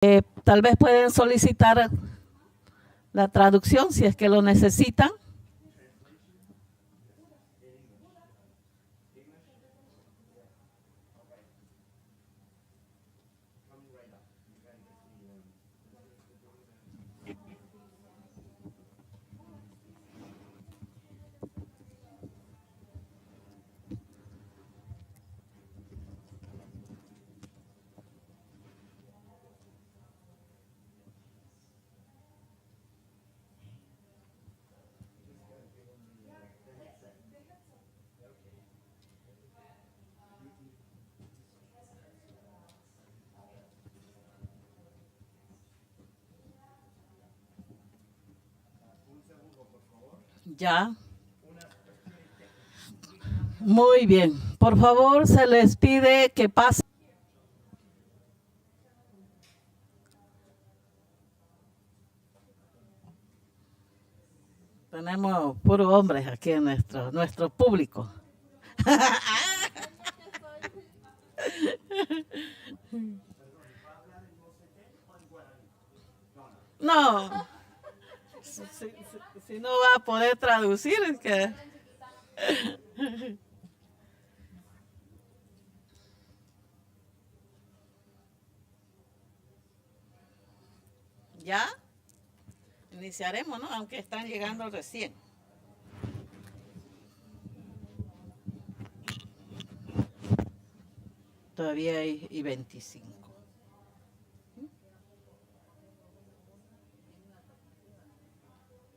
Tal vez pueden solicitar la traducción si es que lo necesitan. Ya. Muy bien. Por favor, se les pide que pasen. Tenemos puros hombres aquí en nuestro público. No. Si no va a poder traducir, es que... ¿Ya? Iniciaremos, ¿no? Aunque están llegando recién. Todavía hay 25.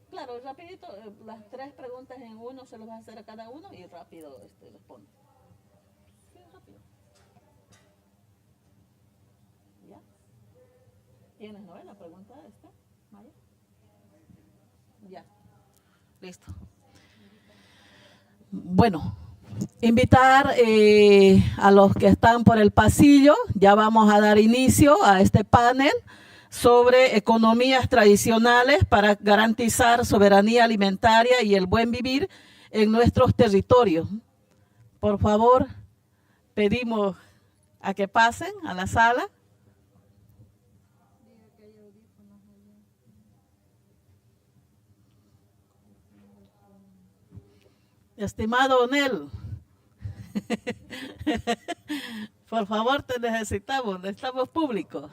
Claro, rapidito, las 3 preguntas en uno se los va a hacer a cada uno y rápido responde. Sí, rápido. ¿Ya? ¿Tienes, no? La pregunta Maya. Ya. Listo. Bueno, invitar a los que están por el pasillo. Ya vamos a dar inicio a este panel sobre economías tradicionales para garantizar soberanía alimentaria y el buen vivir en nuestros territorios. Por favor, pedimos a que pasen a la sala. Estimado Onel, por favor te necesitamos público.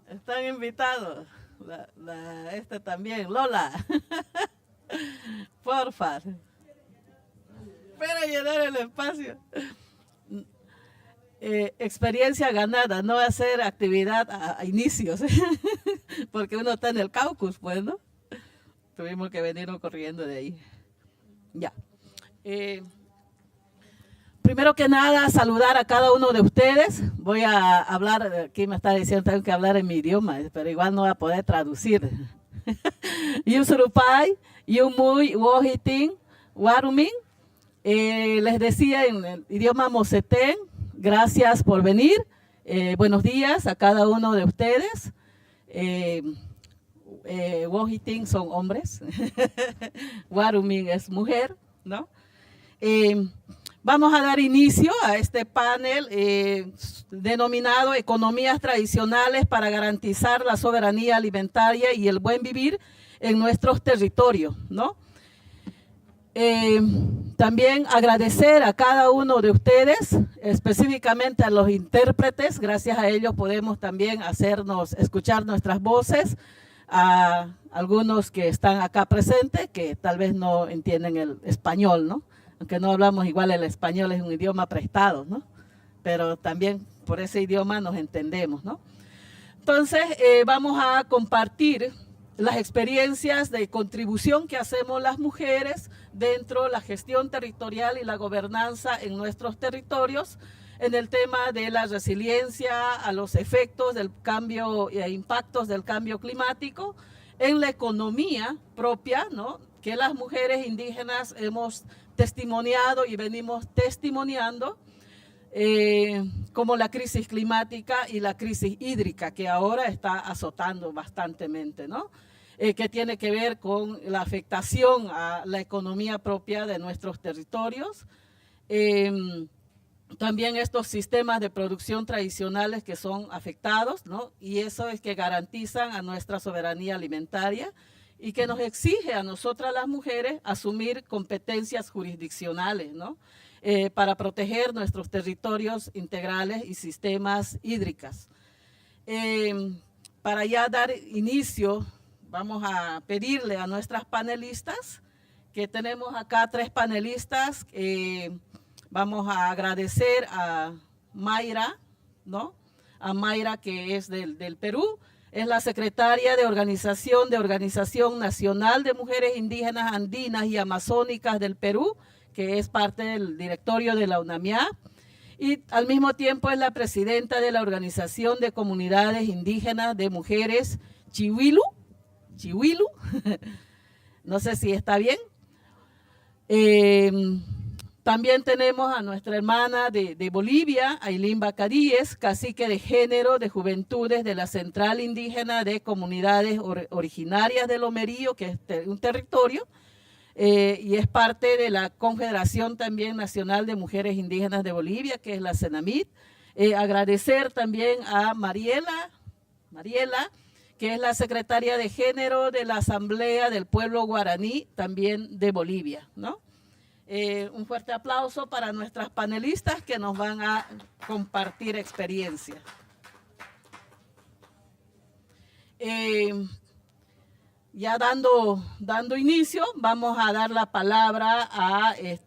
Están invitados. También, Lola. Porfa. Para llenar el espacio. Experiencia ganada, no hacer actividad a inicios, porque uno está en el caucus, pues, ¿no? Tuvimos que venir corriendo de ahí. Ya. Primero que nada, saludar a cada uno de ustedes. Voy a hablar, aquí me está diciendo tengo que hablar en mi idioma, pero igual no voy a poder traducir. Yusurupay, Yumuy, Wohitin, Warumin. Les decía en el idioma mosetén, gracias por venir. Buenos días a cada uno de ustedes. Wohitin son hombres, Warumin es mujer, ¿no? Vamos a dar inicio a este panel denominado Economías Tradicionales para garantizar la soberanía alimentaria y el buen vivir en nuestros territorios, ¿no? También agradecer a cada uno de ustedes, específicamente a los intérpretes. Gracias a ellos podemos también escuchar nuestras voces, a algunos que están acá presentes que tal vez no entienden el español, ¿no? Aunque no hablamos igual, el español es un idioma prestado, ¿no? Pero también por ese idioma nos entendemos, ¿no? Entonces, vamos a compartir las experiencias de contribución que hacemos las mujeres dentro de la gestión territorial y la gobernanza en nuestros territorios en el tema de la resiliencia a los efectos del cambio e impactos del cambio climático en la economía propia, ¿no? Que las mujeres indígenas hemos testimoniado y venimos testimoniando, como la crisis climática y la crisis hídrica que ahora está azotando bastantemente, ¿no? Que tiene que ver con la afectación a la economía propia de nuestros territorios. también estos sistemas de producción tradicionales que son afectados, ¿no? Y eso es que garantizan a nuestra soberanía alimentaria y que nos exige a nosotras las mujeres asumir competencias jurisdiccionales, ¿no? Para proteger nuestros territorios integrales y sistemas hídricos. Para ya dar inicio, vamos a pedirle a nuestras panelistas, que tenemos acá 3 panelistas. Vamos a agradecer a Mayra, ¿no? A Mayra, que es del Perú, es la secretaria de Organización Nacional de Mujeres Indígenas Andinas y Amazónicas del Perú, que es parte del directorio de la UNAMIA, y al mismo tiempo es la presidenta de la Organización de Comunidades Indígenas de Mujeres Chihuilu, no sé si está bien. También tenemos a nuestra hermana de Bolivia, Ailín Bacaríes, cacique de género de juventudes de la Central Indígena de Comunidades Originarias de Lomerío, que es un territorio, y es parte de la Confederación también Nacional de Mujeres Indígenas de Bolivia, que es la CENAMIT. Agradecer también a Mariela, que es la secretaria de género de la Asamblea del Pueblo Guaraní, también de Bolivia, ¿no? Un fuerte aplauso para nuestras panelistas que nos van a compartir experiencia. Ya dando inicio, vamos a dar la palabra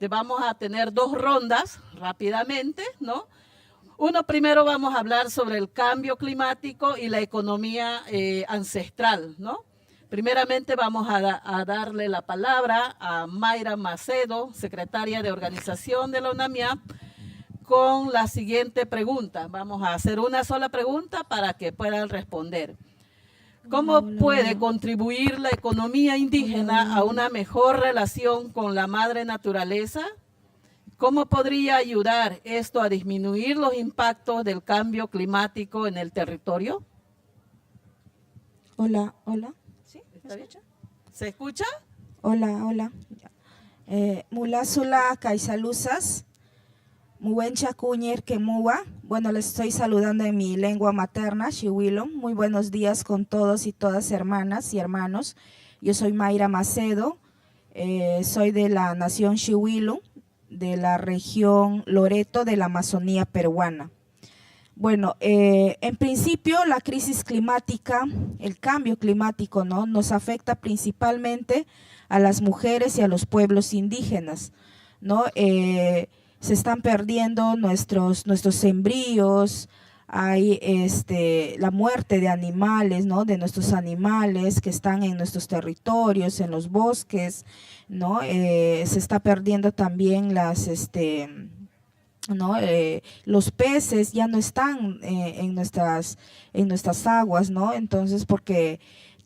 vamos a tener 2 rondas rápidamente, ¿no? Primero vamos a hablar sobre el cambio climático y la economía ancestral, ¿no? Primeramente vamos a darle la palabra a Mayra Macedo, secretaria de Organización de la UNAMIAP, con la siguiente pregunta. Vamos a hacer una sola pregunta para que puedan responder. ¿Cómo puede contribuir la economía indígena a una mejor relación con la madre naturaleza? ¿Cómo podría ayudar esto a disminuir los impactos del cambio climático en el territorio? Hola. ¿Está bien? ¿Se escucha? Hola. Mulásula Caisalusas, Muwencha Cuñer Quemua. Bueno, les estoy saludando en mi lengua materna, Xihuilo. Muy buenos días con todos y todas hermanas y hermanos. Yo soy Mayra Macedo, soy de la nación Xihuilo, de la región Loreto de la Amazonía peruana. Bueno, en principio la crisis climática, el cambio climático, ¿no?, nos afecta principalmente a las mujeres y a los pueblos indígenas, ¿no? Se están perdiendo nuestros embrios, hay la muerte de animales, ¿no?, de nuestros animales que están en nuestros territorios, en los bosques, ¿no? Se está perdiendo también ¿no? Los peces ya no están en nuestras aguas, ¿no? Entonces, porque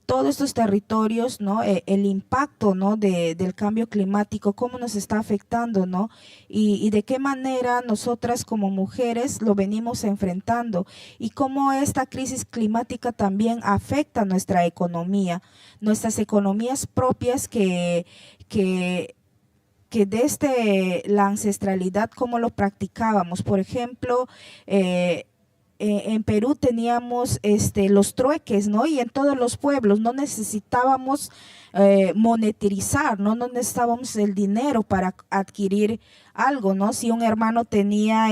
todos estos territorios, ¿no?, el impacto, ¿no?, del cambio climático, cómo nos está afectando, ¿no? Y de qué manera nosotras como mujeres lo venimos enfrentando, y cómo esta crisis climática también afecta nuestra economía, nuestras economías propias que desde la ancestralidad, cómo lo practicábamos. Por ejemplo, en Perú teníamos los trueques, ¿no? Y en todos los pueblos no necesitábamos monetizar, ¿no? No necesitábamos el dinero para adquirir algo, ¿no? Si un hermano tenía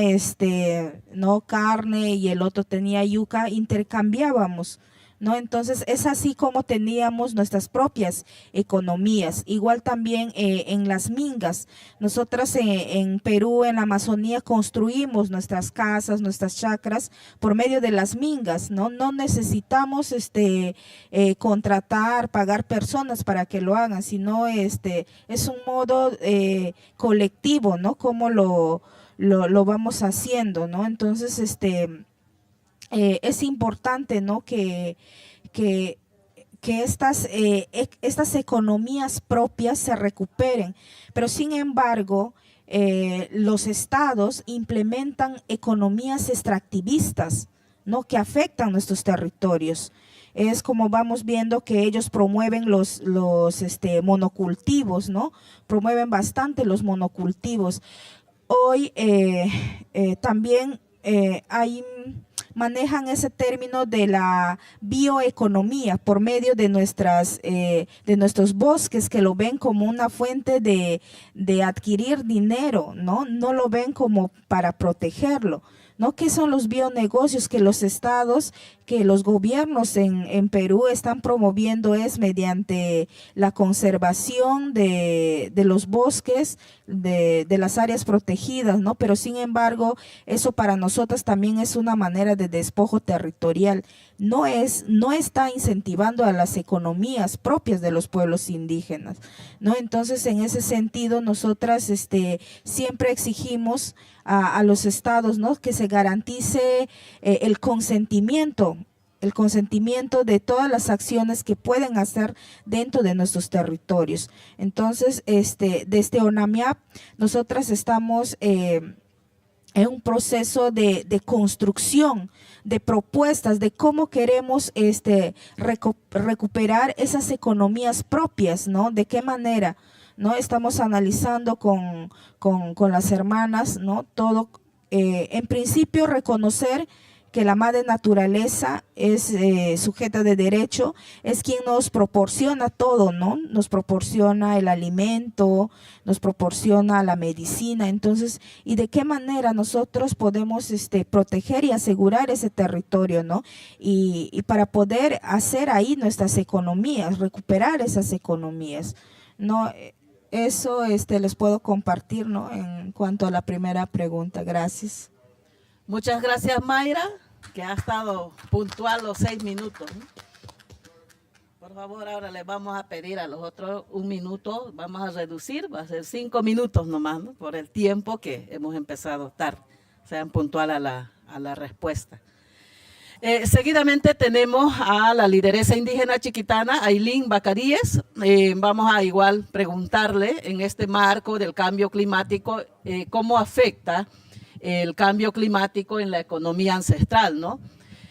no, carne y el otro tenía yuca, intercambiábamos, ¿no? Entonces es así como teníamos nuestras propias economías. Igual también en las mingas. Nosotras en Perú, en la Amazonía, construimos nuestras casas, nuestras chacras por medio de las mingas, ¿no? No necesitamos contratar, pagar personas para que lo hagan, sino es un modo colectivo, ¿no? Como lo vamos haciendo, ¿no? Entonces es importante, ¿no?, que estas economías propias se recuperen, pero sin embargo los estados implementan economías extractivistas, ¿no?, que afectan nuestros territorios. Es como vamos viendo que ellos promueven los monocultivos, ¿no? Promueven bastante los monocultivos. hoy también manejan ese término de la bioeconomía por medio de nuestros bosques, que lo ven como una fuente de adquirir dinero, ¿no? No lo ven como para protegerlo, ¿no? ¿Qué son los bionegocios? Que los estados, que los gobiernos en Perú están promoviendo es mediante la conservación de los bosques, de las áreas protegidas, ¿no? Pero sin embargo, eso para nosotros también es una manera de despojo territorial. No está incentivando a las economías propias de los pueblos indígenas, ¿no? Entonces, en ese sentido, nosotras siempre exigimos a los estados, ¿no?, que se garantice el consentimiento de todas las acciones que pueden hacer dentro de nuestros territorios. Entonces, desde ONAMIAP, nosotras estamos en un proceso de construcción, de propuestas, de cómo queremos recuperar esas economías propias, ¿no? De qué manera, ¿no? Estamos analizando con las hermanas, ¿no? Todo, en principio, reconocer que la madre naturaleza es sujeta de derecho, es quien nos proporciona todo, ¿no? Nos proporciona el alimento, nos proporciona la medicina. Entonces, ¿y de qué manera nosotros podemos proteger y asegurar ese territorio, ¿no? Y para poder hacer ahí nuestras economías, recuperar esas economías, ¿no? Eso les puedo compartir, ¿no?, en cuanto a la primera pregunta. Gracias. Muchas gracias, Mayra, que ha estado puntual los 6 minutos, ¿no? Por favor, ahora les vamos a pedir a los otros 1 minuto, vamos a reducir, va a ser 5 minutos nomás, ¿no?, por el tiempo que hemos empezado tarde. Sean puntual a la respuesta. Seguidamente tenemos a la lideresa indígena chiquitana, Ailín Bacadíes. Vamos a igual preguntarle en este marco del cambio climático, cómo afecta el cambio climático en la economía ancestral, ¿no?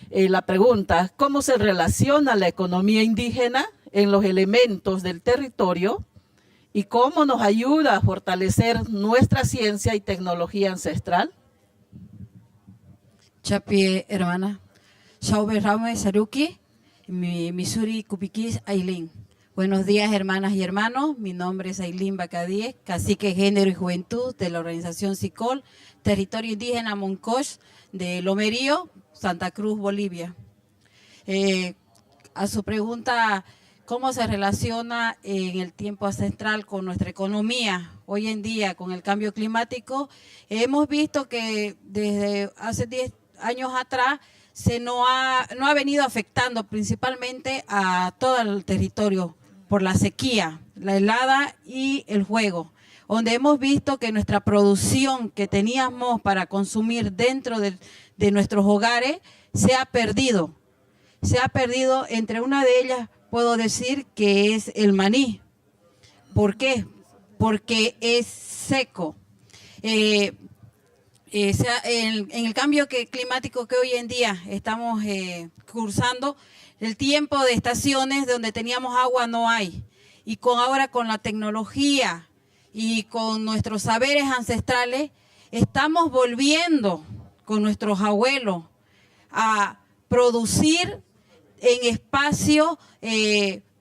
La pregunta, ¿cómo se relaciona la economía indígena en los elementos del territorio y cómo nos ayuda a fortalecer nuestra ciencia y tecnología ancestral? Chapi, hermana. Shaube Rame Saruki, Misuri Cupiquis Ailín. Buenos días, hermanas y hermanos. Mi nombre es Ailín Bacadíes, cacique Género y Juventud de la organización SICOL, Territorio Indígena Moncosh de Lomerío, Santa Cruz, Bolivia. A su pregunta, ¿cómo se relaciona en el tiempo ancestral con nuestra economía hoy en día, con el cambio climático? Hemos visto que desde hace 10 años atrás no ha venido afectando principalmente a todo el territorio por la sequía, la helada y el fuego, donde hemos visto que nuestra producción que teníamos para consumir dentro de nuestros hogares se ha perdido. Se ha perdido, entre una de ellas puedo decir que es el maní. ¿Por qué? Porque es seco. En el cambio climático que hoy en día estamos cursando, el tiempo de estaciones donde teníamos agua no hay. Y ahora con la tecnología y con nuestros saberes ancestrales, estamos volviendo con nuestros abuelos a producir en espacios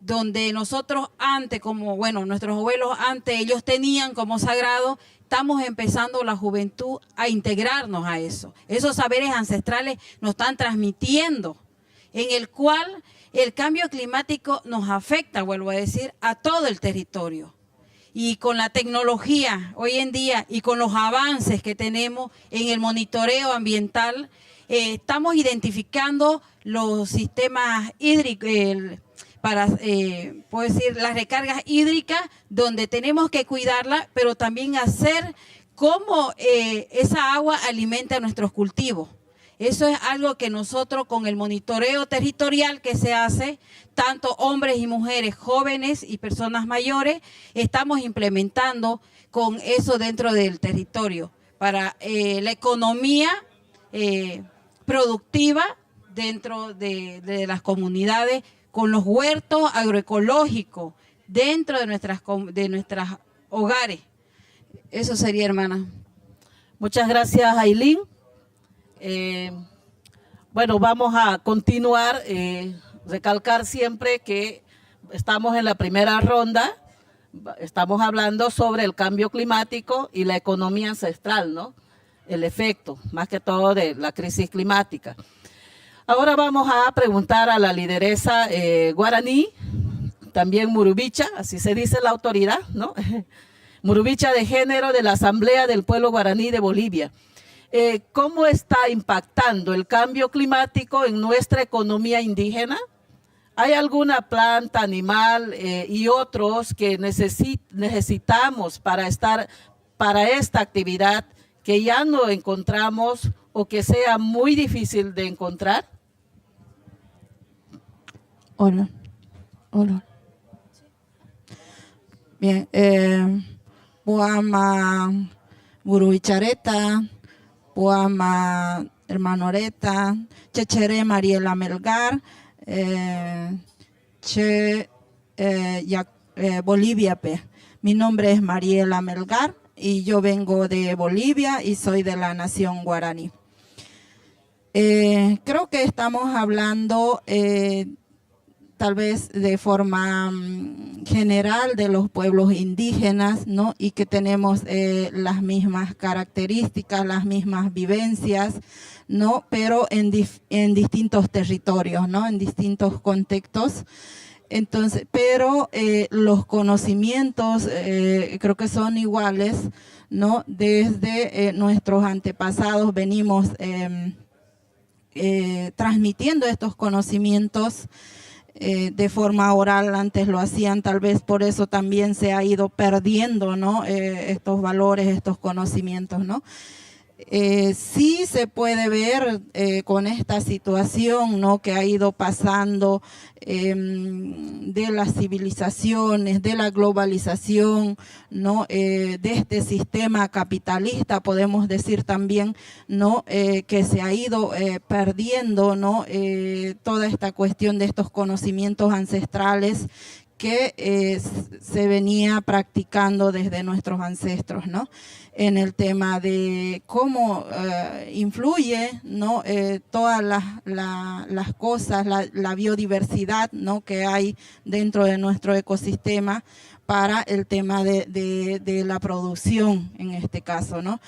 donde nosotros antes, nuestros abuelos antes, ellos tenían como sagrado. Estamos empezando la juventud a integrarnos a eso. Esos saberes ancestrales nos están transmitiendo, en el cual el cambio climático nos afecta, vuelvo a decir, a todo el territorio. Y con la tecnología hoy en día y con los avances que tenemos en el monitoreo ambiental, estamos identificando los sistemas hídricos, puedo decir, las recargas hídricas, donde tenemos que cuidarla, pero también hacer cómo esa agua alimenta nuestros cultivos. Eso es algo que nosotros con el monitoreo territorial que se hace, tanto hombres y mujeres, jóvenes y personas mayores, estamos implementando con eso dentro del territorio para la economía productiva dentro de las comunidades, con los huertos agroecológicos dentro de nuestras hogares. Eso sería, hermana. Muchas gracias, Ailín. Bueno, vamos a continuar, recalcar siempre que estamos en la primera ronda, estamos hablando sobre el cambio climático y la economía ancestral, ¿no? El efecto, más que todo, de la crisis climática. Ahora vamos a preguntar a la lideresa guaraní, también murubicha, así se dice la autoridad, ¿no? Murubicha de género de la Asamblea del Pueblo Guaraní de Bolivia. ¿Cómo está impactando el cambio climático en nuestra economía indígena? ¿Hay alguna planta, animal y otros que necesitamos para esta actividad que ya no encontramos o que sea muy difícil de encontrar? Hola. Bien, Puama Buruichareta, Puama Hermanoreta, Chechere Mariela Melgar, Bolivia. Mi nombre es Mariela Melgar y yo vengo de Bolivia y soy de la nación guaraní. Creo que estamos hablando tal vez de forma general de los pueblos indígenas, ¿no? Y que tenemos las mismas características, las mismas vivencias, ¿no? Pero en distintos territorios, ¿no? En distintos contextos. Entonces, pero los conocimientos creo que son iguales, ¿no? Desde nuestros antepasados venimos transmitiendo estos conocimientos de forma oral. Antes lo hacían, tal vez por eso también se ha ido perdiendo, ¿no? Estos valores, estos conocimientos, ¿no? Sí se puede ver con esta situación, ¿no? Que ha ido pasando de las civilizaciones, de la globalización, ¿no? De este sistema capitalista, podemos decir también, ¿no? Que se ha ido perdiendo, ¿no? Toda esta cuestión de estos conocimientos ancestrales que se venía practicando desde nuestros ancestros, ¿no? En el tema de cómo influye, ¿no? Todas las cosas, la biodiversidad, ¿no? Que hay dentro de nuestro ecosistema para el tema de la producción, en este caso, ¿no?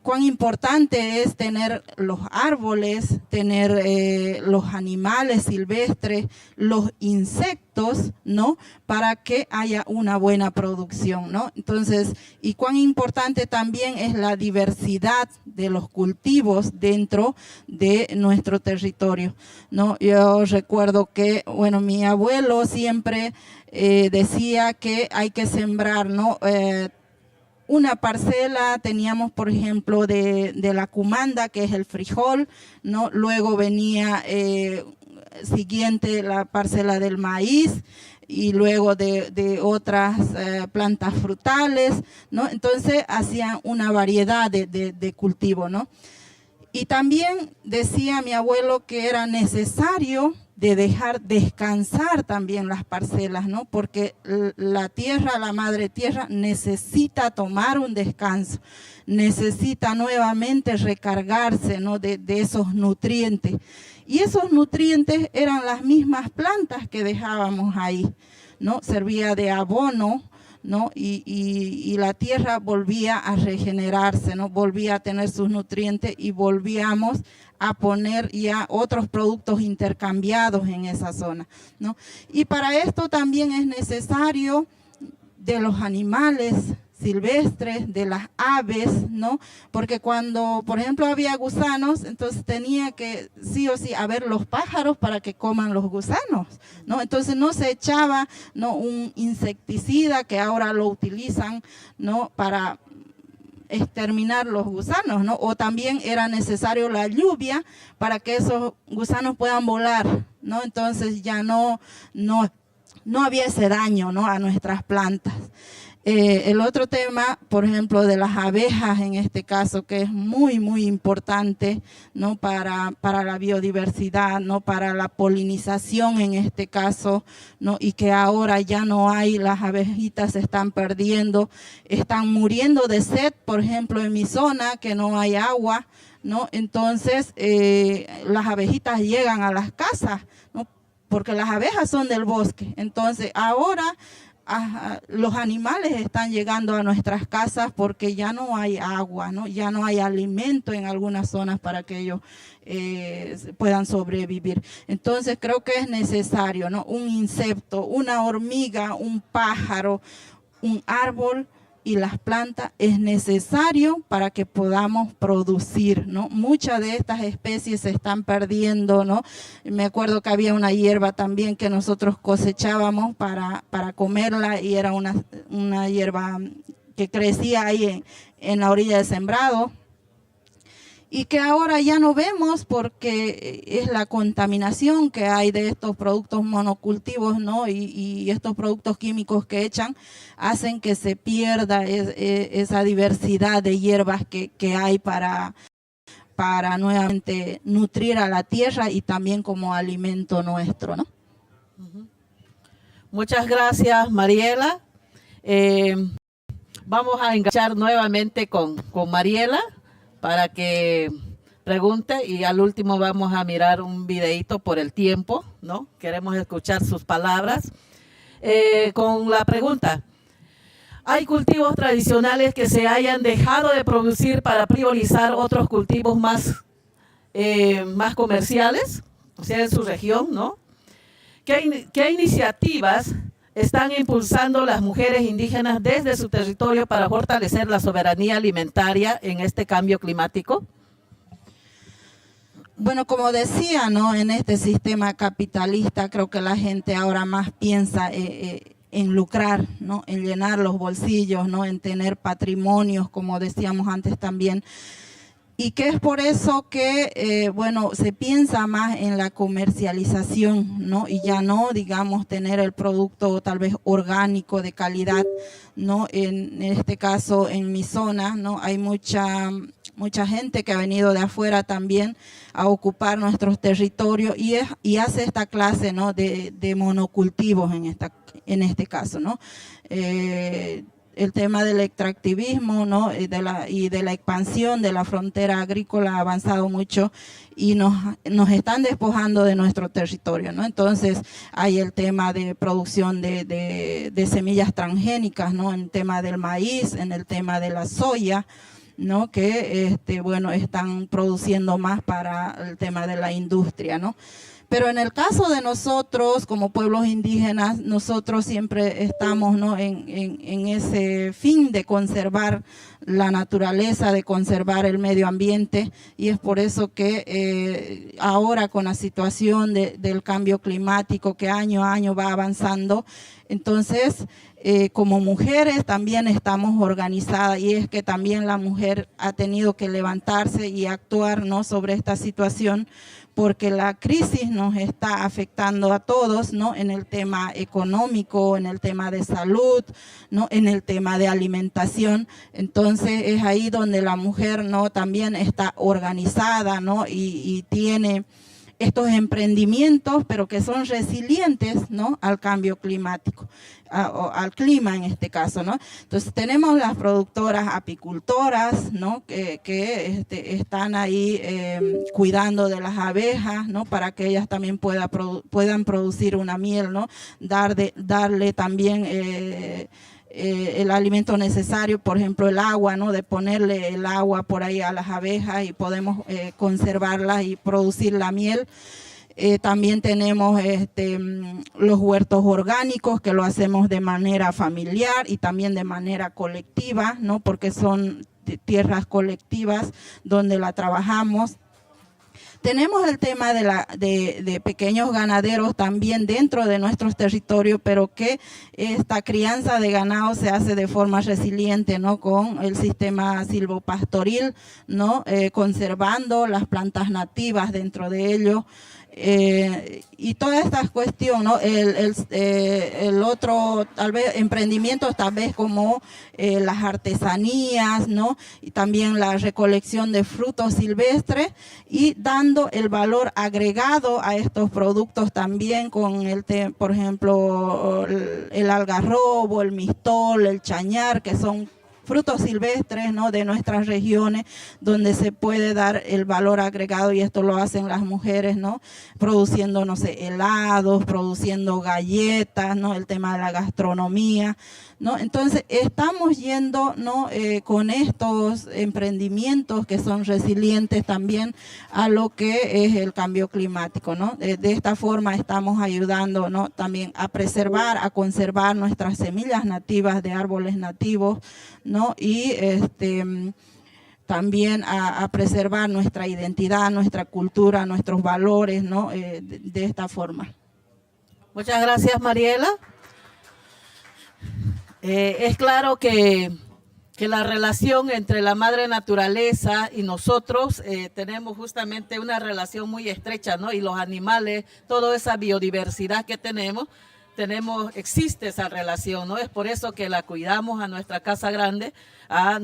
Cuán importante es tener los árboles, tener los animales silvestres, los insectos, ¿no? Para que haya una buena producción, ¿no? Entonces, y cuán importante también es la diversidad de los cultivos dentro de nuestro territorio, ¿no? Yo recuerdo que, bueno, mi abuelo siempre decía que hay que sembrar, ¿no? Una parcela teníamos, por ejemplo, de la cumanda, que es el frijol, ¿no? Luego venía siguiente la parcela del maíz y luego de otras plantas frutales, ¿no? Entonces hacían una variedad de cultivo, ¿no? Y también decía mi abuelo que era necesario de dejar descansar también las parcelas, ¿no? Porque la tierra, la madre tierra, necesita tomar un descanso, necesita nuevamente recargarse, ¿no? de esos nutrientes. Y esos nutrientes eran las mismas plantas que dejábamos ahí, ¿no? Servía de abono, ¿no? Y la tierra volvía a regenerarse, ¿no? Volvía a tener sus nutrientes y volvíamos a poner ya otros productos intercambiados en esa zona, ¿no? Y para esto también es necesario de los animales silvestres, de las aves, ¿no? Porque cuando, por ejemplo, había gusanos, entonces tenía que sí o sí haber los pájaros para que coman los gusanos, ¿no? Entonces no se echaba, ¿no? Un insecticida que ahora lo utilizan, ¿no? Para exterminar los gusanos, ¿no? O también era necesario la lluvia para que esos gusanos puedan volar, ¿no? Entonces ya no había ese daño, ¿no? A nuestras plantas. El otro tema, por ejemplo, de las abejas en este caso, que es muy, muy importante, ¿no? para la biodiversidad, ¿no? Para la polinización en este caso, ¿no? Y que ahora ya no hay, las abejitas se están perdiendo, están muriendo de sed, por ejemplo, en mi zona, que no hay agua, ¿no? Entonces, las abejitas llegan a las casas, ¿no? Porque las abejas son del bosque. Entonces, ahora los animales están llegando a nuestras casas porque ya no hay agua, ¿no? Ya no hay alimento en algunas zonas para que ellos puedan sobrevivir. Entonces, creo que es necesario, ¿no? Un insecto, una hormiga, un pájaro, un árbol y las plantas es necesario para que podamos producir, ¿no? Muchas de estas especies se están perdiendo, ¿no? Me acuerdo que había una hierba también que nosotros cosechábamos para comerla y era una hierba que crecía ahí en la orilla del sembrado, y que ahora ya no vemos porque es la contaminación que hay de estos productos monocultivos, ¿no? Y estos productos químicos que echan hacen que se pierda esa diversidad de hierbas que hay para nuevamente nutrir a la tierra y también como alimento nuestro, ¿no? Muchas gracias, Mariela. Vamos a enganchar nuevamente con Mariela para que pregunte, y al último vamos a mirar un videíto por el tiempo, ¿no? Queremos escuchar sus palabras. Con la pregunta, ¿hay cultivos tradicionales que se hayan dejado de producir para priorizar otros cultivos más comerciales, o sea, en su región, ¿no? ¿Qué iniciativas están impulsando las mujeres indígenas desde su territorio para fortalecer la soberanía alimentaria en este cambio climático? Bueno, como decía, ¿no? En este sistema capitalista creo que la gente ahora más piensa en lucrar, ¿no? En llenar los bolsillos, ¿no? En tener patrimonios, como decíamos antes también. Y que es por eso que, bueno, se piensa más en la comercialización, ¿no? Y ya no, digamos, tener el producto tal vez orgánico de calidad, ¿no? En este caso, en mi zona, ¿no? Hay mucha gente que ha venido de afuera también a ocupar nuestros territorios y hace esta clase, ¿no? de monocultivos en este caso, ¿no? El tema del extractivismo, ¿no? y de la expansión de la frontera agrícola ha avanzado mucho y nos están despojando de nuestro territorio, ¿no? Entonces hay el tema de producción de semillas transgénicas, ¿no? En el tema del maíz, en el tema de la soya, ¿no? Que bueno, están produciendo más para el tema de la industria, ¿no? Pero en el caso de nosotros, como pueblos indígenas, nosotros siempre estamos, ¿no? en ese fin de conservar la naturaleza, de conservar el medio ambiente, y es por eso que ahora con la situación del cambio climático que año a año va avanzando, entonces como mujeres también estamos organizadas, y es que también la mujer ha tenido que levantarse y actuar, ¿no? sobre esta situación, porque la crisis nos está afectando a todos, ¿no? En el tema económico, en el tema de salud, ¿no? En el tema de alimentación. Entonces es ahí donde la mujer, ¿no? también está organizada, ¿no? y tiene estos emprendimientos, pero que son resilientes, ¿no? al cambio climático, al clima en este caso, ¿no? Entonces tenemos las productoras apicultoras, ¿no? que están ahí cuidando de las abejas, ¿no? para que ellas también puedan producir una miel, ¿no? darle también el alimento necesario, por ejemplo el agua, ¿no? de ponerle el agua por ahí a las abejas y podemos conservarlas y producir la miel. También tenemos los huertos orgánicos, que lo hacemos de manera familiar y también de manera colectiva, ¿no? porque son tierras colectivas donde la trabajamos. Tenemos el tema de pequeños ganaderos también dentro de nuestros territorios, pero que esta crianza de ganado se hace de forma resiliente, ¿no? con el sistema silvopastoril, ¿no? Conservando las plantas nativas dentro de ellos. Y todas estas cuestiones, ¿no? El otro, tal vez, emprendimientos, tal vez como las artesanías, ¿no? Y también la recolección de frutos silvestres y dando el valor agregado a estos productos también con por ejemplo, el algarrobo, el mistol, el chañar, que son frutos silvestres, ¿no?, de nuestras regiones, donde se puede dar el valor agregado, y esto lo hacen las mujeres, ¿no?, produciendo, no sé, helados, produciendo galletas, ¿no?, el tema de la gastronomía, ¿no? Entonces, estamos yendo, ¿no?, con estos emprendimientos que son resilientes también a lo que es el cambio climático, ¿no? De esta forma estamos ayudando, ¿no?, también a preservar, a conservar nuestras semillas nativas de árboles nativos, ¿no? Y también a preservar nuestra identidad, nuestra cultura, nuestros valores, ¿no? De esta forma. Muchas gracias, Mariela. Es claro que la relación entre la madre naturaleza y nosotros tenemos justamente una relación muy estrecha, ¿no? Y los animales, toda esa biodiversidad que tenemos, existe esa relación, ¿no? Es por eso que la cuidamos a nuestra casa grande, a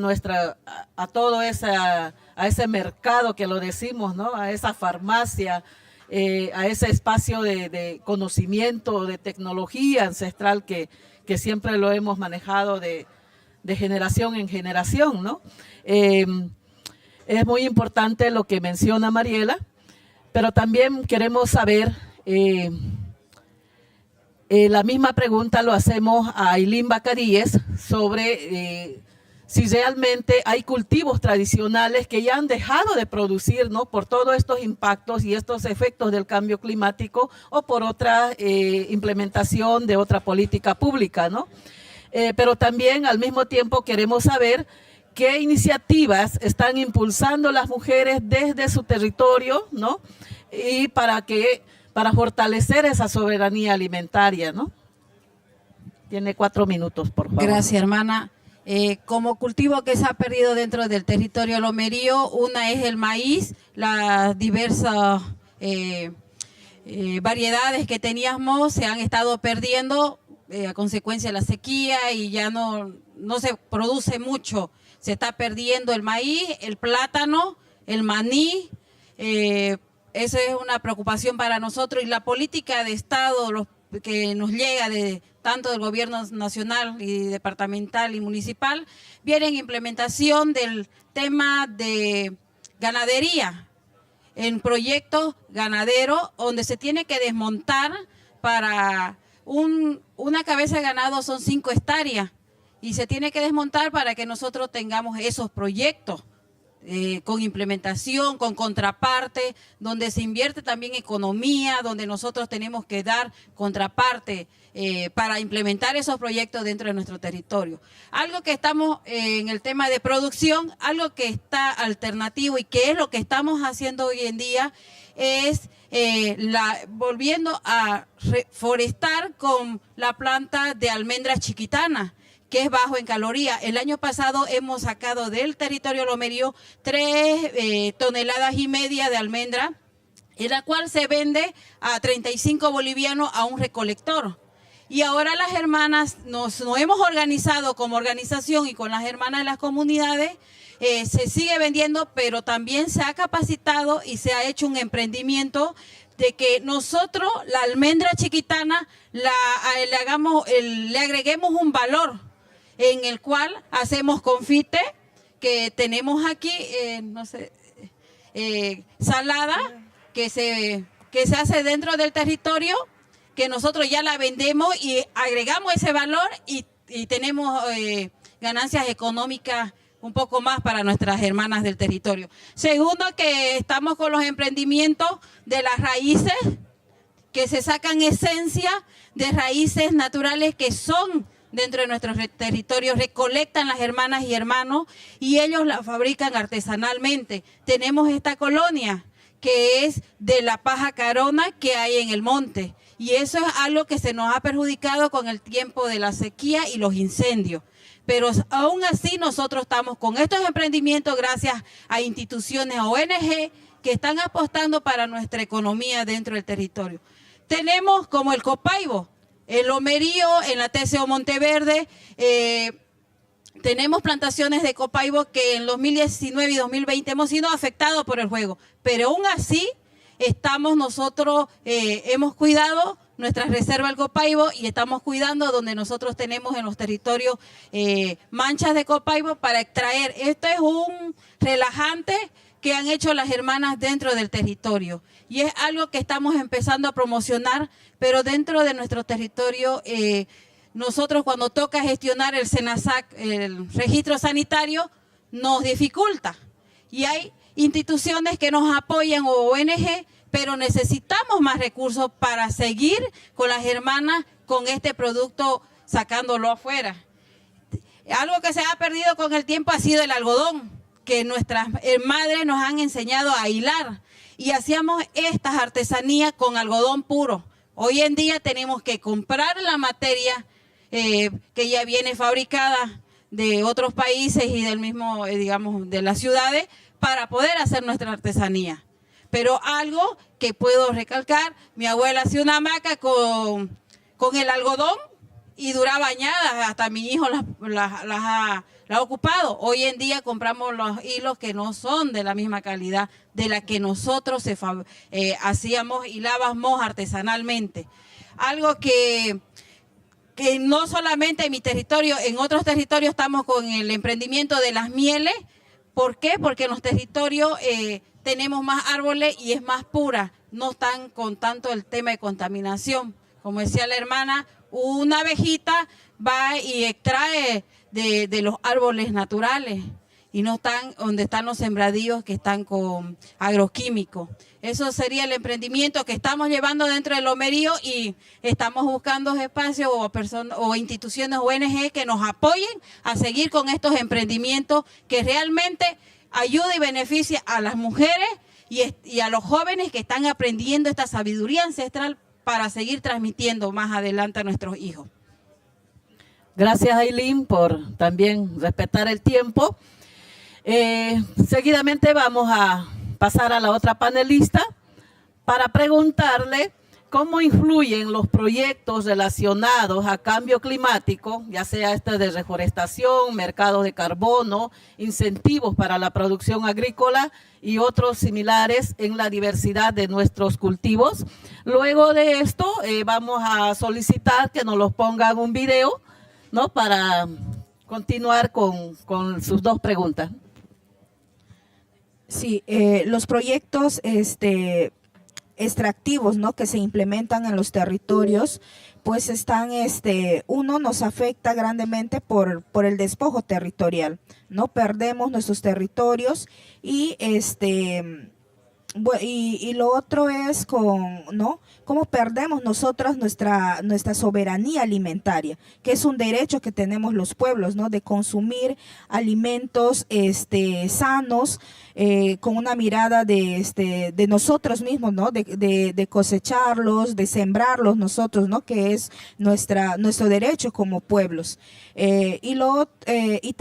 todo a ese mercado que lo decimos, ¿no? A esa farmacia, a ese espacio de conocimiento, de tecnología ancestral que siempre lo hemos manejado de generación en generación, ¿no? Es muy importante lo que menciona Mariela, pero también queremos saber, la misma pregunta lo hacemos a Ailín Bacaríes sobre si realmente hay cultivos tradicionales que ya han dejado de producir, ¿no?, por todos estos impactos y estos efectos del cambio climático o por otra implementación de otra política pública, ¿no? Pero también al mismo tiempo queremos saber qué iniciativas están impulsando las mujeres desde su territorio, ¿no?, y para fortalecer esa soberanía alimentaria, ¿no? Tiene 4 minutos, por favor. Gracias, hermana. Como cultivo que se ha perdido dentro del territorio lomerío, una es el maíz, las diversas variedades que teníamos se han estado perdiendo a consecuencia de la sequía y ya no se produce mucho. Se está perdiendo el maíz, el plátano, el maní. Esa es una preocupación para nosotros, y la política de Estado que nos llega tanto del gobierno nacional y departamental y municipal, viene en implementación del tema de ganadería, en proyectos ganaderos donde se tiene que desmontar para una cabeza de ganado son 5 hectáreas y se tiene que desmontar para que nosotros tengamos esos proyectos. Con implementación, con contraparte, donde se invierte también economía, donde nosotros tenemos que dar contraparte para implementar esos proyectos dentro de nuestro territorio. Algo que estamos en el tema de producción, algo que está alternativo y que es lo que estamos haciendo hoy en día, es volviendo a reforestar con la planta de almendra chiquitana, que es bajo en calorías. El año pasado hemos sacado del territorio lomerío 3,5 toneladas de almendra, en la cual se vende a 35 bolivianos a un recolector. Y ahora las hermanas nos hemos organizado como organización y con las hermanas de las comunidades, se sigue vendiendo, pero también se ha capacitado y se ha hecho un emprendimiento de que nosotros la almendra chiquitana le agreguemos un valor, en el cual hacemos confite, que tenemos aquí, salada, que se hace dentro del territorio, que nosotros ya la vendemos y agregamos ese valor y tenemos ganancias económicas un poco más para nuestras hermanas del territorio. Segundo, que estamos con los emprendimientos de las raíces, que se sacan esencia de raíces naturales que son dentro de nuestros territorios, recolectan las hermanas y hermanos y ellos la fabrican artesanalmente. Tenemos esta colonia que es de la paja carona que hay en el monte, y eso es algo que se nos ha perjudicado con el tiempo de la sequía y los incendios. Pero aún así nosotros estamos con estos emprendimientos gracias a instituciones ONG que están apostando para nuestra economía dentro del territorio. Tenemos como el Copaibo, el Lomerío, en la TCO Monteverde, tenemos plantaciones de Copaibo que en 2019 y 2020 hemos sido afectados por el juego, pero aún así nosotros hemos cuidado nuestras reservas del Copaibo y estamos cuidando donde nosotros tenemos en los territorios manchas de Copaibo para extraer. Esto es un relajante que han hecho las hermanas dentro del territorio y es algo que estamos empezando a promocionar, pero dentro de nuestro territorio nosotros cuando toca gestionar el SENASAC, el registro sanitario, nos dificulta. Y hay instituciones que nos apoyan o ONG, pero necesitamos más recursos para seguir con las hermanas con este producto sacándolo afuera. Algo que se ha perdido con el tiempo ha sido el algodón, que nuestras madres nos han enseñado a hilar y hacíamos estas artesanías con algodón puro. Hoy en día tenemos que comprar la materia que ya viene fabricada de otros países y del mismo, digamos, de las ciudades para poder hacer nuestra artesanía. Pero algo que puedo recalcar, mi abuela hacía una hamaca con el algodón y duraba bañada, hasta mi hijo las ha ocupado. Hoy en día compramos los hilos que no son de la misma calidad de la que nosotros hilábamos artesanalmente. Algo que no solamente en mi territorio, en otros territorios estamos con el emprendimiento de las mieles. ¿Por qué? Porque en los territorios tenemos más árboles y es más pura, no están con tanto el tema de contaminación. Como decía la hermana, una abejita va y extrae de los árboles naturales y no están donde están los sembradíos que están con agroquímicos. Eso sería el emprendimiento que estamos llevando dentro del Lomerío y estamos buscando espacios o instituciones ONG que nos apoyen a seguir con estos emprendimientos que realmente ayuda y beneficia a las mujeres y a los jóvenes que están aprendiendo esta sabiduría ancestral para seguir transmitiendo más adelante a nuestros hijos. Gracias, Aileen, por también respetar el tiempo. Seguidamente vamos a pasar a la otra panelista para preguntarle cómo influyen los proyectos relacionados a cambio climático, ya sea de reforestación, mercados de carbono, incentivos para la producción agrícola y otros similares en la diversidad de nuestros cultivos. Luego de esto vamos a solicitar que nos los pongan un video, ¿no?, para continuar con sus dos preguntas. Sí, los proyectos extractivos, ¿no?, que se implementan en los territorios, pues están, uno nos afecta grandemente por el despojo territorial, ¿no? Perdemos nuestros territorios y y lo otro es ¿no?, cómo perdemos nosotros nuestra soberanía alimentaria, que es un derecho que tenemos los pueblos, ¿no?, de consumir alimentos sanos, con una mirada de nosotros mismos, ¿no?, de cosecharlos, de sembrarlos nosotros, ¿no?, que es nuestro derecho como pueblos. Y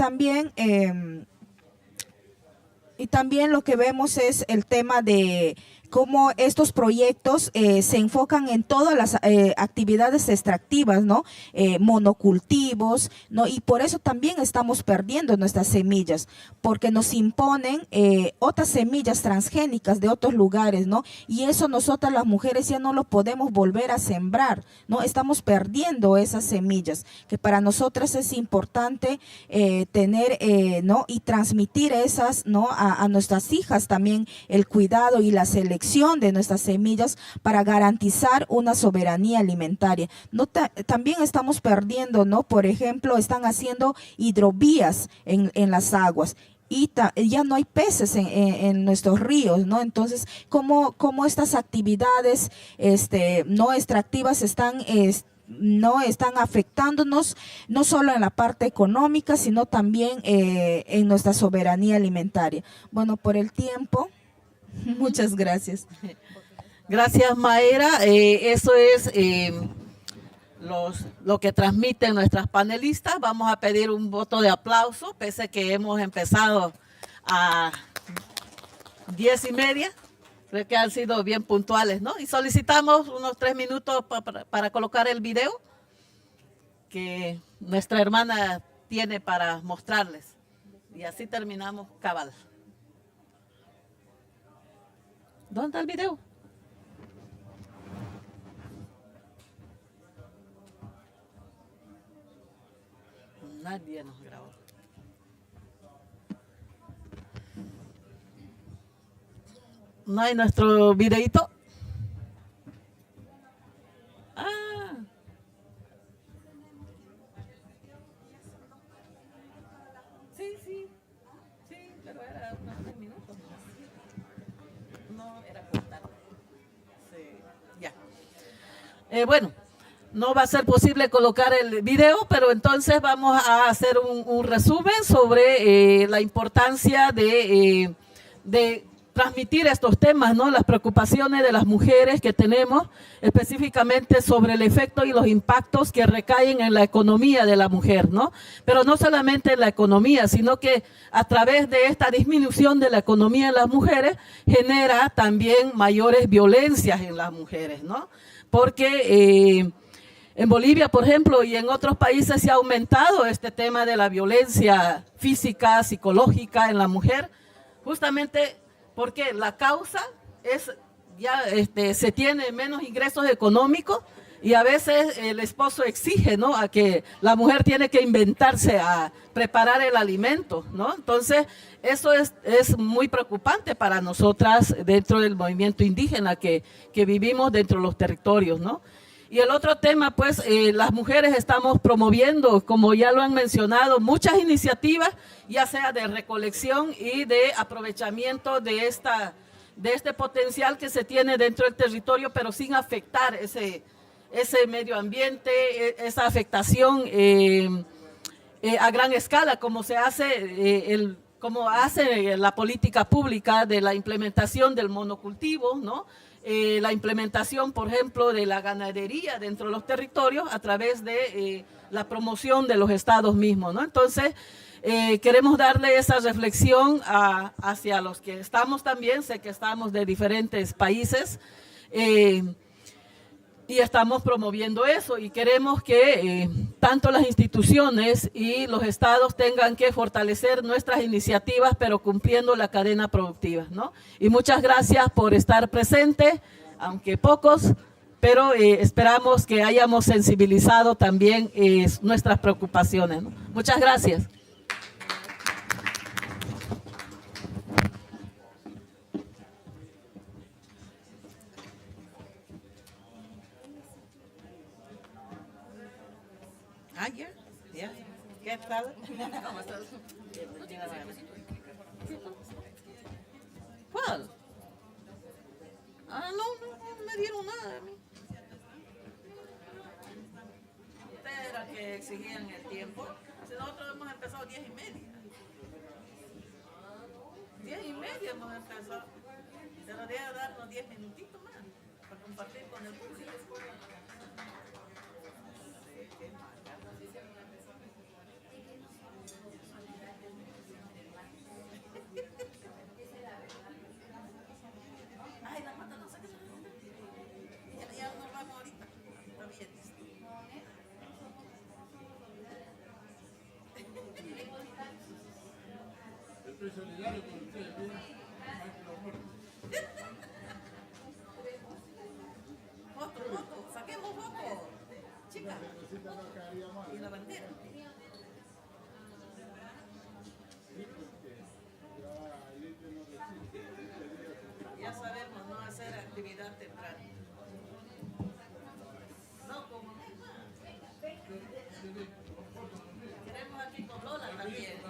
también lo que vemos es el tema de cómo estos proyectos se enfocan en todas las actividades extractivas, ¿no? Monocultivos, ¿no? Y por eso también estamos perdiendo nuestras semillas, porque nos imponen otras semillas transgénicas de otros lugares, ¿no? Y eso nosotras las mujeres ya no lo podemos volver a sembrar, ¿no? Estamos perdiendo esas semillas, que para nosotras es importante tener, ¿no?, y transmitir esas, ¿no?, a nuestras hijas también el cuidado y la selección de nuestras semillas para garantizar una soberanía alimentaria. También estamos perdiendo, ¿no? Por ejemplo, están haciendo hidrovías en las aguas y ya no hay peces en nuestros ríos, ¿no? Entonces, ¿cómo estas actividades no extractivas están afectándonos no solo en la parte económica, sino también en nuestra soberanía alimentaria? Bueno, por el tiempo, muchas gracias. Gracias, Mayra. Eso es lo que transmiten nuestras panelistas. Vamos a pedir un voto de aplauso, pese a que hemos empezado a 10:30. Creo que han sido bien puntuales, ¿no? Y solicitamos unos 3 minutos para colocar el video que nuestra hermana tiene para mostrarles. Y así terminamos cabal. ¿Dónde está el video? Nadie nos grabó. ¿No hay nuestro videito? Ah. Sí, sí. Sí, pero era unos 3 minutos. No, era cortar. Sí, ya. Bueno, no va a ser posible colocar el video, pero entonces vamos a hacer un resumen sobre la importancia de transmitir estos temas, ¿no? Las preocupaciones de las mujeres que tenemos, específicamente sobre el efecto y los impactos que recaen en la economía de la mujer, ¿no? Pero no solamente en la economía, sino que a través de esta disminución de la economía en las mujeres genera también mayores violencias en las mujeres, ¿no? Porque en Bolivia, por ejemplo, y en otros países se ha aumentado este tema de la violencia física, psicológica en la mujer, justamente porque la causa es ya se tiene menos ingresos económicos y a veces el esposo exige, ¿no?, a que la mujer tiene que inventarse a preparar el alimento, ¿no? Entonces, eso es muy preocupante para nosotras dentro del movimiento indígena que vivimos dentro de los territorios, ¿no? Y el otro tema, pues, las mujeres estamos promoviendo, como ya lo han mencionado, muchas iniciativas, ya sea de recolección y de aprovechamiento de este potencial que se tiene dentro del territorio, pero sin afectar ese medio ambiente, esa afectación a gran escala, como se hace como hace la política pública de la implementación del monocultivo, ¿no? La implementación, por ejemplo, de la ganadería dentro de los territorios a través de la promoción de los estados mismos, ¿no? Entonces, queremos darle esa reflexión hacia los que estamos también, sé que estamos de diferentes países, y estamos promoviendo eso y queremos que tanto las instituciones y los estados tengan que fortalecer nuestras iniciativas, pero cumpliendo la cadena productiva, ¿no? Y muchas gracias por estar presentes, aunque pocos, pero esperamos que hayamos sensibilizado también nuestras preocupaciones, ¿no? Muchas gracias. Ah, ya, ya. ¿Qué tal? ¿Cómo estás? ¿Cuál? Ah, no me dieron nada a mí. Ustedes eran que exigían el tiempo. Si nosotros hemos empezado 10:30. 10:30 hemos empezado. Se nos debe darnos 10 minutitos más para compartir con el público. Ay, la mata no sé qué. Ya nos vamos ahorita. Está bien. Estoy solidario con ustedes, ¿bien? Foto, saquemos foto. Chica. Y la bandera. Ya sabemos no hacer actividad temprana. No, como queremos aquí con Lola también.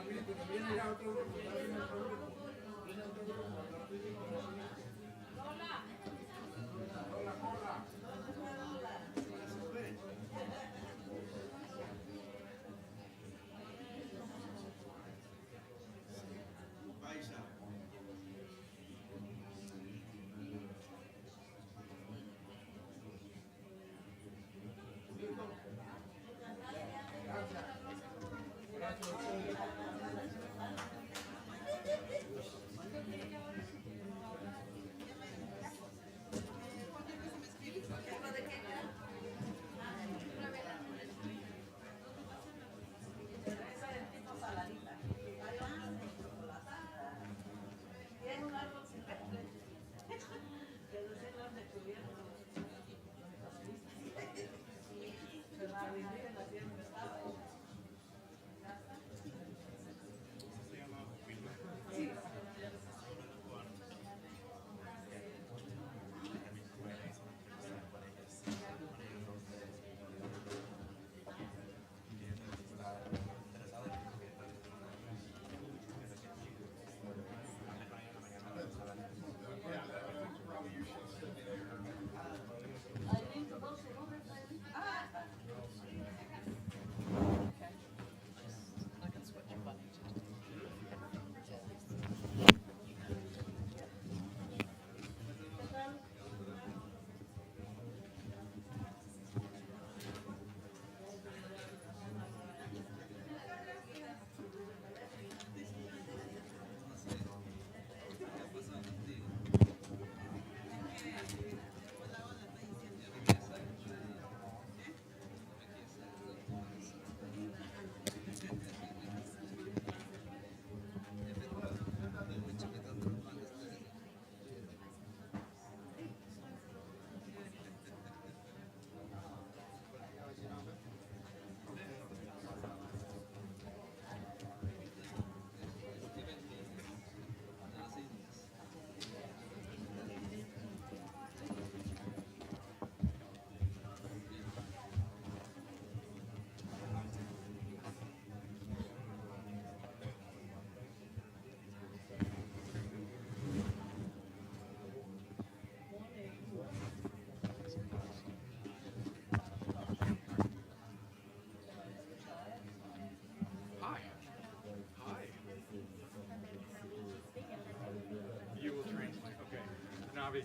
Navi.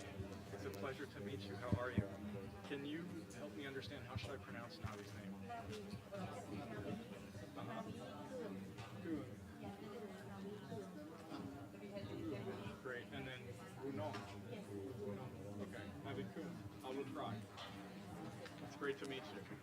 It's a pleasure to meet you. How are you? Can you help me understand how should I pronounce Navi's name? Good. Great. And then Bruno. Okay. Navi Kun. I will try. It's great to meet you.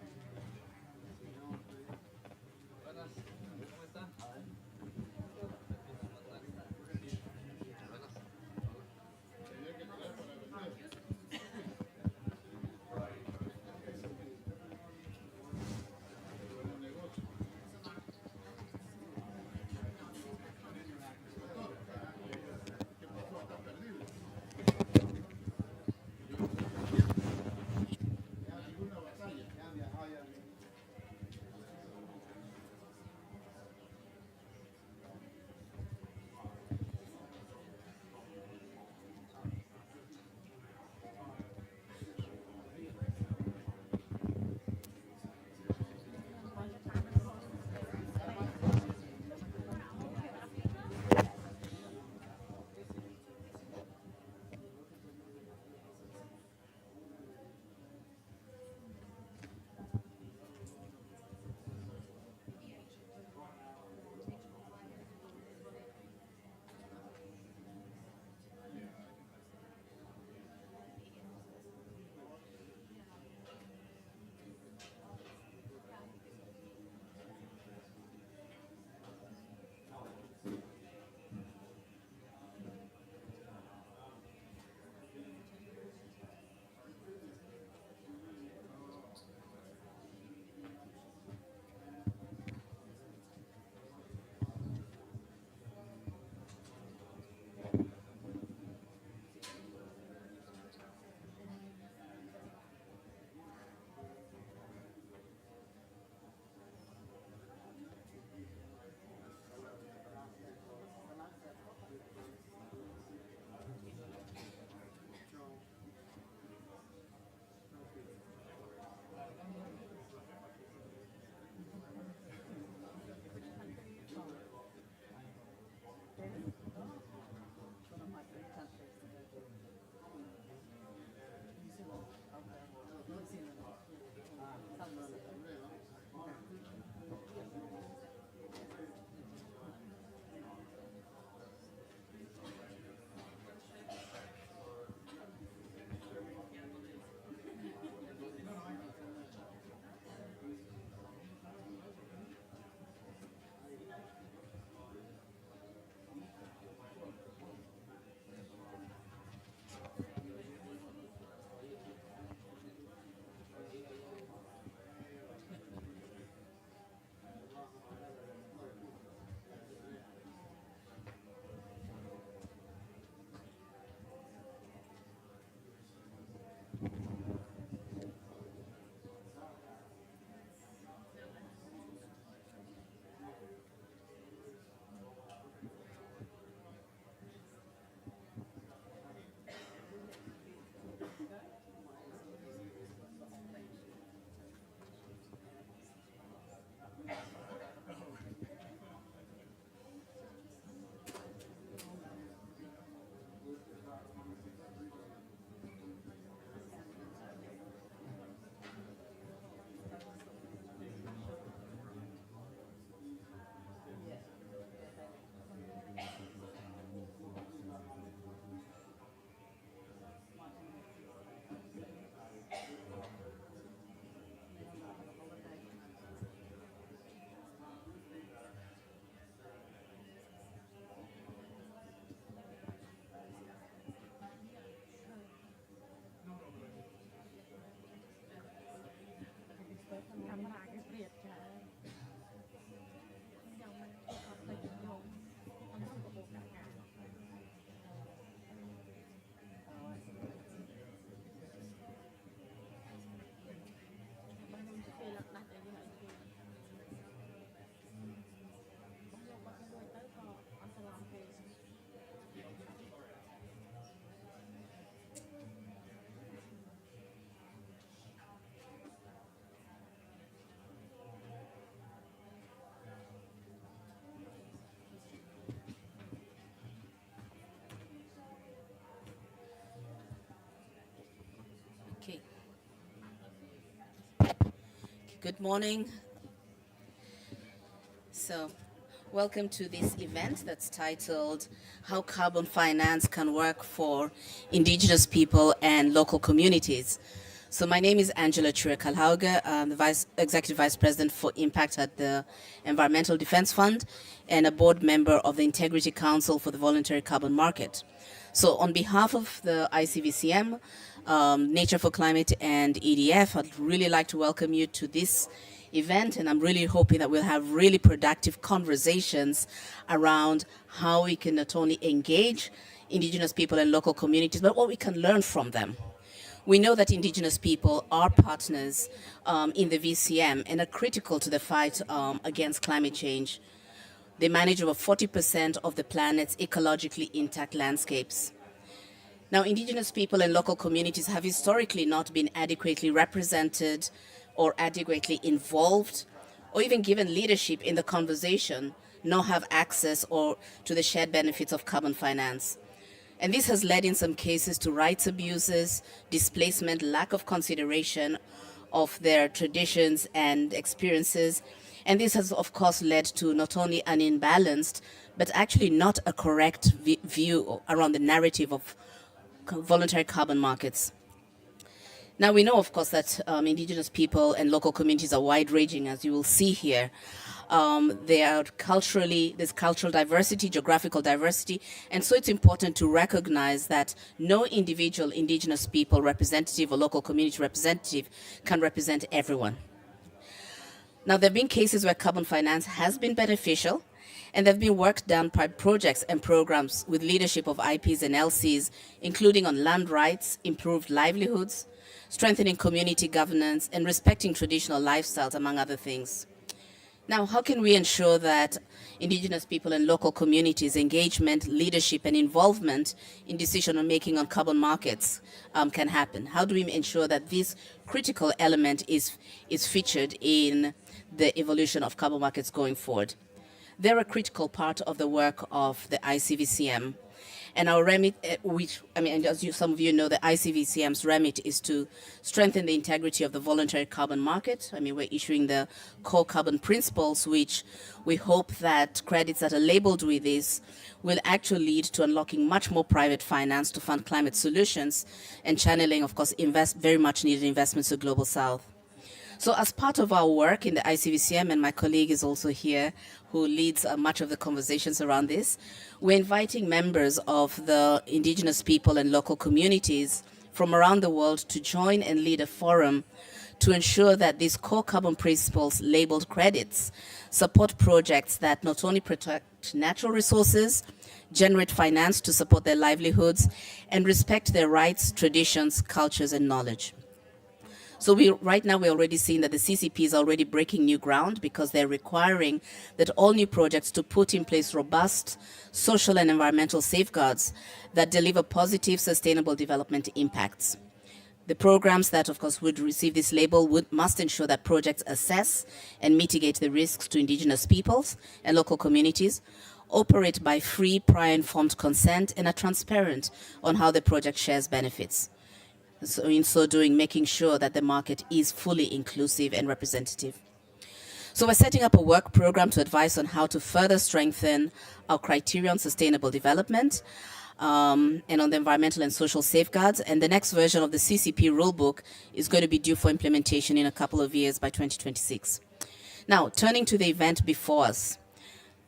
Good morning. So, welcome to this event that's titled How Carbon Finance Can Work for Indigenous People and Local Communities. So my name is Angela Chura-Kalhauge. I'm the Executive Vice President for Impact at the Environmental Defense Fund and a board member of the Integrity Council for the Voluntary Carbon Market. So on behalf of the ICVCM, Nature for Climate and EDF, I'd really like to welcome you to this event, and I'm really hoping that we'll have really productive conversations around how we can not only engage Indigenous people and local communities, but what we can learn from them. We know that Indigenous people are partners in the VCM and are critical to the fight against climate change. They manage over 40% of the planet's ecologically intact landscapes. Now, Indigenous people and local communities have historically not been adequately represented or adequately involved or even given leadership in the conversation, nor have access to the shared benefits of carbon finance. And this has led in some cases to rights abuses, displacement, lack of consideration of their traditions and experiences. And this has, of course, led to not only an imbalanced, but actually not a correct view around the narrative of voluntary carbon markets. Now, we know, of course, that Indigenous people and local communities are wide-ranging, as you will see here. There's cultural diversity, geographical diversity, and so it's important to recognize that no individual Indigenous people representative or local community representative can represent everyone. Now, there have been cases where carbon finance has been beneficial, and there have been work done by projects and programs with leadership of IPs and LCs, including on land rights, improved livelihoods, strengthening community governance, and respecting traditional lifestyles, among other things. Now, how can we ensure that Indigenous people and local communities' engagement, leadership, and involvement in decision-making on carbon markets can happen? How do we ensure that this critical element is featured in the evolution of carbon markets going forward? They're a critical part of the work of the ICVCM. And our remit, some of you know, the ICVCM's remit is to strengthen the integrity of the voluntary carbon market. We're issuing the core carbon principles, which we hope that credits that are labeled with this will actually lead to unlocking much more private finance to fund climate solutions and channeling, of course, very much needed investments to Global South. So as part of our work in the ICVCM, and my colleague is also here, who leads much of the conversations around this, we're inviting members of the Indigenous people and local communities from around the world to join and lead a forum to ensure that these core carbon principles labeled credits support projects that not only protect natural resources, generate finance to support their livelihoods, and respect their rights, traditions, cultures, and knowledge. So right now we're already seeing that the CCP is already breaking new ground because they're requiring that all new projects to put in place robust social and environmental safeguards that deliver positive, sustainable development impacts. The programs that, of course, would receive this label must ensure that projects assess and mitigate the risks to Indigenous peoples and local communities, operate by free, prior informed consent, and are transparent on how the project shares benefits. So in so doing, making sure that the market is fully inclusive and representative. So we're setting up a work program to advise on how to further strengthen our criteria on sustainable development and on the environmental and social safeguards. And the next version of the CCP rulebook is going to be due for implementation in a couple of years by 2026. Now, turning to the event before us,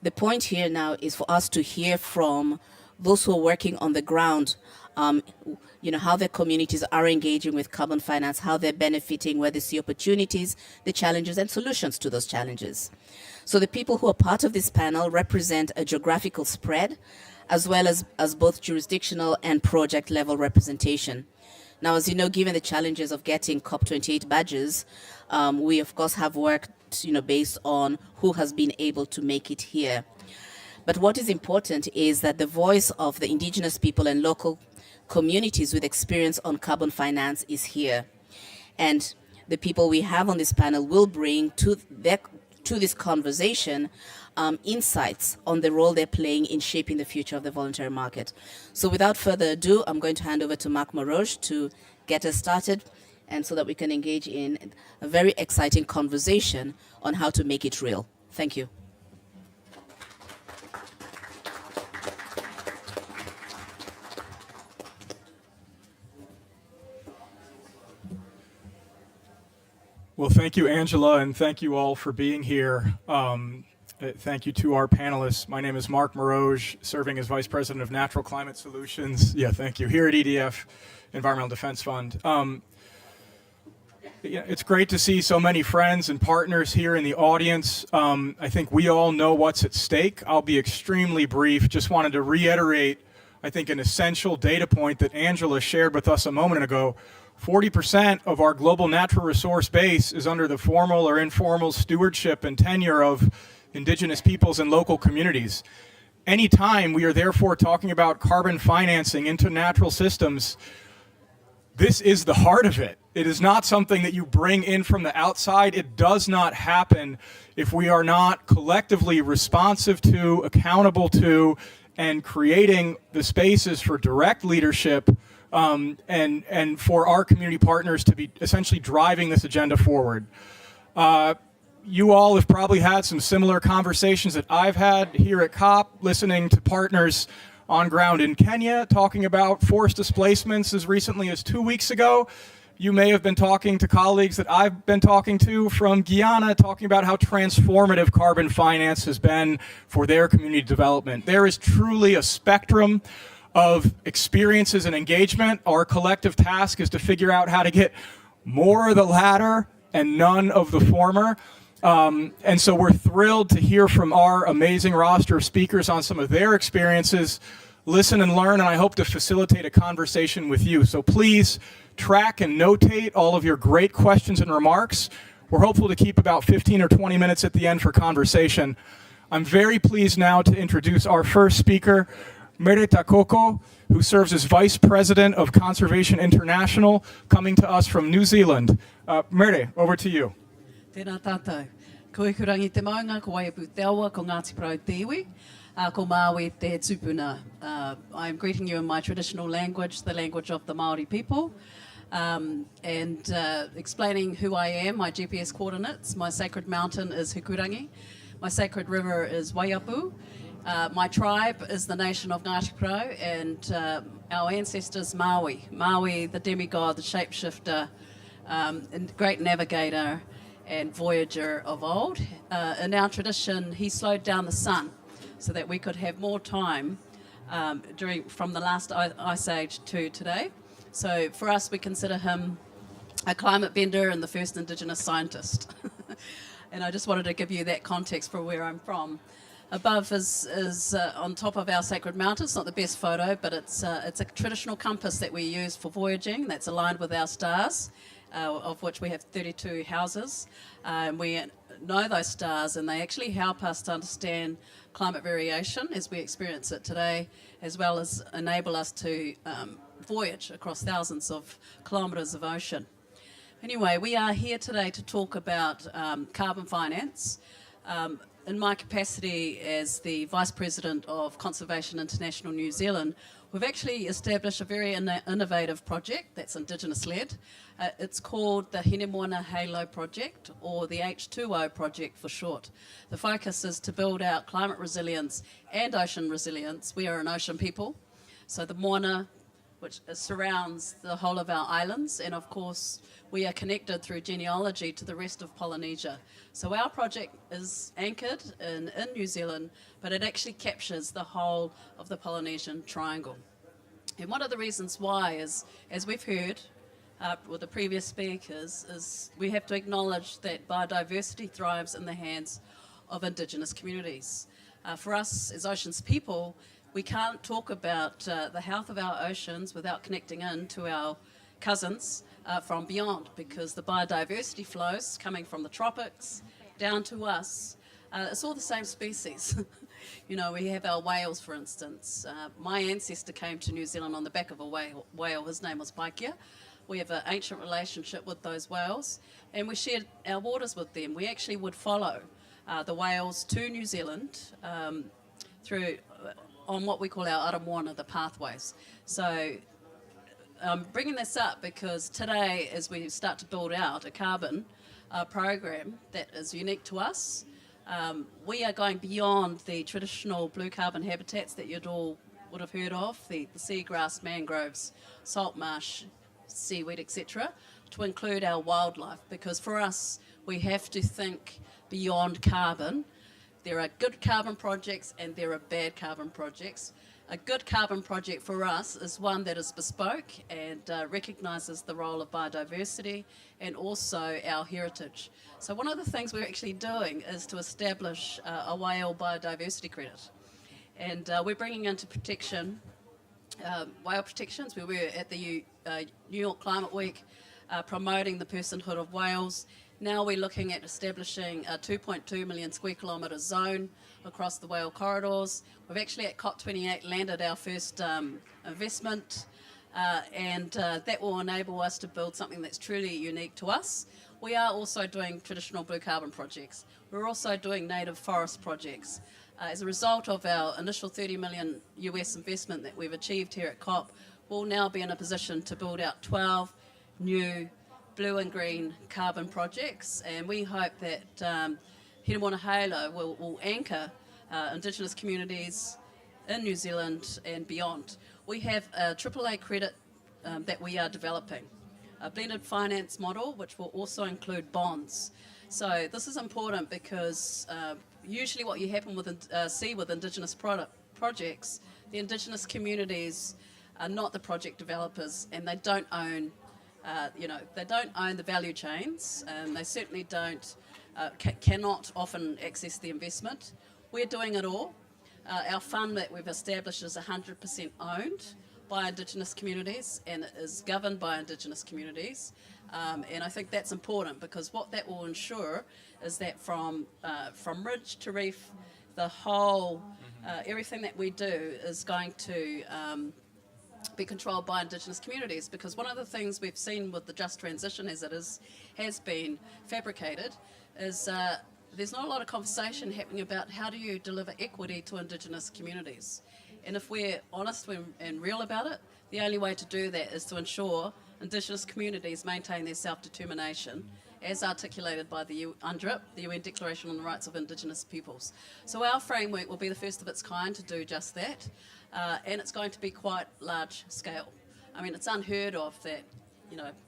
the point here now is for us to hear from those who are working on the ground, how their communities are engaging with carbon finance, how they're benefiting, where they see opportunities, the challenges, and solutions to those challenges. So the people who are part of this panel represent a geographical spread, as well as both jurisdictional and project level representation. Now, as you know, given the challenges of getting COP28 badges, we of course have worked, based on who has been able to make it here. But what is important is that the voice of the Indigenous people and local communities with experience on carbon finance is here. And the people we have on this panel will bring to this conversation insights on the role they're playing in shaping the future of the voluntary market. So without further ado, I'm going to hand over to Marc Moroge to get us started. and so that we can engage in a very exciting conversation on how to make it real. Thank you. Well, thank you, Angela, and thank you all for being here. Thank you to our panelists. My name is Mark Moroge, serving as Vice President of Natural Climate Solutions. Yeah, thank you. Here at EDF, Environmental Defense Fund. It's great to see so many friends and partners here in the audience. I think we all know what's at stake. I'll be extremely brief. Just wanted to reiterate, I think, an essential data point that Angela shared with us a moment ago. 40% of our global natural resource base is under the formal or informal stewardship and tenure of Indigenous peoples and local communities. Anytime we are therefore talking about carbon financing into natural systems, this is the heart of it. It is not something that you bring in from the outside. It does not happen if we are not collectively responsive to, accountable to, and creating the spaces for direct leadership and for our community partners to be essentially driving this agenda forward. You all have probably had some similar conversations that I've had here at COP, listening to partners on ground in Kenya talking about forced displacements as recently as 2 weeks ago. You may have been talking to colleagues that I've been talking to from Guyana, talking about how transformative carbon finance has been for their community development. There is truly a spectrum of experiences and engagement. Our collective task is to figure out how to get more of the latter and none of the former. And so we're thrilled to hear from our amazing roster of speakers on some of their experiences, listen and learn, and I hope to facilitate a conversation with you. So please track and notate all of your great questions and remarks. We're hopeful to keep about 15 or 20 minutes at the end for conversation. I'm very pleased now to introduce our first speaker, Mere Takoko, who serves as Vice President of Conservation International, coming to us from New Zealand. Mere, over to you. Tēnā tātou. Koe kurangi te maunga, ko waipu te awa, ko Ngāti Parau te iwi, ko Māui te tupuna. I am greeting you in my traditional language, the language of the Māori people, and explaining who I am, my GPS coordinates. My sacred mountain is Hukurangi. My sacred river is Waiapu. My tribe is the nation of Ngāti Parau, and our ancestors Maui. Maui, the demigod, the shapeshifter, and great navigator and voyager of old. In our tradition, he slowed down the sun so that we could have more time from the last ice age to today. So for us, we consider him a climate bender and the first Indigenous scientist. And I just wanted to give you that context for where I'm from. Above is on top of our sacred mountain. It's not the best photo, but it's a traditional compass that we use for voyaging that's aligned with our stars, of which we have 32 houses. We know those stars, and they actually help us to understand climate variation as we experience it today, as well as enable us to voyage across thousands of kilometres of ocean. Anyway, we are here today to talk about carbon finance. In my capacity as the Vice President of Conservation International New Zealand, we've actually established a very innovative project that's Indigenous-led. It's called the Hinemoana Halo Project, or the H2O Project for short. The focus is to build out climate resilience and ocean resilience. We are an ocean people, so the moana, which surrounds the whole of our islands, and of course we are connected through genealogy to the rest of Polynesia. So our project is anchored in New Zealand, but it actually captures the whole of the Polynesian triangle. And one of the reasons why is, as we've heard with the previous speakers, is we have to acknowledge that biodiversity thrives in the hands of Indigenous communities. For us as oceans people, we can't talk about the health of our oceans without connecting in to our cousins from beyond, because the biodiversity flows coming from the tropics down to us. It's all the same species. You know, we have our whales, for instance. My ancestor came to New Zealand on the back of a whale. His name was Paikea. We have an ancient relationship with those whales, and we shared our waters with them. We actually would follow the whales to New Zealand through on what we call our aramoana, the pathways. So I'm bringing this up because today, as we start to build out a carbon program that is unique to us, we are going beyond the traditional blue carbon habitats that you'd all would have heard of, the seagrass, mangroves, salt marsh, seaweed, etc., to include our wildlife, because for us, we have to think beyond carbon. There are good carbon projects and there are bad carbon projects. A good carbon project for us is one that is bespoke and recognises the role of biodiversity and also our heritage. So one of the things we're actually doing is to establish a whale biodiversity credit. And we're bringing into protection whale protections. We were at the New York Climate Week promoting the personhood of whales. Now we're looking at establishing a 2.2 million square kilometre zone across the whale corridors. We've actually at COP28 landed our first investment and that will enable us to build something that's truly unique to us. We are also doing traditional blue carbon projects. We're also doing native forest projects. As a result of our initial $30 million US investment that we've achieved here at COP, we'll now be in a position to build out 12 new blue and green carbon projects, and we hope that Hinemonahela will anchor Indigenous communities in New Zealand and beyond. We have a AAA credit that we are developing, a blended finance model which will also include bonds. So this is important because usually what you see with Indigenous projects, the Indigenous communities are not the project developers and they don't own they don't own the value chains, and they certainly cannot often access the investment. We're doing it all. Our fund that we've established is 100% owned by Indigenous communities and is governed by Indigenous communities. And I think that's important because what that will ensure is that from ridge to reef, the whole, everything that we do is going to be controlled by Indigenous communities, because one of the things we've seen with the just transition as it has been fabricated is there's not a lot of conversation happening about how do you deliver equity to Indigenous communities. And if we're honest and real about it, the only way to do that is to ensure Indigenous communities maintain their self-determination as articulated by the UNDRIP, the UN Declaration on the Rights of Indigenous Peoples. So our framework will be the first of its kind to do just that, and it's going to be quite large scale. I mean, it's unheard of that,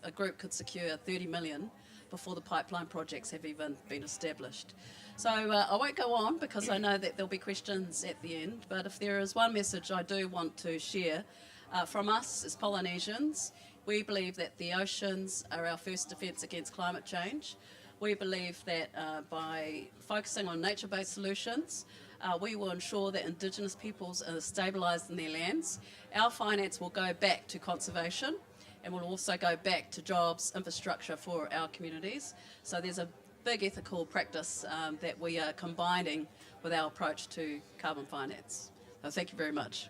a group could secure 30 million before the pipeline projects have even been established. So I won't go on because I know that there'll be questions at the end, but if there is one message I do want to share from us as Polynesians, we believe that the oceans are our first defence against climate change. We believe that by focusing on nature-based solutions, we will ensure that Indigenous peoples are stabilised in their lands. Our finance will go back to conservation and will also go back to jobs, infrastructure for our communities. So there's a big ethical practice that we are combining with our approach to carbon finance. So thank you very much.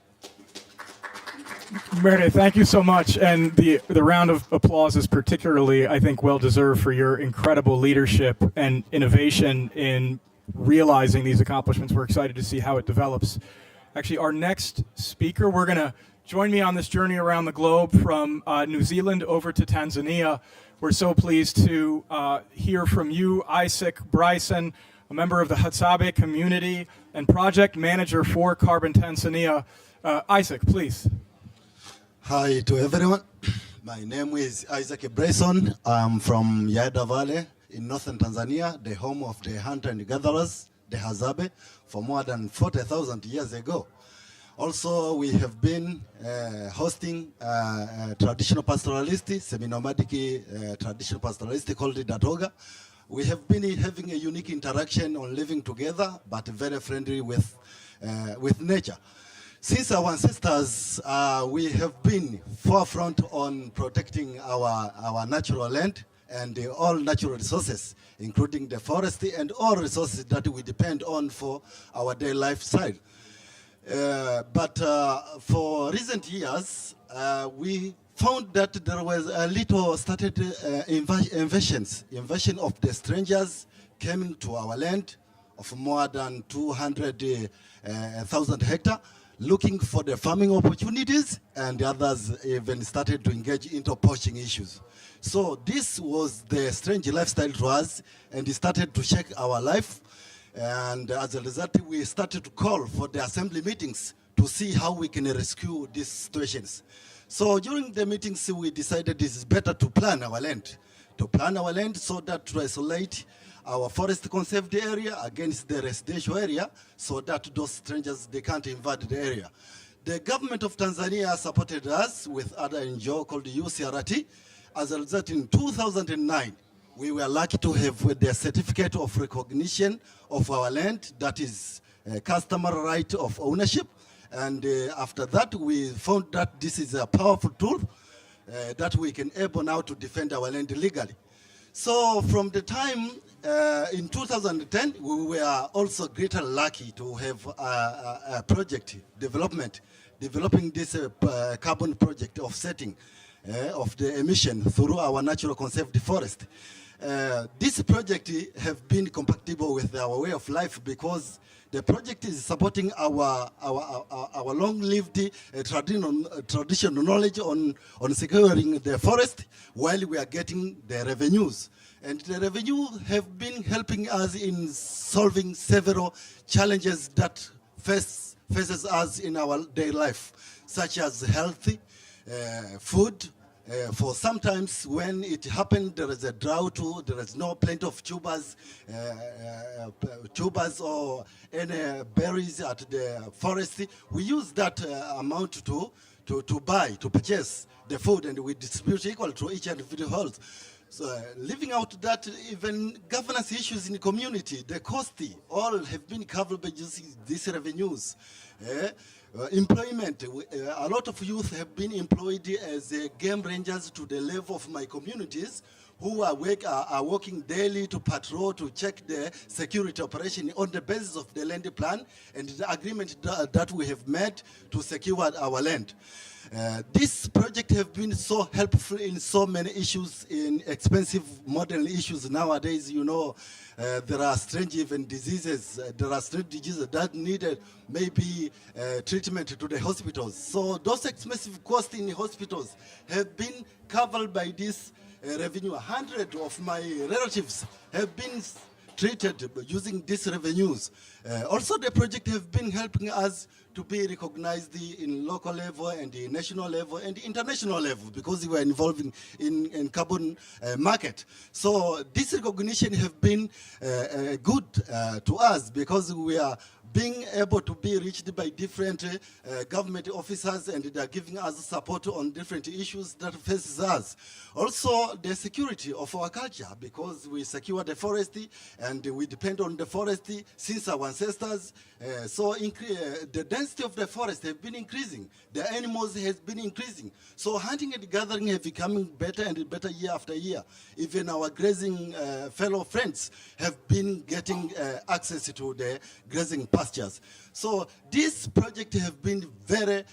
Meredith, thank you so much. And the round of applause is particularly, I think, well-deserved for your incredible leadership and innovation in realizing these accomplishments. We're excited to see how it develops. Actually, our next speaker, we're going to join me on this journey around the globe from New Zealand over to Tanzania. We're so pleased to hear from you, Isaac Bryson, a member of the Hadzabe community and project manager for Carbon Tanzania. Isaac, please. Hi to everyone. My name is Isaac Bryson. I'm from Yaeda Valley in northern Tanzania, the home of the hunter and gatherers, the Hadzabe, for more than 40,000 years ago. Also, we have been hosting traditional pastoralists, semi-nomadic traditional pastoralists called Datoga. We have been having a unique interaction on living together, but very friendly with nature. Since our ancestors, we have been forefront on protecting our natural land and all natural resources, including the forest and all resources that we depend on for our daily lifestyle. But for recent years, we found that there was a little started invasion of the strangers coming to our land of more than 200,000 hectares. looking for the farming opportunities, and others even started to engage into poaching issues. So this was the strange lifestyle to us, and it started to shake our life. And as a result, we started to call for the assembly meetings to see how we can rescue these situations. So during the meetings, we decided it is better to plan our land, so that to isolate our forest conserved area against the residential area, so that those strangers, they can't invade the area. The government of Tanzania supported us with other NGO called UCRT. As a result, in 2009, we were lucky to have the certificate of recognition of our land, that is a customer right of ownership. And after that, we found that this is a powerful tool that we can able now to defend our land legally. So from the time in 2010, we were also greatly lucky to have a project developing this carbon project offsetting of the emission through our natural conserved forest. This project have been compatible with our way of life, because the project is supporting our long-lived traditional knowledge on securing the forest, while we are getting the revenues. And the revenue have been helping us in solving several challenges that faces us in our daily life, such as health, food. For sometimes when it happened, there is a drought, there is no plenty of tubers or any berries at the forest. We use that amount to purchase the food, and we distribute equal to each and every household. So leaving out that, even governance issues in the community, the cost, all have been covered by these revenues. Employment, a lot of youth have been employed as game rangers to the level of my communities, who are working daily to patrol, to check the security operation on the basis of the land plan and the agreement that we have made to secure our land. This project have been so helpful in so many issues, in expensive modern issues nowadays. You know, there are strange even diseases. There are strange diseases that needed maybe treatment to the hospitals. So those expensive costs in the hospitals have been covered by this revenue. 100 of my relatives have been treated using these revenues. Also, the project have been helping us to be recognized in local level and the national level and the international level, because we are involving in carbon market. So this recognition have been good to us, because we are being able to be reached by different government officers, and they are giving us support on different issues that faces us. Also, the security of our culture, because we secure the forest and we depend on the forest since our ancestors. So the density of the forest have been increasing. The animals has been increasing. So hunting and gathering have becoming better and better year after year. Even our grazing fellow friends have been getting access to the grazing pastures. So this project have been very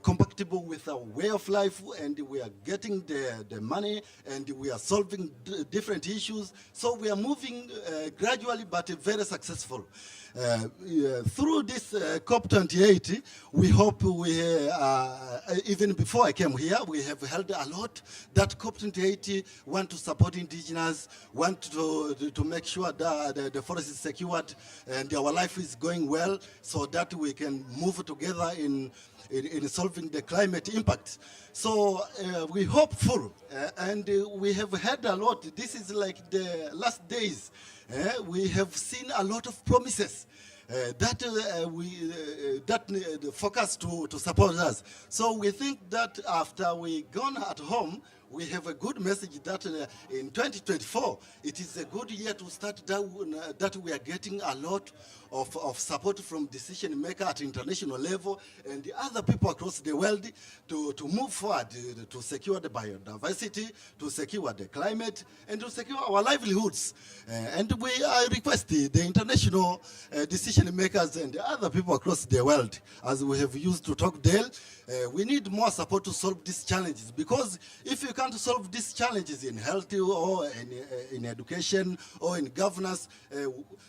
compatible with our way of life, and we are getting the money, and we are solving different issues. So we are moving gradually, but very successful. Through this COP28, we hope even before I came here, we have held a lot that COP28 want to support Indigenous, want to make sure that the forest is secured and our life is going well, so that we can move together in solving the climate impact. So we hopeful, and we have had a lot. This is like the last days. We have seen a lot of promises that focus to support us. So we think that after we gone at home, we have a good message that in 2024, it is a good year to start that we are getting a lot of support from decision maker at international level and the other people across the world to move forward, to secure the biodiversity, to secure the climate, and to secure our livelihoods. And we request the international decision makers and the other people across the world, as we have used to talk daily, we need more support to solve these challenges, because if you can't solve these challenges in health or in education or in governance,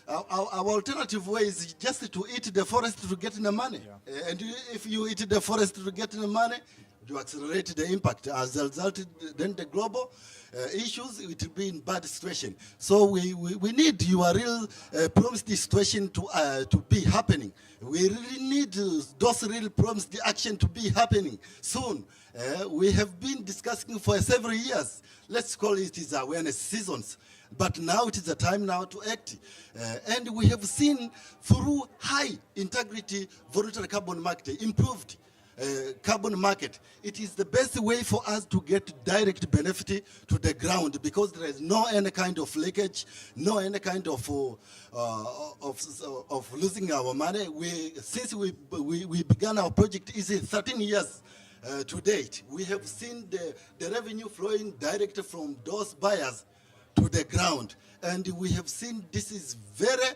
our alternative way is just to eat the forest to get the money. Yeah. And if you eat the forest to get the money, you accelerate the impact. As a result, then the global issues, it will be in bad situation. So we need your real promised situation to be happening. We really need those real promised action to be happening soon. We have been discussing for several years. Let's call it awareness seasons. But now it is the time now to act. And we have seen through high integrity voluntary carbon market, improved carbon market, it is the best way for us to get direct benefit to the ground, because there is no any kind of leakage, no any kind of losing our money. Since we began our project, is 13 years to date. We have seen the revenue flowing direct from those buyers to the ground, and we have seen this is very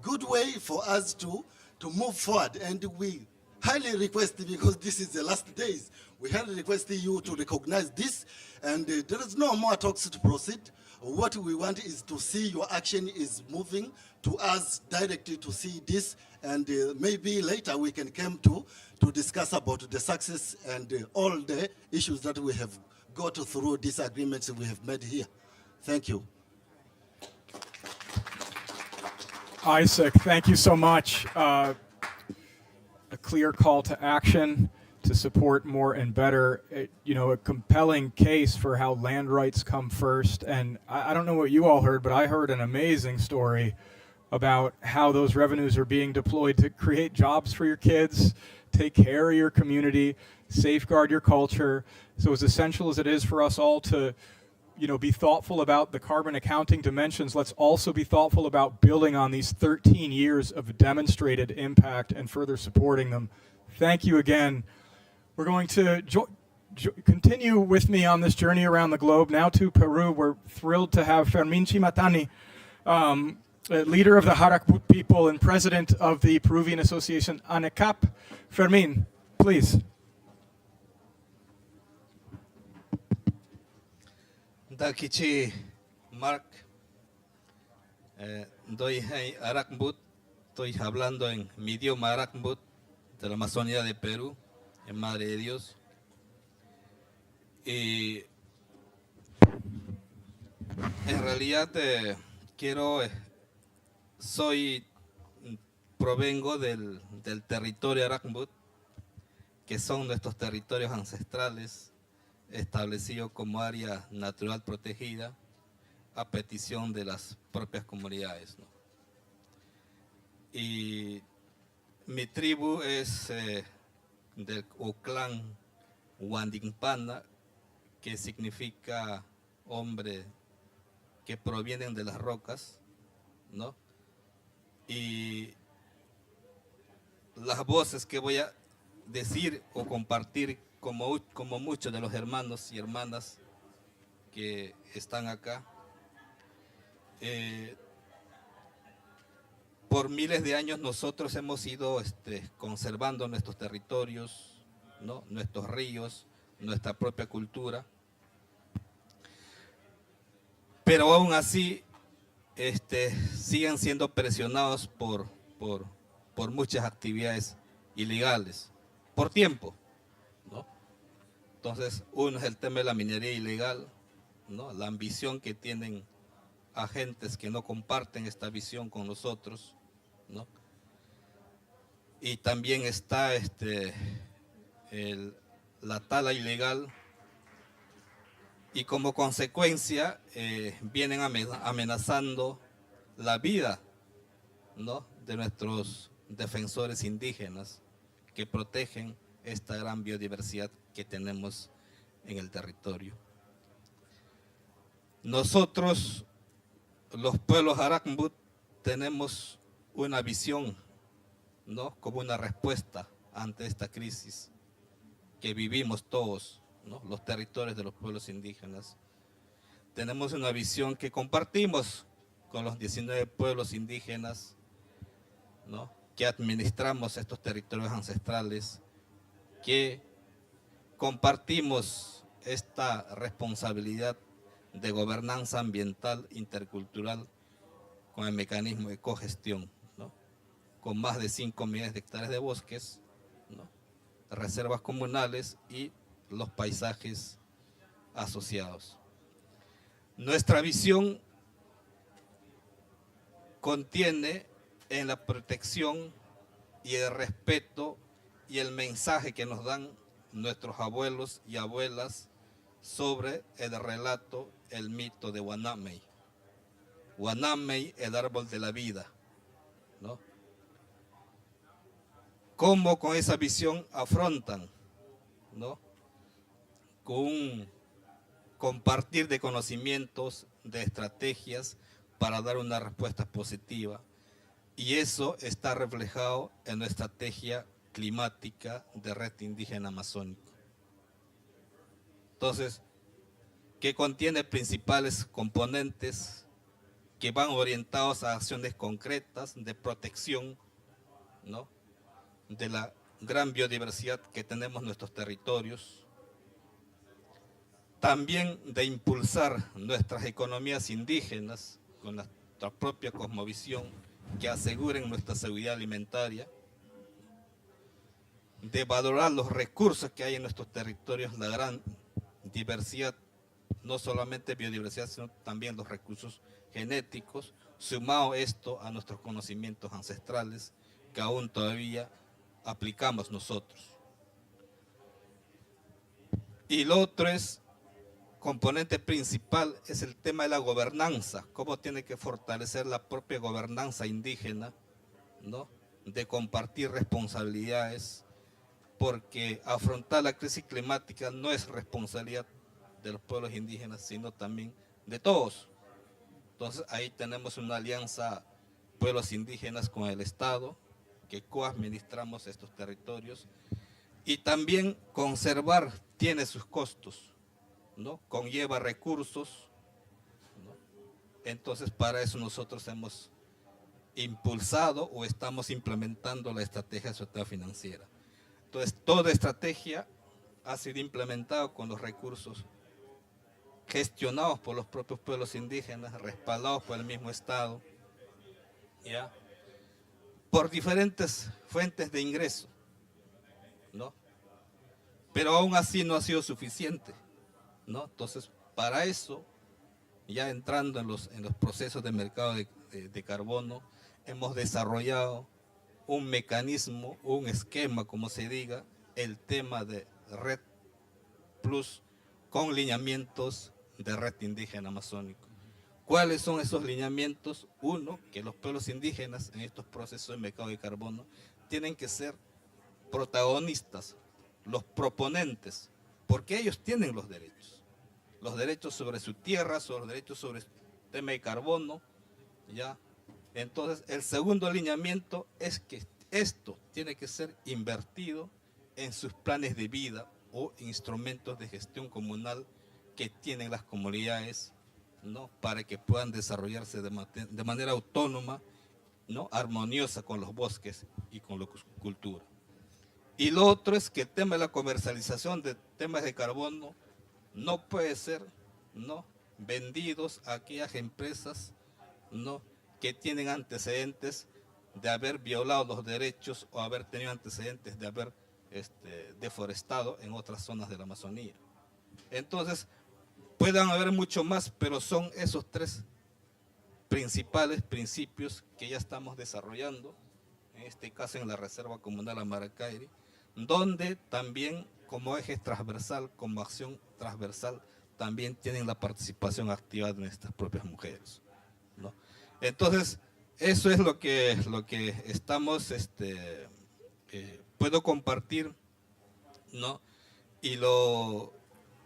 good way for us to move forward. And we highly request, because this is the last days, we highly request you to recognize this, and there is no more talks to proceed. What we want is to see your action is moving to us directly to see this, and maybe later we can come to discuss about the success and all the issues that we have got through these agreements we have made here. Thank you. Isaac, thank you so much. A clear call to action to support more and better, a compelling case for how land rights come first. And I don't know what you all heard, but I heard an amazing story about how those revenues are being deployed to create jobs for your kids, take care of your community, safeguard your culture. So as essential as it is for us all to be thoughtful about the carbon accounting dimensions, let's also be thoughtful about building on these 13 years of demonstrated impact and further supporting them. Thank you again. We're going to continue with me on this journey around the globe, now to Peru. We're thrilled to have Fermín Chimatani, leader of the Harakput people and president of the Peruvian Association ANECAP. Fermín, please. Dakichi Mark, doy Arakmbut, estoy hablando en mi idioma Arakmbut de la Amazonía de Perú, en Madre de Dios. Y en realidad provengo del territorio Arakmbut, que son nuestros territorios ancestrales, establecido como área natural protegida a petición de las propias comunidades, ¿no? Y mi tribu es del clan Wandingpana, que significa hombre que provienen de las rocas, ¿no? Y las voces que voy a decir o compartir, como muchos de los hermanos y hermanas que están acá, por miles de años nosotros hemos ido conservando nuestros territorios, ¿no? Nuestros ríos, nuestra propia cultura, pero aún así siguen siendo presionados por muchas actividades ilegales, por tiempo, ¿no? Entonces, uno es el tema de la minería ilegal, ¿no? La ambición que tienen agentes que no comparten esta visión con nosotros, ¿no? Y también está la tala ilegal, y como consecuencia vienen amenazando la vida, ¿no? De nuestros defensores indígenas que protegen esta gran biodiversidad que tenemos en el territorio. Nosotros, los pueblos Arakmbut, tenemos una visión, ¿no? Como una respuesta ante esta crisis que vivimos todos, ¿no? Los territorios de los pueblos indígenas. Tenemos una visión que compartimos con los 19 pueblos indígenas, ¿no? Que administramos estos territorios ancestrales, que compartimos esta responsabilidad de gobernanza ambiental intercultural con el mecanismo de cogestión, ¿no? Con más de 5 millones de hectáreas de bosques, ¿no? Reservas comunales y los paisajes asociados. Nuestra visión contiene en la protección y el respeto y el mensaje que nos dan nuestros abuelos y abuelas sobre el relato, el mito de Wanamei. Wanamei, el árbol de la vida, ¿no? ¿Cómo con esa visión afrontan, ¿no? Con un compartir de conocimientos, de estrategias para dar una respuesta positiva. Y eso está reflejado en nuestra estrategia climática de Red Indígena Amazónica. Entonces, que contiene principales componentes que van orientados a acciones concretas de protección, ¿no? De la gran biodiversidad que tenemos en nuestros territorios. También de impulsar nuestras economías indígenas con nuestra propia cosmovisión que aseguren nuestra seguridad alimentaria, de valorar los recursos que hay en nuestros territorios, la gran diversidad, no solamente biodiversidad, sino también los recursos genéticos, sumado esto a nuestros conocimientos ancestrales que aún todavía aplicamos nosotros. Y lo otro es, componente principal, es el tema de la gobernanza, cómo tiene que fortalecer la propia gobernanza indígena, ¿no? De compartir responsabilidades, porque afrontar la crisis climática no es responsabilidad de los pueblos indígenas, sino también de todos. Entonces ahí tenemos una alianza pueblos indígenas con el Estado, que coadministramos estos territorios, y también conservar tiene sus costos, ¿no? Conlleva recursos, ¿no? Entonces para eso nosotros hemos impulsado o estamos implementando la estrategia de sociedad financiera. Entonces toda estrategia ha sido implementada con los recursos gestionados por los propios pueblos indígenas, respaldados por el mismo Estado, ¿ya? Por diferentes fuentes de ingreso, ¿no? Pero aún así no ha sido suficiente, ¿no? Entonces, para eso, ya entrando en los procesos de mercado de carbono, hemos desarrollado un mecanismo, un esquema, como se diga, el tema de Red Plus con lineamientos de Red Indígena Amazónico. ¿Cuáles son esos lineamientos? Uno, que los pueblos indígenas en estos procesos de mercado de carbono tienen que ser protagonistas, los proponentes, porque ellos tienen los derechos sobre su tierra, sobre los derechos sobre el tema de carbono, ¿ya? Entonces, el segundo lineamiento es que esto tiene que ser invertido en sus planes de vida o instrumentos de gestión comunal que tienen las comunidades, ¿no? Para que puedan desarrollarse de manera autónoma, ¿no? Armoniosa con los bosques y con la cultura. Y lo otro es que el tema de la comercialización de temas de carbono no puede ser, ¿no? Vendidos a aquellas empresas, ¿no? Que tienen antecedentes de haber violado los derechos o haber tenido antecedentes de haber deforestado en otras zonas de la Amazonía. Entonces, puedan haber mucho más, pero son esos tres principales principios que ya estamos desarrollando, en este caso en la Reserva Comunal Amaracairi, donde también como eje transversal, como acción transversal, también tienen la participación activa de nuestras propias mujeres, ¿no? Entonces, eso es lo que estamos, puedo compartir, ¿no? Y lo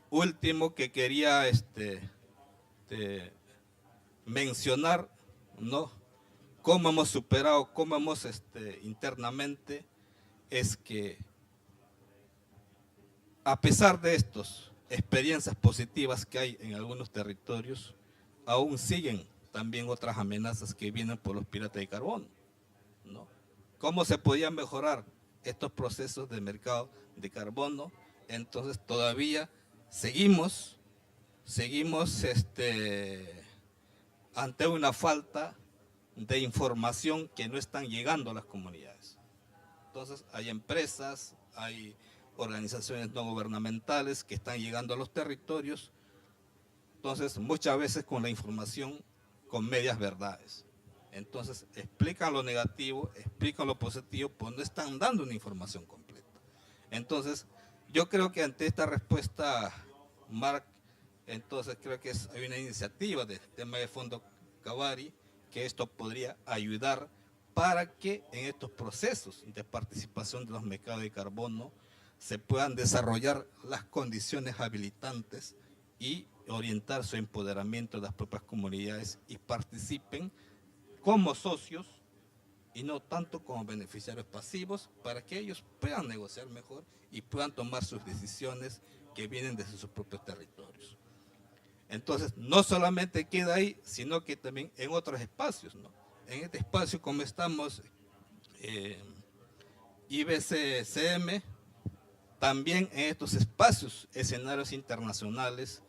último que quería mencionar, ¿no? Cómo hemos superado, cómo hemos internamente, es que a pesar de estas experiencias positivas que hay en algunos territorios, aún siguen también otras amenazas que vienen por los piratas de carbono, ¿no? ¿Cómo se podían mejorar estos procesos de mercado de carbono? Entonces todavía seguimos ante una falta de información que no están llegando a las comunidades. Entonces hay empresas, hay organizaciones no gubernamentales que están llegando a los territorios, entonces muchas veces con la información con medias verdades. Entonces explican lo negativo, explican lo positivo, pues no están dando una información completa. Entonces yo creo que ante esta respuesta, Mark, entonces creo que hay una iniciativa del tema de Fondo Cavari, que esto podría ayudar para que en estos procesos de participación de los mercados de carbono se puedan desarrollar las condiciones habilitantes y orientar su empoderamiento de las propias comunidades y participen como socios y no tanto como beneficiarios pasivos, para que ellos puedan negociar mejor y puedan tomar sus decisiones que vienen desde sus propios territorios. Entonces, no solamente queda ahí, sino que también en otros espacios, ¿no? En este espacio como estamos, IBCCM, también en estos espacios, escenarios internacionales,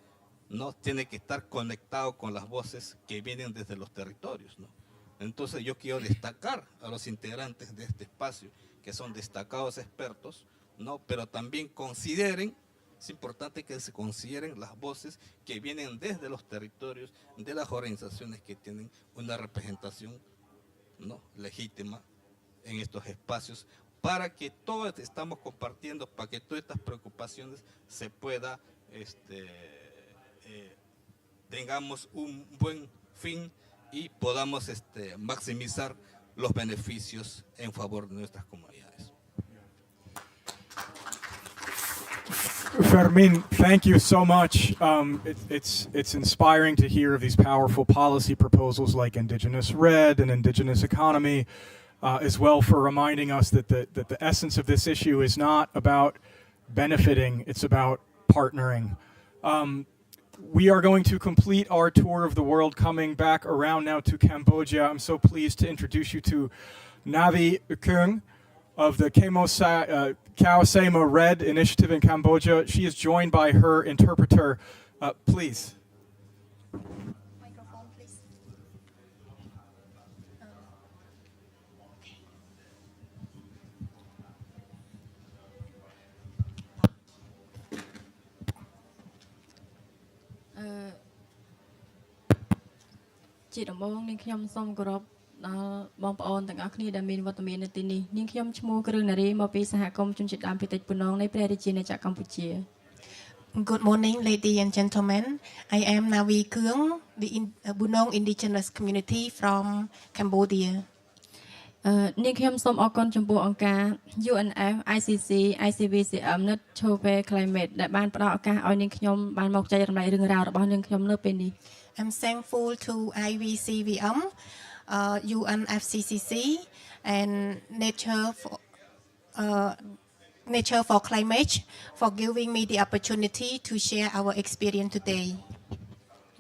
¿no? Tiene que estar conectado con las voces que vienen desde los territorios, ¿no? Entonces yo quiero destacar a los integrantes de este espacio, que son destacados expertos, ¿no? Pero también consideren, es importante que se consideren las voces que vienen desde los territorios, de las organizaciones que tienen una representación, ¿no? legítima en estos espacios, para que todos estamos compartiendo, para que todas estas preocupaciones se pueda, tengamos un buen fin y podamos maximizar los beneficios en favor de nuestras comunidades. Fermin, thank you so much. It's inspiring to hear of these powerful policy proposals like Indigenous Red and Indigenous Economy, as well for reminding us that the essence of this issue is not about benefiting, it's about partnering. We are going to complete our tour of the world, coming back around now to Cambodia. I'm so pleased to introduce you to Navi Kung of the Khao Sama Red Initiative in Cambodia. She is joined by her interpreter. Please. Microphone, please. Okay. ជាដំបូងនាងខ្ញុំសូមគោរពដល់បងប្អូនទាំងអស់គ្នាដែលមានវត្តមាននៅទីនេះនាងខ្ញុំឈ្មោះគ្រឿងនារីមកពីសហគមន៍ជនជាតិដើមភាគតិចពូណងនៃព្រះរាជាណាចក្រកម្ពុជា Good morning, ladies and gentlemen. I am Navi Kuang, the Bunong Indigenous community from Cambodia. នាងខ្ញុំសូមអរគុណចំពោះអង្គការ UNF, ICC, ICVCM និង Chove Climate ដែលបានផ្ដល់ឱកាសឲ្យនាងខ្ញុំបានមកចែករំលែករឿងរ៉ាវរបស់នាងខ្ញុំនៅពេលនេះ I'm thankful to IVCVM, UNFCCC, and Nature for Climate for giving me the opportunity to share our experience today.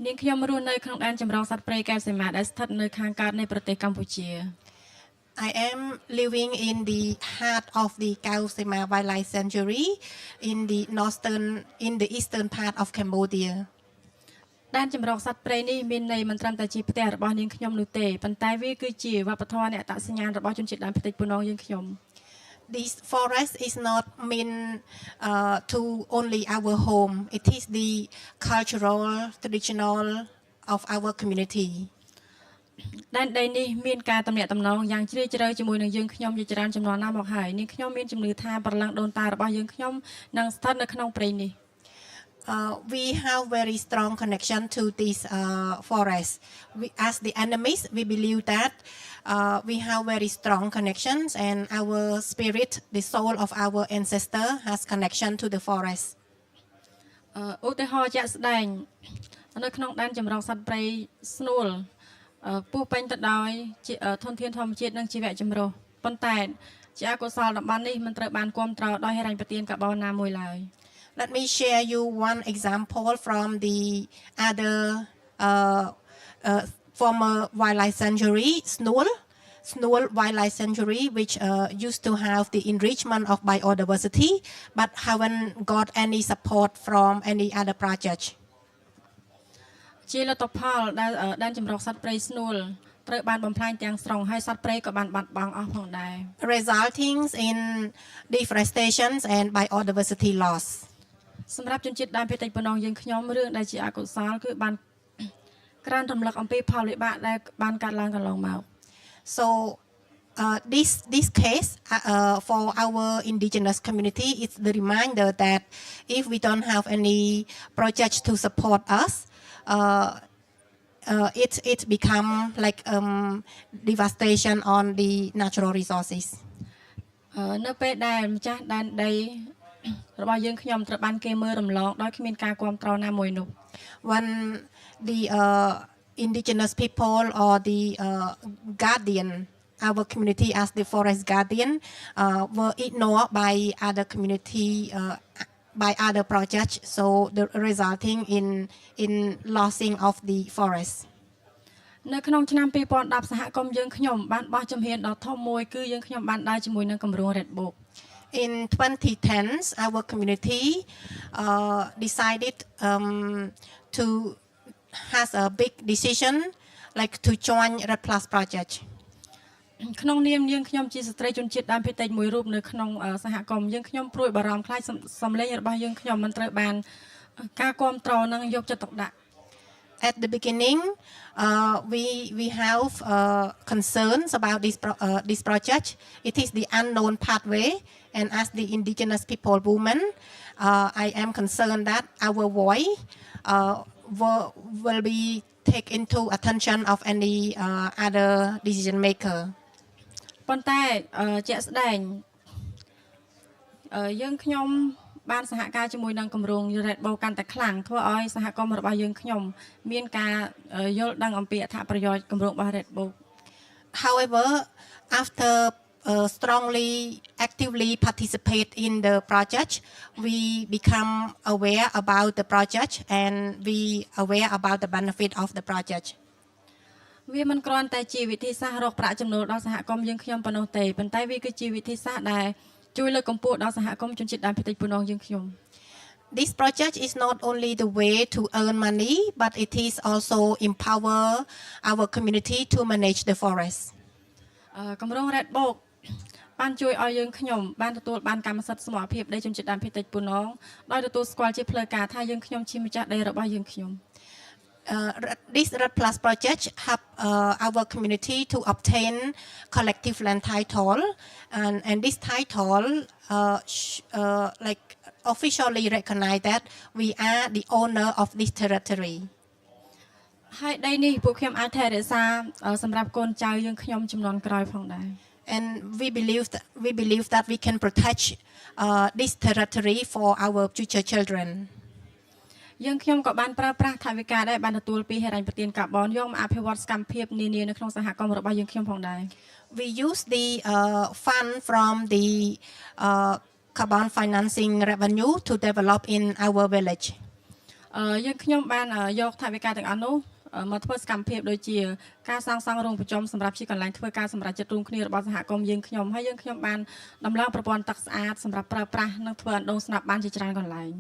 នាងខ្ញុំរស់នៅក្នុងដែនចម្រុះសត្វព្រៃកែវសីមាដែលស្ថិតនៅខាងកើតនៃប្រទេសកម្ពុជា I am living in the heart of the Khao Sama Wildlife Sanctuary in the eastern part of Cambodia. ដែនចម្រុះសត្វព្រៃនេះមានន័យមិនត្រឹមតែជាផ្ទះរបស់នាងខ្ញុំនោះទេប៉ុន្តែវាគឺជាវប្បធម៌នៃអត្តសញ្ញាណរបស់ជនជាតិដើមភាគតិចពូណងយើងខ្ញុំ This forest is not meant to only our home. It is the cultural, traditional of our community. ដែនដីនេះមានការតំណាក់តំណងយ៉ាងជ្រាលជ្រៅជាមួយនឹងយើងខ្ញុំជាច្រើនចំនួនណាស់មកហើយនាងខ្ញុំមានជំនឿថាប្រឡងដូនតារបស់យើងខ្ញុំនឹងស្ថិតនៅក្នុងព្រៃនេះ We have very strong connection to this forest. As the enemies, we believe that we have very strong connections, and our spirit, the soul of our ancestor, has connection to the forest. ឧទាហរណ៍ជាក់ស្ដែងនៅក្នុងដែនចម្រុះសត្វព្រៃស្នួលពោះពេញទៅដោយធនធានធម្មជាតិនិងជីវៈចម្រុះប៉ុន្តែជាអកុសលតំបន់នេះមិនត្រូវបានគ្រប់គ្រងដោយហិរញ្ញប្បទានកាបូនណាមួយឡើយ Let me share you one example from the other former wildlife sanctuary, Snul. Snool Wildlife Sanctuary, which used to have the enrichment of biodiversity, but haven't got any support from any other project. ជាលទ្ធផលដែលដែនជម្រកសត្វព្រៃ Snool ត្រូវបានបំផ្លាញទាំងស្រុងហើយសត្វព្រៃក៏បានបាត់បង់អស់ផងដែរ resulting in deforestation and biodiversity loss. សម្រាប់ជនជាតិដើមភាគតិចប៉ុណ្ណោះយើងខ្ញុំរឿងដែលជាអកុសលគឺបានក្រើនរំលឹកអំពីផលវិបាកដែលបានកើតឡើងកន្លងមក So this case for our indigenous community is the reminder that if we don't have any projects to support us, it become like devastation on the natural resources. នៅពេលដែលម្ចាស់ដែនដីរបស់យើងខ្ញុំត្រូវបានគេមើលរំលងដោយគ្មានការគ្រប់គ្រងណាមួយនោះ When the indigenous people or the guardian, our community as the forest guardian, were ignored by other community, by other projects, so the resulting in losing of the forest. នៅក្នុងឆ្នាំ 2010 សហគមន៍យើងខ្ញុំបានបោះជំហានដ៏ធំមួយគឺយើងខ្ញុំបានដើរជាមួយនឹងគម្រោង Red Book. In 2010s, our community decided to has a big decision like to join Red Plus project. ក្នុងនាមយើងខ្ញុំជាស្ត្រីជនជាតិដើមភាគតិចមួយរូបនៅក្នុងសហគមន៍យើងខ្ញុំព្រួយបារម្ភខ្លាចសំឡេងរបស់យើងខ្ញុំមិនត្រូវបានការគ្រប់គ្រងនិងយកចិត្តទុកដាក់ At the beginning, we have concerns about this project. It is the unknown pathway, and as the indigenous people woman, I am concerned that our voice will be taken into attention of any other decision maker. ប៉ុន្តែជាក់ស្ដែងយើងខ្ញុំបានសហការជាមួយនឹងគម្រោង Red Bow កាន់តែខ្លាំងធ្វើឲ្យសហគមន៍របស់យើងខ្ញុំមានការយល់ដឹងអំពីអត្ថប្រយោជន៍គម្រោងរបស់ Red Bow. However, after strongly actively participate in the project, we become aware about the project and we aware about the benefit of the project. វាមិនគ្រាន់តែជាវិធីសាស្ត្ររកប្រាក់ចំណូលដល់សហគមន៍យើងខ្ញុំប៉ុណ្ណោះទេប៉ុន្តែវាគឺជាវិធីសាស្ត្រដែលជួយលើកកម្ពស់ដល់សហគមន៍ជនជាតិដើមភាគតិចប៉ុណ្ណោះយើងខ្ញុំ This project is not only the way to earn money, but it is also empower our community to manage the forest. គម្រោង Red Book បានជួយឲ្យយើងខ្ញុំបានទទួលបានកម្មសិទ្ធិសមរភាពដីជនជាតិដើមភាគតិចប៉ុណ្ណោះដោយទទួលស្គាល់ជាផ្លូវការថាយើងខ្ញុំជាម្ចាស់ដីរបស់យើងខ្ញុំ This Red Plus project help our community to obtain collective land title, and this title like officially recognize that we are the owner of this territory. ហើយដីនេះពួកខ្ញុំអាចថែរក្សាសម្រាប់កូនចៅយើងខ្ញុំជំនាន់ក្រោយផងដែរ And we believe that we can protect this territory for our future children. យើងខ្ញុំក៏បានប្រើប្រាស់ថវិកាដែលបានទទួលពីហិរញ្ញប្បទានកាបូនយកមកអភិវឌ្ឍសកម្មភាពនានានៅក្នុងសហគមន៍របស់យើងខ្ញុំផងដែរ We use the fund from the carbon financing revenue to develop in our village. យើងខ្ញុំបានយកថវិកាទាំងអស់នោះមកធ្វើសកម្មភាពដូចជាការសាងសង់រោងប្រជុំសម្រាប់ជាកន្លែងធ្វើការសម្រាប់ចិត្តរួមគ្នារបស់សហគមន៍យើងខ្ញុំហើយយើងខ្ញុំបានដំឡើងប្រព័ន្ធទឹកស្អាតសម្រាប់ប្រើប្រាស់និងធ្វើអណ្ដូងស្នាប់បានជាច្រើនកន្លែង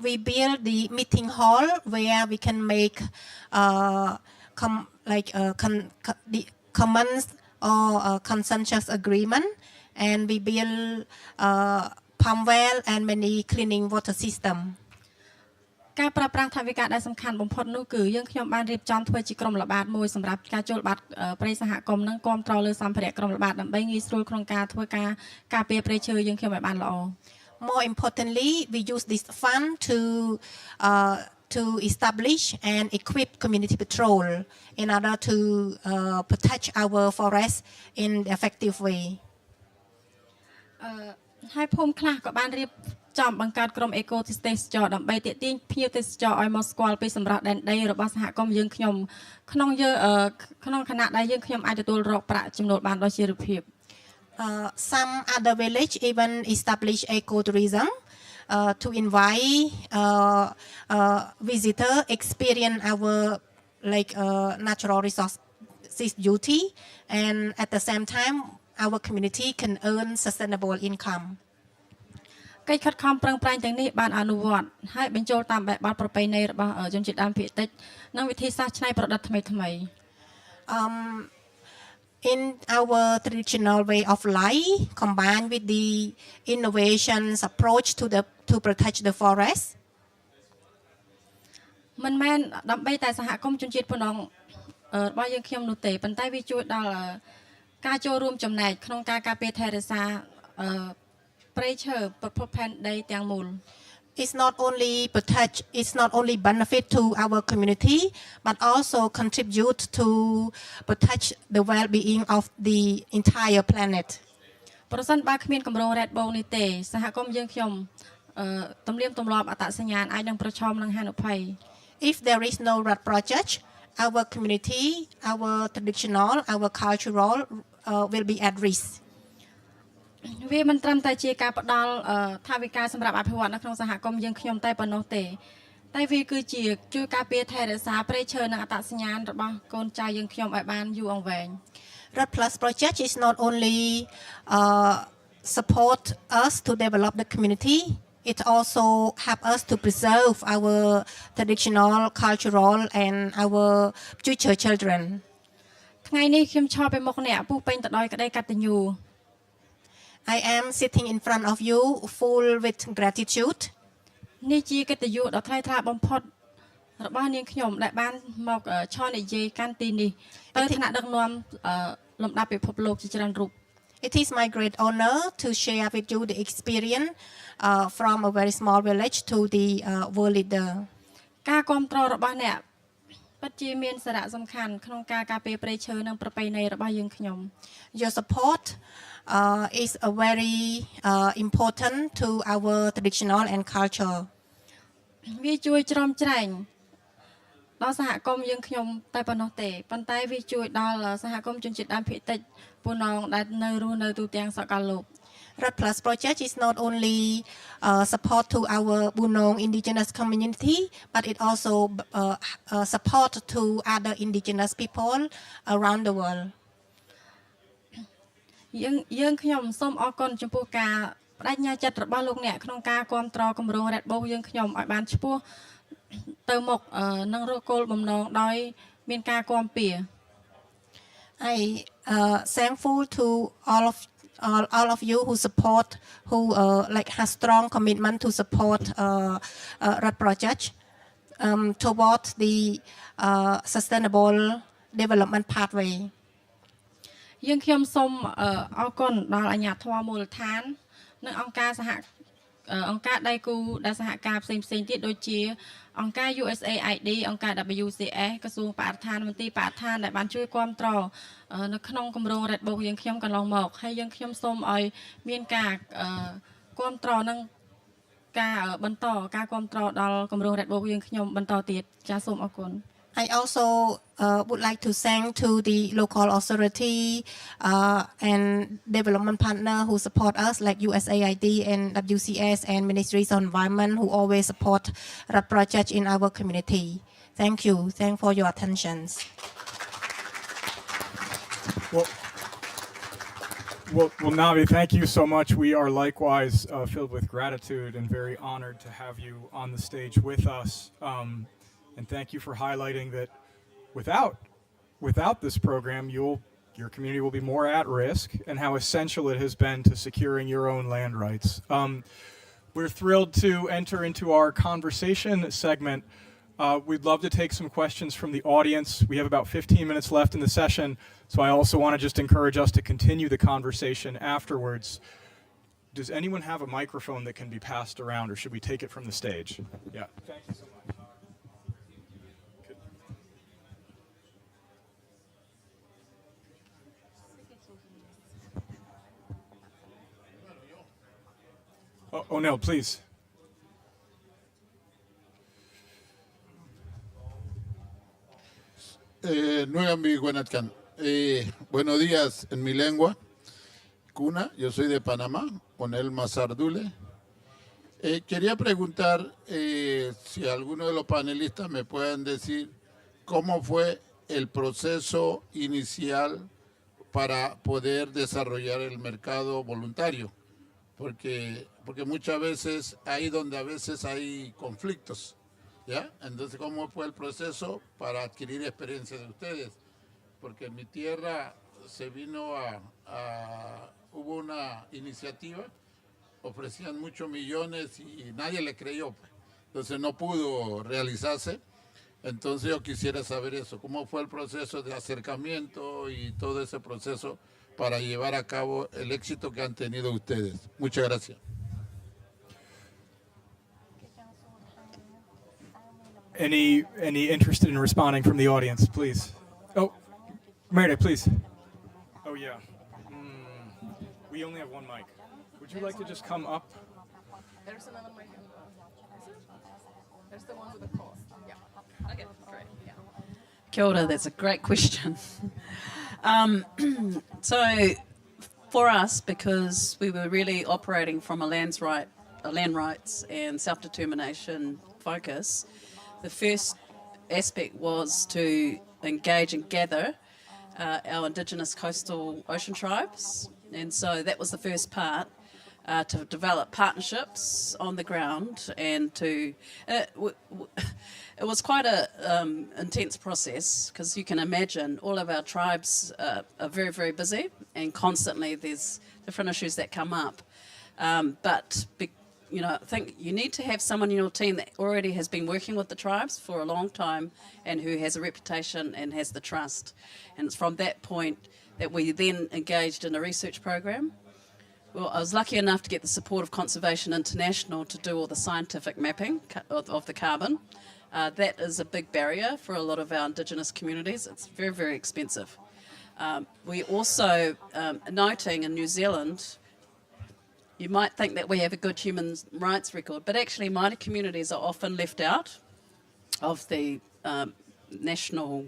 We build the meeting hall where we can make the comments or consensus agreement, and we build pump well and many cleaning water system. ការប្រើប្រាស់ថវិកាដែលសំខាន់បំផុតនោះគឺយើងខ្ញុំបានរៀបចំធ្វើជាក្រុមល្បាតមួយសម្រាប់ការចូលបាត់ព្រៃសហគមន៍និងគ្រប់គ្រងលើសម្ភារៈក្រុមល្បាតដើម្បីងាយស្រួលក្នុងការធ្វើការពារព្រៃឈើយើងខ្ញុំឲ្យបានល្អ More importantly, we use this fund to establish and equip community patrol in order to protect our forest in an effective way. ហើយភូមិខ្លះក៏បានរៀបចំបង្កើតក្រុមអេកូទេសចរដើម្បីទាក់ទាញភ្ញៀវទេសចរឲ្យមកស្គាល់ពីសម្រស់ដែនដីរបស់សហគមន៍យើងខ្ញុំក្នុងខណៈដែលយើងខ្ញុំអាចទទួលរកប្រាក់ចំណូលបានដោយជារូបភាព Some other village even establish ecotourism to invite visitor experience our natural resource its duty, and at the same time, our community can earn sustainable income. កិច្ចខិតខំប្រឹងប្រែងទាំងនេះបានអនុវត្តហើយបញ្ចូលតាមបែបបទប្រពៃណីរបស់ជនជាតិដើមភាគតិចនិងវិធីសាស្ត្រច្នៃប្រឌិតថ្មីៗ In our traditional way of life, combined with the innovations approach to protect the forest. មិនមែនដើម្បីតែសហគមន៍ជនជាតិប៉ុណ្ណោះរបស់យើងខ្ញុំនោះទេប៉ុន្តែវាជួយដល់ការចូលរួមចំណែកក្នុងការការពារថែរក្សាព្រៃឈើប្រភពផែនដីទាំងមូល It's not only benefit to our community, but also contribute to protect the well-being of the entire planet. ប្រសិនបើគ្មានគម្រោង Red Bow នេះទេសហគមន៍យើងខ្ញុំទំនៀមទម្លាប់អត្តសញ្ញាណអាចនឹងប្រឈមនឹងហានិភ័យ If there is no Red project, our community, our traditional, our cultural will be at risk. វាមិនត្រឹមតែជាការផ្ដល់ថវិកាសម្រាប់អភិវឌ្ឍនៅក្នុងសហគមន៍យើងខ្ញុំតែប៉ុណ្ណោះទេតែវាគឺជាជួយការពារថែរក្សាព្រៃឈើនិងអត្តសញ្ញាណរបស់កូនចៅយើងខ្ញុំឲ្យបានយូរអង្វែង Red Plus project is not only support us to develop the community, it also help us to preserve our traditional, cultural, and our future children. ថ្ងៃនេះខ្ញុំឈរไปមុខអ្នកពុះពេញទៅដោយក្តីកតញ្ញូ I am sitting in front of you full with gratitude. នេះជាកិត្តិយសដ៏ថ្លៃថ្លាបំផុតរបស់នាងខ្ញុំដែលបានមកឈរនិយាយកាន់ទីនេះទៅថ្នាក់ដឹកនាំលំដាប់ពិភពលោកជាច្រើនរូប It is my great honor to share with you the experience from a very small village to the world leader. ការគាំទ្ររបស់អ្នកពិតជាមានសារៈសំខាន់ក្នុងការការពារព្រៃឈើនិងប្រពៃណីរបស់យើងខ្ញុំ Your support is a very important to our traditional and culture. វាជួយជ្រោមជ្រែងដល់សហគមន៍យើងខ្ញុំតែប៉ុណ្ណោះទេប៉ុន្តែវាជួយដល់សហគមន៍ជនជាតិដើមភាគតិចពូនងដែលនៅរស់នៅទូទាំងសកលលោក Red Plus project is not only support to our Bunong indigenous community, but it also support to other indigenous people around the world. យើងខ្ញុំសូមអរគុណចំពោះការបដិញ្ញាចិត្តរបស់លោកអ្នកក្នុងការគាំទ្រគម្រោង Red Bow យើងខ្ញុំឲ្យបានឆ្ពោះទៅមុខនឹងរកគោលបំណងដោយមានការគាំពៀ I thankful to all of you who support, who like has strong commitment to support Red project toward the sustainable development pathway. យើងខ្ញុំសូមអរគុណដល់អាជ្ញាធរមូលដ្ឋាននិងអង្គការដៃគូដែលសហការផ្សេងៗទៀតដូចជាអង្គការ USAID អង្គការ WCS ក្រសួងបរិស្ថានមន្ទីរបរិស្ថានដែលបានជួយគាំទ្រនៅក្នុងគម្រោង Red Bow យើងខ្ញុំកន្លងមកហើយយើងខ្ញុំសូមឲ្យមានការគាំទ្រនិងការបន្តការគាំទ្រដល់គម្រោង Red Bow យើងខ្ញុំបន្តទៀតចាសសូមអរគុណ I also would like to thank to the local authority and development partner who support us like USAID and WCS and Ministries of Environment who always support the project in our community. Thank you. Thank for your attentions. Well, Navi, thank you so much. We are likewise filled with gratitude and very honored to have you on the stage with us. And thank you for highlighting that without this program, your community will be more at risk and how essential it has been to securing your own land rights. We're thrilled to enter into our conversation segment. We'd love to take some questions from the audience. We have about 15 minutes left in the session, so I also want to just encourage us to continue the conversation afterwards. Does anyone have a microphone that can be passed around, or should we take it from the stage? Yeah. Thank you so much. Oh no, please. Buenos días en mi lengua. Cuna, yo soy de Panamá, con el Mazardule. Quería preguntar si alguno de los panelistas me pueden decir cómo fue el proceso inicial para poder desarrollar el mercado voluntario, porque muchas veces ahí donde a veces hay conflictos, ¿ya? Entonces, ¿cómo fue el proceso para adquirir experiencia de ustedes? Porque en mi tierra se vino hubo una iniciativa, ofrecían muchos millones y nadie le creyó, pues. Entonces no pudo realizarse. Entonces yo quisiera saber eso, cómo fue el proceso de acercamiento y todo ese proceso para llevar a cabo el éxito que han tenido ustedes. Muchas gracias. Any interested in responding from the audience, please? Oh, Merida, please. Oh yeah. We only have one mic. Would you like to just come up? There's another mic. There's the one with the call. Yeah. Okay, great. Yeah. Kia ora, that's a great question. So for us, because we were really operating from a land rights and self-determination focus, the first aspect was to engage and gather our Indigenous coastal ocean tribes. And so that was the first part, to develop partnerships on the ground and to... it was quite a intense process, because you can imagine all of our tribes are very, very busy, and constantly there's different issues that come up. I think you need to have someone in your team that already has been working with the tribes for a long time and who has a reputation and has the trust. And it's from that point that we then engaged in a research program. Well, I was lucky enough to get the support of Conservation International to do all the scientific mapping of the carbon. That is a big barrier for a lot of our Indigenous communities. It's very, very expensive. We also, noting in New Zealand, you might think that we have a good human rights record, but actually Māori communities are often left out of the national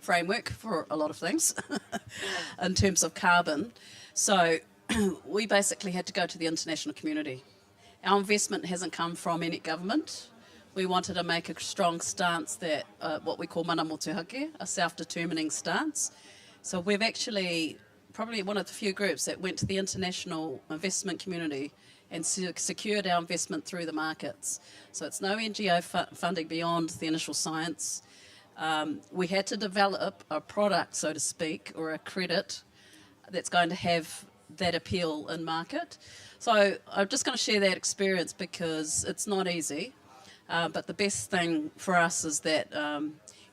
framework for a lot of things in terms of carbon. So we basically had to go to the international community. Our investment hasn't come from any government. We wanted to make a strong stance that what we call mana motuhake, a self-determining stance. So we've actually probably one of the few groups that went to the international investment community and secured our investment through the markets. So it's no NGO funding beyond the initial science. We had to develop a product, so to speak, or a credit that's going to have that appeal in market. So I'm just going to share that experience because it's not easy. But the best thing for us is that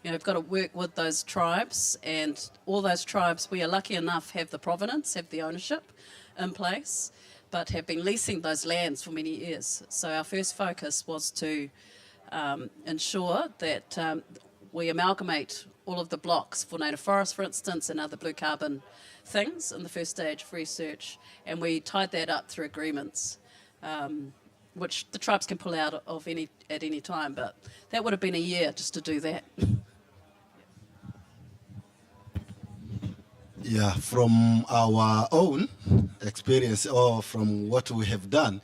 we've got to work with those tribes, and all those tribes, we are lucky enough, have the provenance, have the ownership in place, but have been leasing those lands for many years. So our first focus was to ensure that we amalgamate all of the blocks for native forests, for instance, and other blue carbon things in the first stage of research, and we tied that up through agreements, which the tribes can pull out of at any time, but that would have been a year just to do that. Yeah, from our own experience or from what we have done,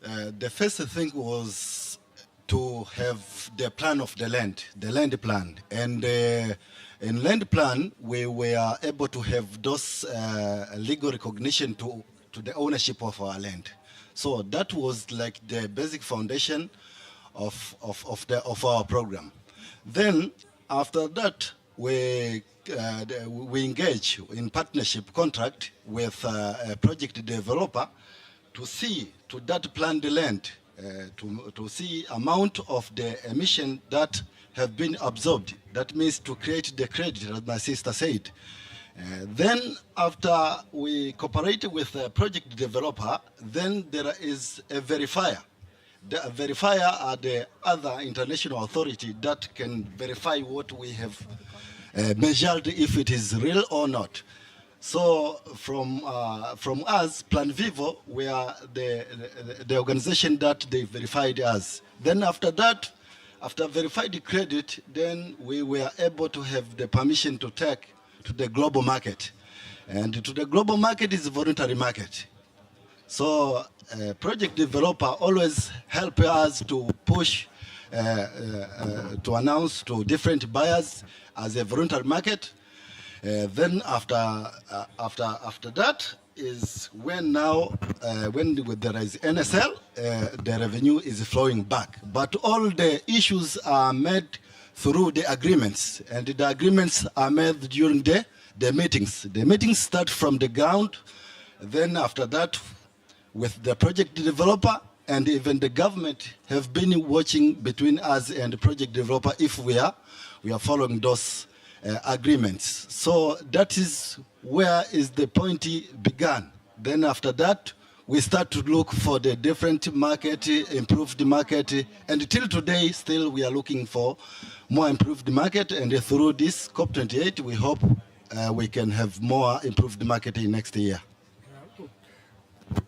the first thing was to have the plan of the land plan. And in land plan, we were able to have those legal recognition to the ownership of our land. So that was like the basic foundation of our program. Then after that, we engage in partnership contract with a project developer to see, to that plan the land, to see amount of the emission that have been absorbed. That means to create the credit, as my sister said. Then after we cooperate with a project developer, then there is a verifier. The verifier are the other international authority that can verify what we have measured, if it is real or not. So from us, Plan Vivo, we are the organization that they verified us. Then after that, after verified the credit, then we were able to have the permission to take to the global market. And to the global market is a voluntary market. So project developer always help us to push to announce to different buyers as a voluntary market. Then after that is when now when there is NSL, the revenue is flowing back. But all the issues are made through the agreements, and the agreements are made during the meetings. The meetings start from the ground, then after that with the project developer, and even the government have been watching between us and the project developer if we are following those agreements. So that is where is the point began. Then after that, we start to look for the different market, improved market, and till today, still we are looking for more improved market, and through this COP28, we hope we can have more improved market in next year.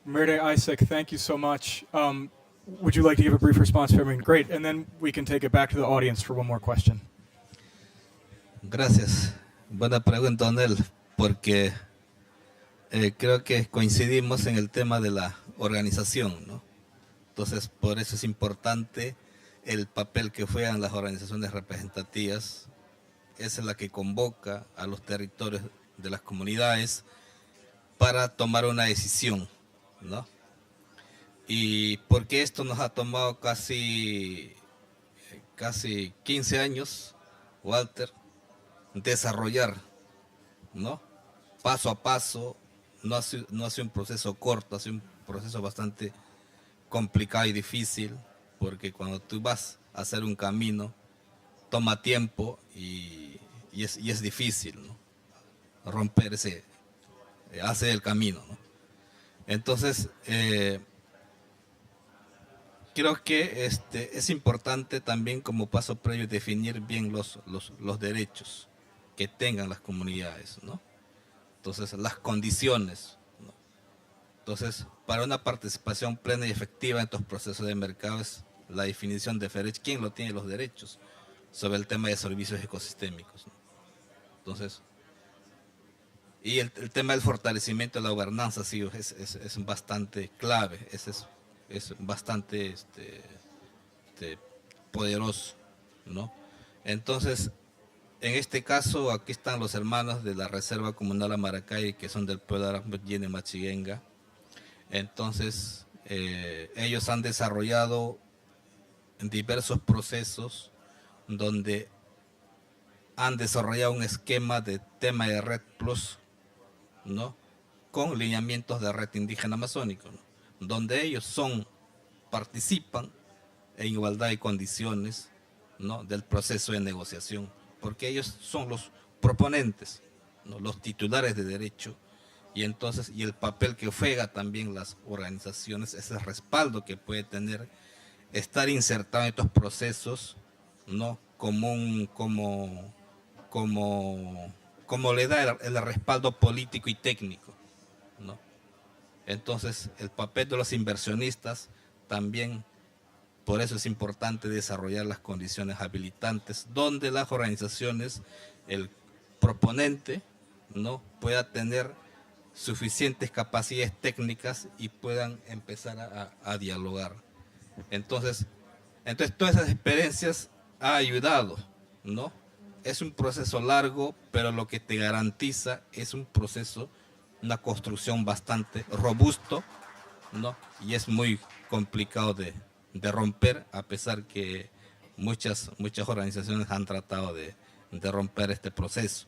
Merde Isaac, thank you so much. Would you like to give a brief response, Fermin? Great, and then we can take it back to the audience for one more question. Gracias. Buena pregunta, Onel, porque creo que coincidimos en el tema de la organización, ¿no? Entonces, por eso es importante el papel que juegan las organizaciones representativas. Esa es la que convoca a los territorios de las comunidades para tomar una decisión, ¿no? Y porque esto nos ha tomado casi 15 años, Walter, desarrollar, ¿no? Paso a paso, no ha sido un proceso corto, ha sido un proceso bastante complicado y difícil, porque cuando tú vas a hacer un camino, toma tiempo y es difícil, ¿no? Romper hacer el camino, ¿no? Entonces, creo que es importante también como paso previo definir bien los derechos que tengan las comunidades, ¿no? Entonces, las condiciones, ¿no? Entonces, para una participación plena y efectiva en estos procesos de mercado es la definición de derechos, quién lo tiene los derechos sobre el tema de servicios ecosistémicos, ¿no? Entonces, y el tema del fortalecimiento de la gobernanza sí, es bastante clave, es bastante poderoso, ¿no? Entonces, en este caso, aquí están los hermanos de la Reserva Comunal Amaracay, que son del pueblo Arambuyene Machiguenga. Entonces, ellos han desarrollado diversos procesos donde han desarrollado un esquema de tema de red plus, ¿no? Con lineamientos de red indígena amazónico, ¿no? Donde ellos participan en igualdad de condiciones, ¿no? Del proceso de negociación, porque ellos son los proponentes, ¿no? Los titulares de derecho, y entonces, y el papel que juega también las organizaciones, ese respaldo que puede tener, estar insertado en estos procesos, ¿no? Como le da el respaldo político y técnico, ¿no? Entonces, el papel de los inversionistas también, por eso es importante desarrollar las condiciones habilitantes, donde las organizaciones, el proponente, ¿no? Pueda tener suficientes capacidades técnicas y puedan empezar a dialogar. Entonces, todas esas experiencias han ayudado, ¿no? Es un proceso largo, pero lo que te garantiza es un proceso, una construcción bastante robusto, ¿no? Y es muy complicado de romper, a pesar que muchas organizaciones han tratado de romper este proceso,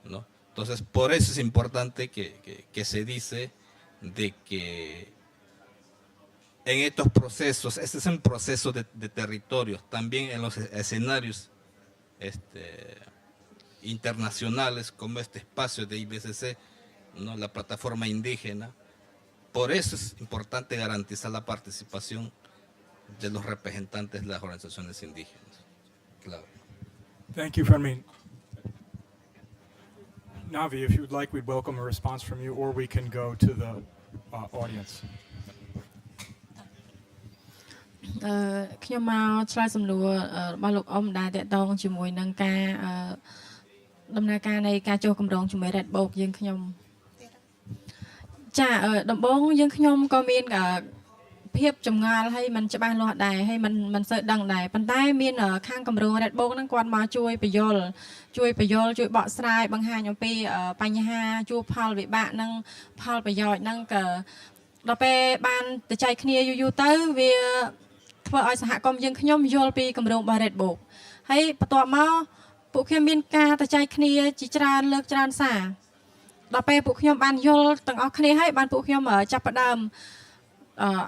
¿no? Entonces, por eso es importante que se dice de que en estos procesos, este es un proceso de territorios, también en los escenarios internacionales, como este espacio de IBCC, ¿no? La plataforma indígena. Por eso es importante garantizar la participación de los representantes de las organizaciones indígenas. Claro. Thank you, Fermin. Navi, if you would like, we'd welcome a response from you, or we can go to the audience. ខ្ញុំមកឆ្លើយសំណួររបស់លោកអ៊ំដែលតកតងជាមួយនឹងការដំណើរការនៃការចុះកម្រងជាមួយ Red Book យើងខ្ញុំចាដំបូងយើងខ្ញុំក៏មាន ភាពចម្ងាលហើយมันច្បាស់លាស់ដែរហើយมันសូវដឹងដែរប៉ុន្តែមានខាងគម្រោង Red Book ហ្នឹងគាត់មកជួយបញ្យល់ជួយបកស្រាយបង្ហាញអំពីបញ្ហាជួបផលវិបាកនិងផលប្រយោជន៍ហ្នឹងក៏ដល់ពេលបានទៅចែកគ្នាយូរទៅវាធ្វើឲ្យសហគមន៍យើងខ្ញុំយល់ពីគម្រោង Red Book ហើយបន្ទាប់មកពួកខ្ញុំមានការទៅចែកគ្នាជាច្រើនលើកច្រើនសារដល់ពេលពួកខ្ញុំបានយល់ទាំងអស់គ្នាហើយបានពួកខ្ញុំចាប់ផ្ដើម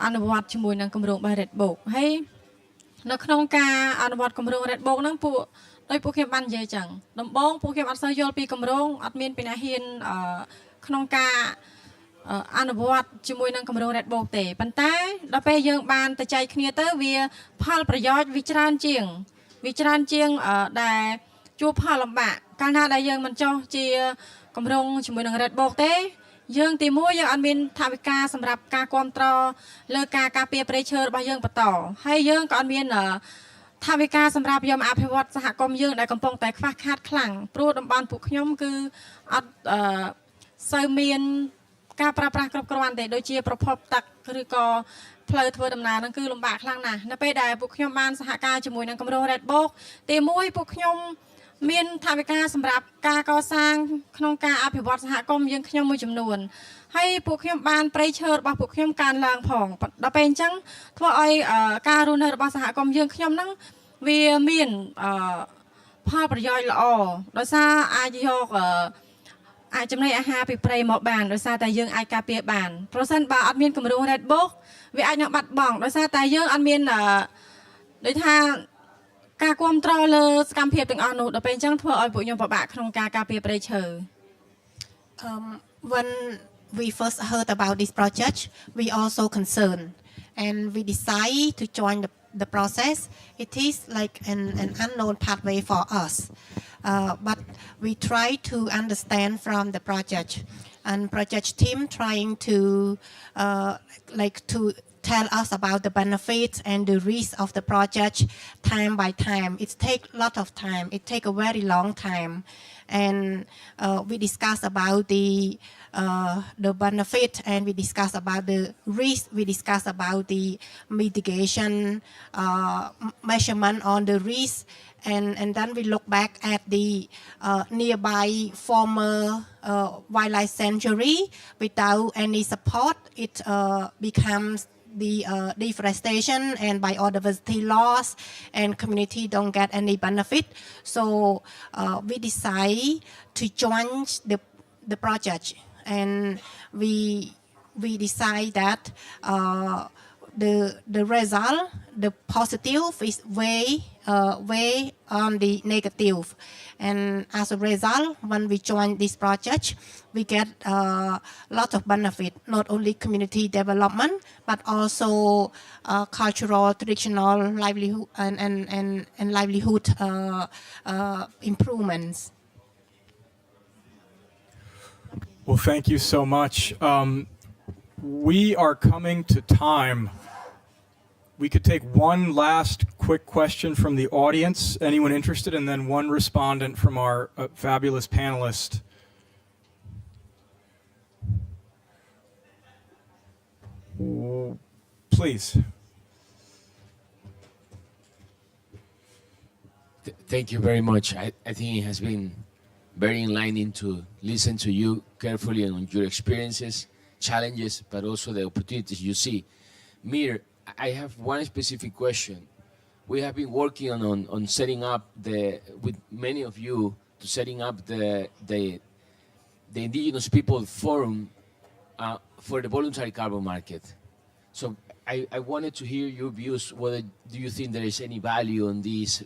អនុវត្តជាមួយនឹងគម្រោង Red Book ហើយនៅក្នុងការអនុវត្តគម្រោង Red Book ហ្នឹងពួកខ្ញុំបាននិយាយចឹងដំបូងពួកខ្ញុំអត់សូវយល់ពីគម្រោងអត់មានពីណាហ៊ានក្នុងការអនុវត្តជាមួយនឹងគម្រោង Red Book ទេប៉ុន្តែដល់ពេលយើងបានទៅចែកគ្នាទៅវាផលប្រយោជន៍វាច្រើនជាងដែលជួបផលលំបាកកាលណាដែលយើងមិនចោះជាគម្រោងជាមួយនឹង Red Book ទេយើងទីមួយយើងអត់មានថវិកាសម្រាប់ការគ្រប់គ្រងលើការការពារព្រៃឈើរបស់យើងបន្តហើយយើងក៏អត់មានថវិកាសម្រាប់យកមកអភិវឌ្ឍសហគមន៍យើងដែលកំពុងតែខ្វះខាតខ្លាំងព្រោះតំបន់ពួកខ្ញុំគឺអត់សូវមានការប្រើប្រាស់គ្រប់គ្រាន់ទេដូចជាប្រភពទឹកឬក៏ផ្លូវធ្វើដំណើរហ្នឹងគឺលំបាកខ្លាំងណាស់នៅពេលដែលពួកខ្ញុំបានសហការជាមួយនឹងគម្រោង Red Book ទីមួយពួកខ្ញុំមានថវិកាសម្រាប់ការកសាងក្នុងការអភិវឌ្ឍសហគមន៍យើងខ្ញុំមួយចំនួនហើយពួកខ្ញុំបានព្រៃឈើរបស់ពួកខ្ញុំកើនឡើងផងដល់ពេលអញ្ចឹងធ្វើឲ្យការរស់នៅរបស់សហគមន៍យើងខ្ញុំហ្នឹងវាមានផលប្រយោជន៍ល្អដោយសារអាចយកអាចចំណីអាហារពីព្រៃមកបានដោយសារតែយើងអាចការពារបានប្រសិនបើអត់មានគម្រោង Red Book វាអាចនឹងបាត់បង់ដោយសារតែយើងអត់មានដូចថាការគ្រប់គ្រងលើសកម្មភាពទាំងអស់នោះដល់ពេលអញ្ចឹងធ្វើឲ្យពួកខ្ញុំពិបាកក្នុងការការពារព្រៃឈើ When we first heard about this project we also concerned and we decided to join the process. It is like an unknown pathway for us, but we try to understand from the project and project team trying to to tell us about the benefits and the risks of the project time by time. It takes a lot of time. It takes a very long time. And we discuss about the benefit and we discuss about the risk. We discuss about the mitigation measurement on the risk. And then we look back at the nearby former wildlife sanctuary. Without any support, it becomes the deforestation and biodiversity loss and community don't get any benefit. So we decide to join the project and we decide that the result, the positive is way on the negative. And as a result, when we join this project, we get a lot of benefit, not only community development, but also cultural, traditional livelihood and livelihood improvements. Well, thank you so much. We are coming to time. We could take one last quick question from the audience, anyone interested, and then one respondent from our fabulous panelist. Please. Thank you very much. I think it has been very enlightening to listen to you carefully on your experiences, challenges, but also the opportunities you see. Mir, I have one specific question. We have been working on setting up with many of you to setting up the Indigenous People Forum for the voluntary carbon market. So I wanted to hear your views. Whether do you think there is any value on this?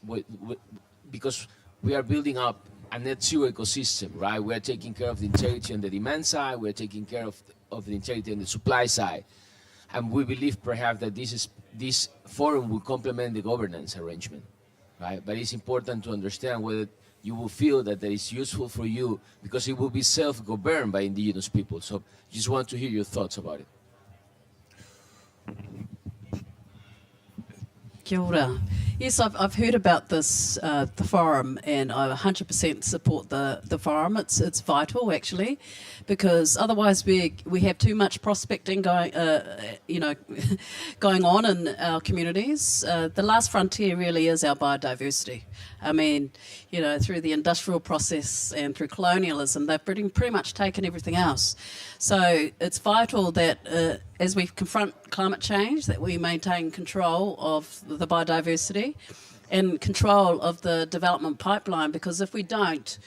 Because we are building up a net zero ecosystem, right? We are taking care of the integrity on the demand side. We are taking care of the integrity on the supply side. And we believe perhaps that this forum will complement the governance arrangement, right? But it's important to understand whether you will feel that that is useful for you because it will be self-governed by Indigenous people. So just want to hear your thoughts about it. Kia ora. Yes, I've heard about this, the forum, and I 100% support the forum. It's vital actually, because otherwise we have too much prospecting going, going on in our communities. The last frontier really is our biodiversity. I mean, through the industrial process and through colonialism, they've pretty much taken everything else. So it's vital that as we confront climate change, that we maintain control of the biodiversity and control of the development pipeline, because if we don't,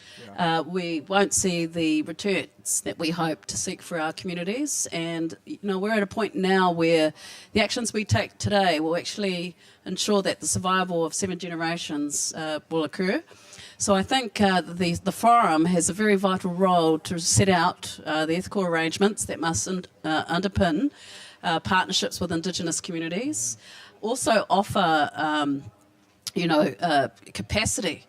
we won't see the returns that we hope to seek for our communities. And we're at a point now where the actions we take today will actually ensure that the survival of 7 generations will occur. So I think the forum has a very vital role to set out the ethical arrangements that must underpin partnerships with Indigenous communities, also offer capacity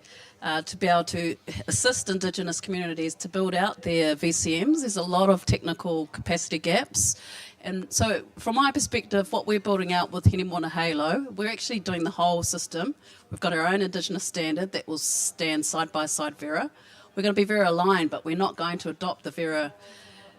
to be able to assist Indigenous communities to build out their VCMs. There's a lot of technical capacity gaps. And so from my perspective, what we're building out with Hene Mona Halo, we're actually doing the whole system. We've got our own Indigenous standard that will stand side by side Vera. We're going to be Vera aligned, but we're not going to adopt the Vera,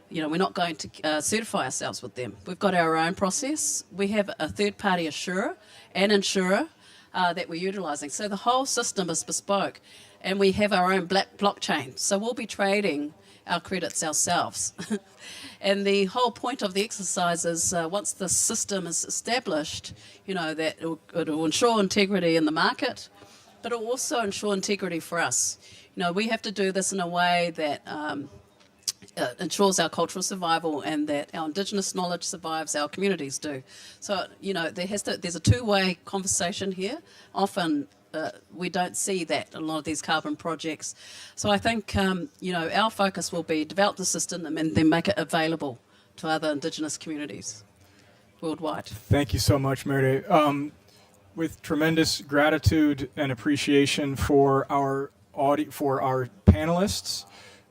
we're not going to certify ourselves with them. We've got our own process. We have a third-party assurer and insurer that we're utilising. So the whole system is bespoke, and we have our own blockchain. So we'll be trading our credits ourselves. And the whole point of the exercise is once the system is established, that it'll ensure integrity in the market, but it'll also ensure integrity for us. We have to do this in a way that ensures our cultural survival and that our Indigenous knowledge survives, our communities do. So, there's a two-way conversation here. Often we don't see that in a lot of these carbon projects. So I think, our focus will be develop the system and then make it available to other Indigenous communities worldwide. Thank you so much, Mary. With tremendous gratitude and appreciation for our panelists,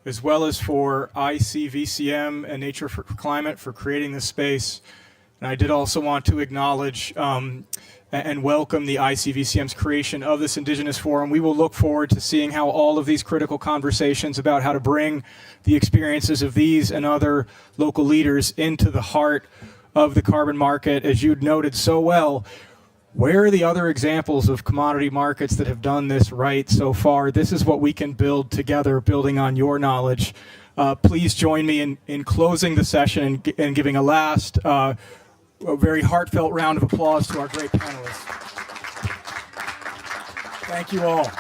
as well as for ICVCM and Nature for Climate for creating this space. And I did also want to acknowledge and welcome the ICVCM's creation of this Indigenous Forum. We will look forward to seeing how all of these critical conversations about how to bring the experiences of these and other local leaders into the heart of the carbon market. As you'd noted so well, where are the other examples of commodity markets that have done this right so far? This is what we can build together, building on your knowledge. Please join me in closing the session and giving a last a very heartfelt round of applause to our great panelists. Thank you all.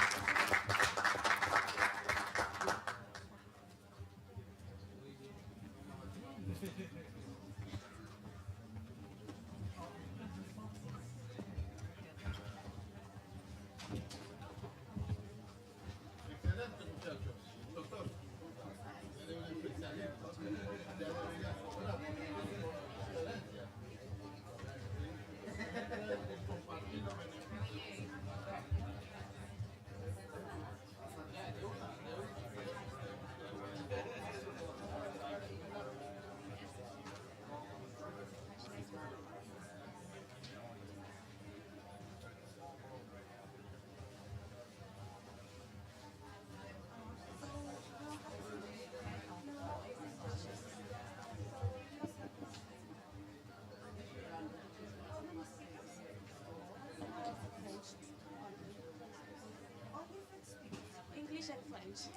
English and French.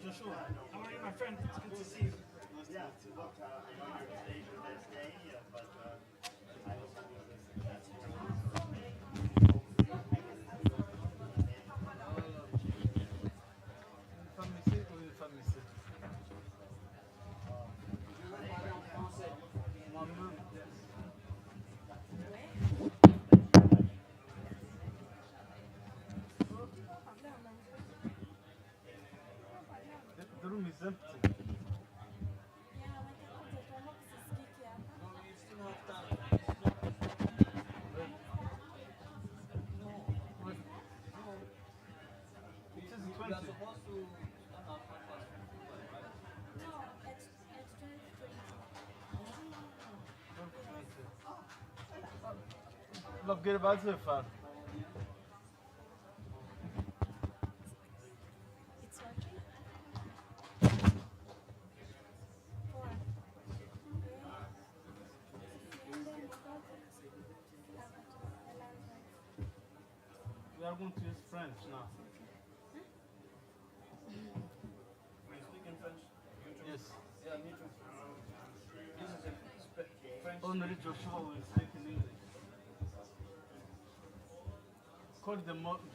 Joshua, how are you, my friend? It's good to see you. Nice to meet you. Look, I know you're Asian this day, but I also know this. The room is empty. It is 20. Look, get about the far. We are going to use French now. Are you speaking French? Yes. Yeah, me too. French. Only Joshua will speak in English. Call the Moses.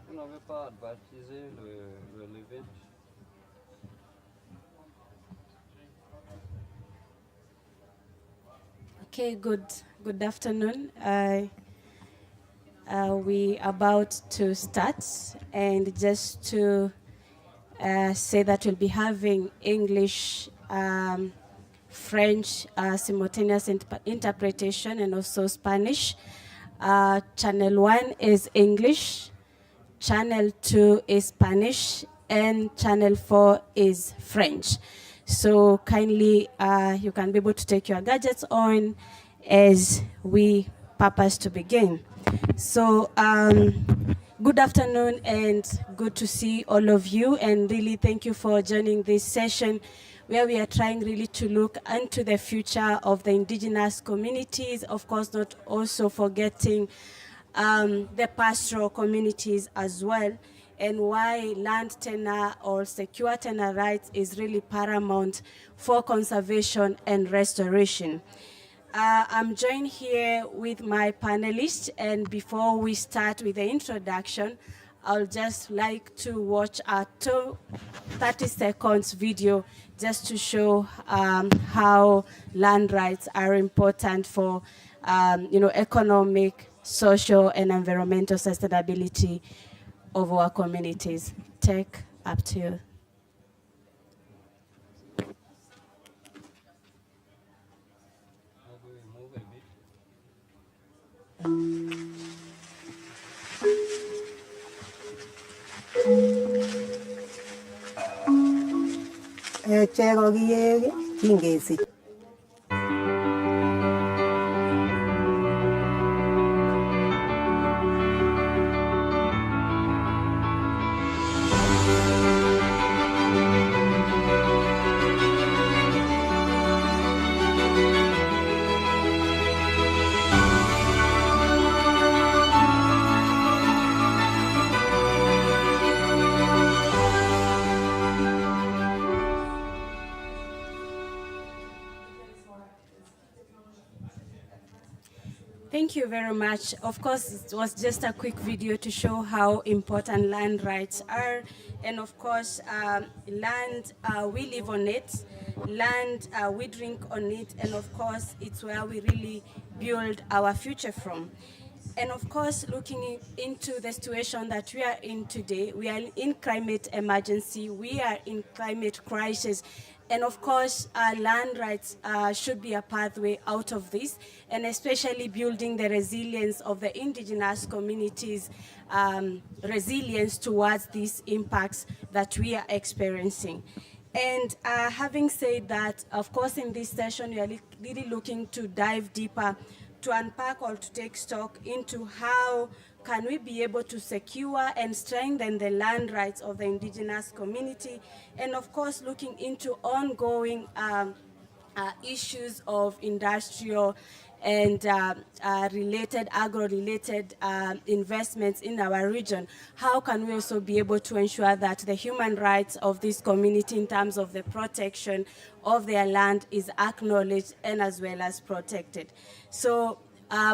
On n'avait pas baptisé l'évêque. Okay, good afternoon. We about to start, and just to say that we'll be having English, French simultaneous interpretation, and also Spanish. Channel 1 is English, Channel 2 is Spanish, and Channel 4 is French. So kindly, you can be able to take your gadgets on as we purpose to begin. So good afternoon and good to see all of you, and really thank you for joining this session where we are trying really to look into the future of the indigenous communities, of course not also forgetting the pastoral communities as well, and why land tenure or secure tenure rights is really paramount for conservation and restoration. I'm joined here with my panelists, and before we start with the introduction, I'll just like to watch a 30 seconds video just to show how land rights are important for economic, social, and environmental sustainability of our communities. Take up to you. echek kokiyek kingesich. Thank you very much. Of course, it was just a quick video to show how important land rights are. And of course, land, we live on it. Land, we drink on it. And of course, it's where we really build our future from. And of course, looking into the situation that we are in today, we are in climate emergency, we are in climate crisis. And of course, land rights should be a pathway out of this, and especially building the resilience of the indigenous communities, resilience towards these impacts that we are experiencing. And having said that, of course, in this session, we are really looking to dive deeper, to unpack or to take stock into how can we be able to secure and strengthen the land rights of the indigenous community, and of course looking into ongoing issues of industrial and agro-related investments in our region. How can we also be able to ensure that the human rights of this community in terms of the protection of their land is acknowledged and as well as protected? So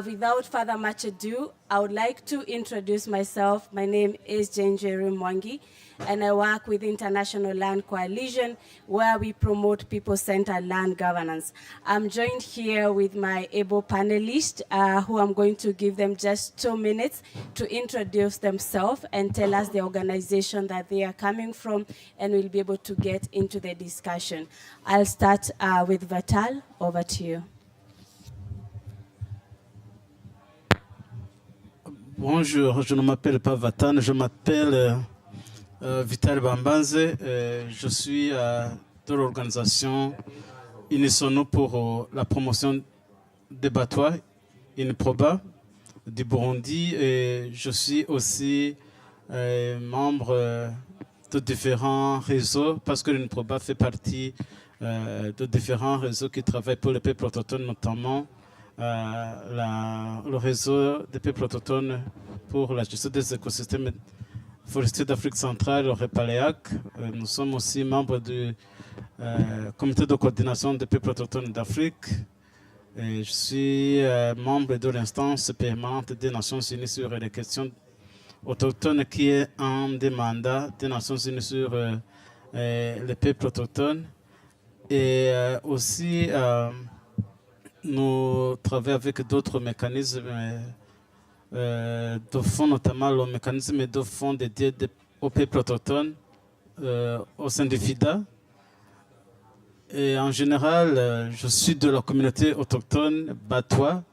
without further much ado, I would like to introduce myself. My name is Jane Jerry Mwangi, and I work with International Land Coalition, where we promote people-centered land governance. I'm joined here with my able panelists, who I'm going to give them just 2 minutes to introduce themselves and tell us the organization that they are coming from, and we'll be able to get into the discussion. I'll start with Vatal. Over to you. Bonjour, je ne m'appelle pas Vatan, je m'appelle Vital Bambanze. Je suis de l'organisation Unisono pour la promotion des batois, INPROBA du Burundi. Et je suis aussi membre de différents réseaux, parce que l'INPROBA fait partie de différents réseaux qui travaillent pour les peuples autochtones, notamment le réseau des peuples autochtones pour la gestion des écosystèmes forestiers d'Afrique centrale, le REPALEAC. Nous sommes aussi membres du comité de coordination des peuples autochtones d'Afrique. Je suis membre de l'instance permanente des Nations Unies sur les questions autochtones, qui est un des mandats des Nations Unies sur les peuples autochtones. Et aussi, nous travaillons avec d'autres mécanismes de fonds, notamment le mécanisme de fonds dédié aux peuples autochtones au sein du FIDA. Et en général, je suis de la communauté autochtone batois.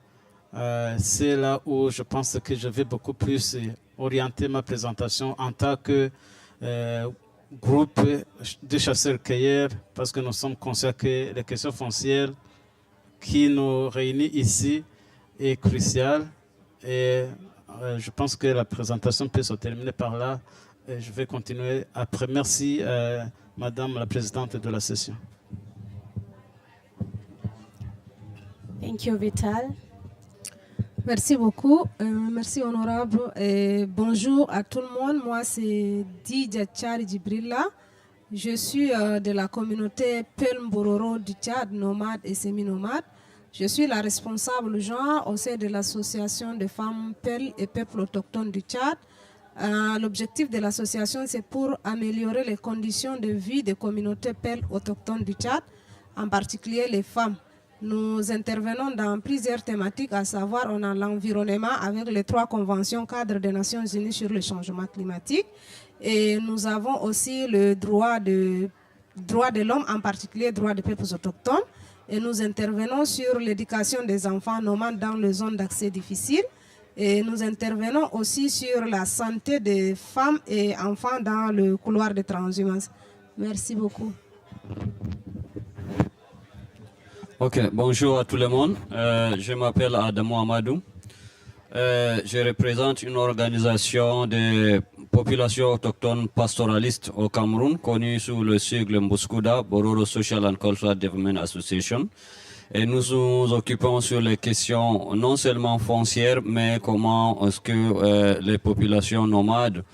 C'est là où je pense que je vais beaucoup plus orienter ma présentation en tant que groupe de chasseurs-cueilleurs, parce que nous sommes conscients que les questions foncières qui nous réunit ici est crucial, et je pense que la présentation peut se terminer par là, et je vais continuer après. Merci Madame la Présidente de la session. Thank you, Vital. Merci beaucoup, merci honorable, et bonjour à tout le monde. Moi c'est Didja Chari Djibrilla. Je suis de la communauté Pelmbororo du Tchad, nomade et semi-nomade. Je suis la responsable genre au sein de l'association de femmes Pel et peuples autochtones du Tchad. L'objectif de l'association, c'est pour améliorer les conditions de vie des communautés Pel autochtones du Tchad, en particulier les femmes. Nous intervenons dans plusieurs thématiques, à savoir on a l'environnement avec les 3 conventions cadres des Nations Unies sur le changement climatique. Et nous avons aussi le droit de l'homme, en particulier droit des peuples autochtones. Et nous intervenons sur l'éducation des enfants nomades dans les zones d'accès difficiles. Et nous intervenons aussi sur la santé des femmes et enfants dans le couloir de transhumance. Merci beaucoup. Ok, bonjour à tout le monde. Je m'appelle Adamo Amadou. Je représente une organisation de populations autochtones pastoralistes au Cameroun, connue sous le sigle Mbouskouda, Bororo Social and Cultural Development Association. Et nous nous occupons sur les questions non seulement foncières, mais comment est-ce que les populations nomades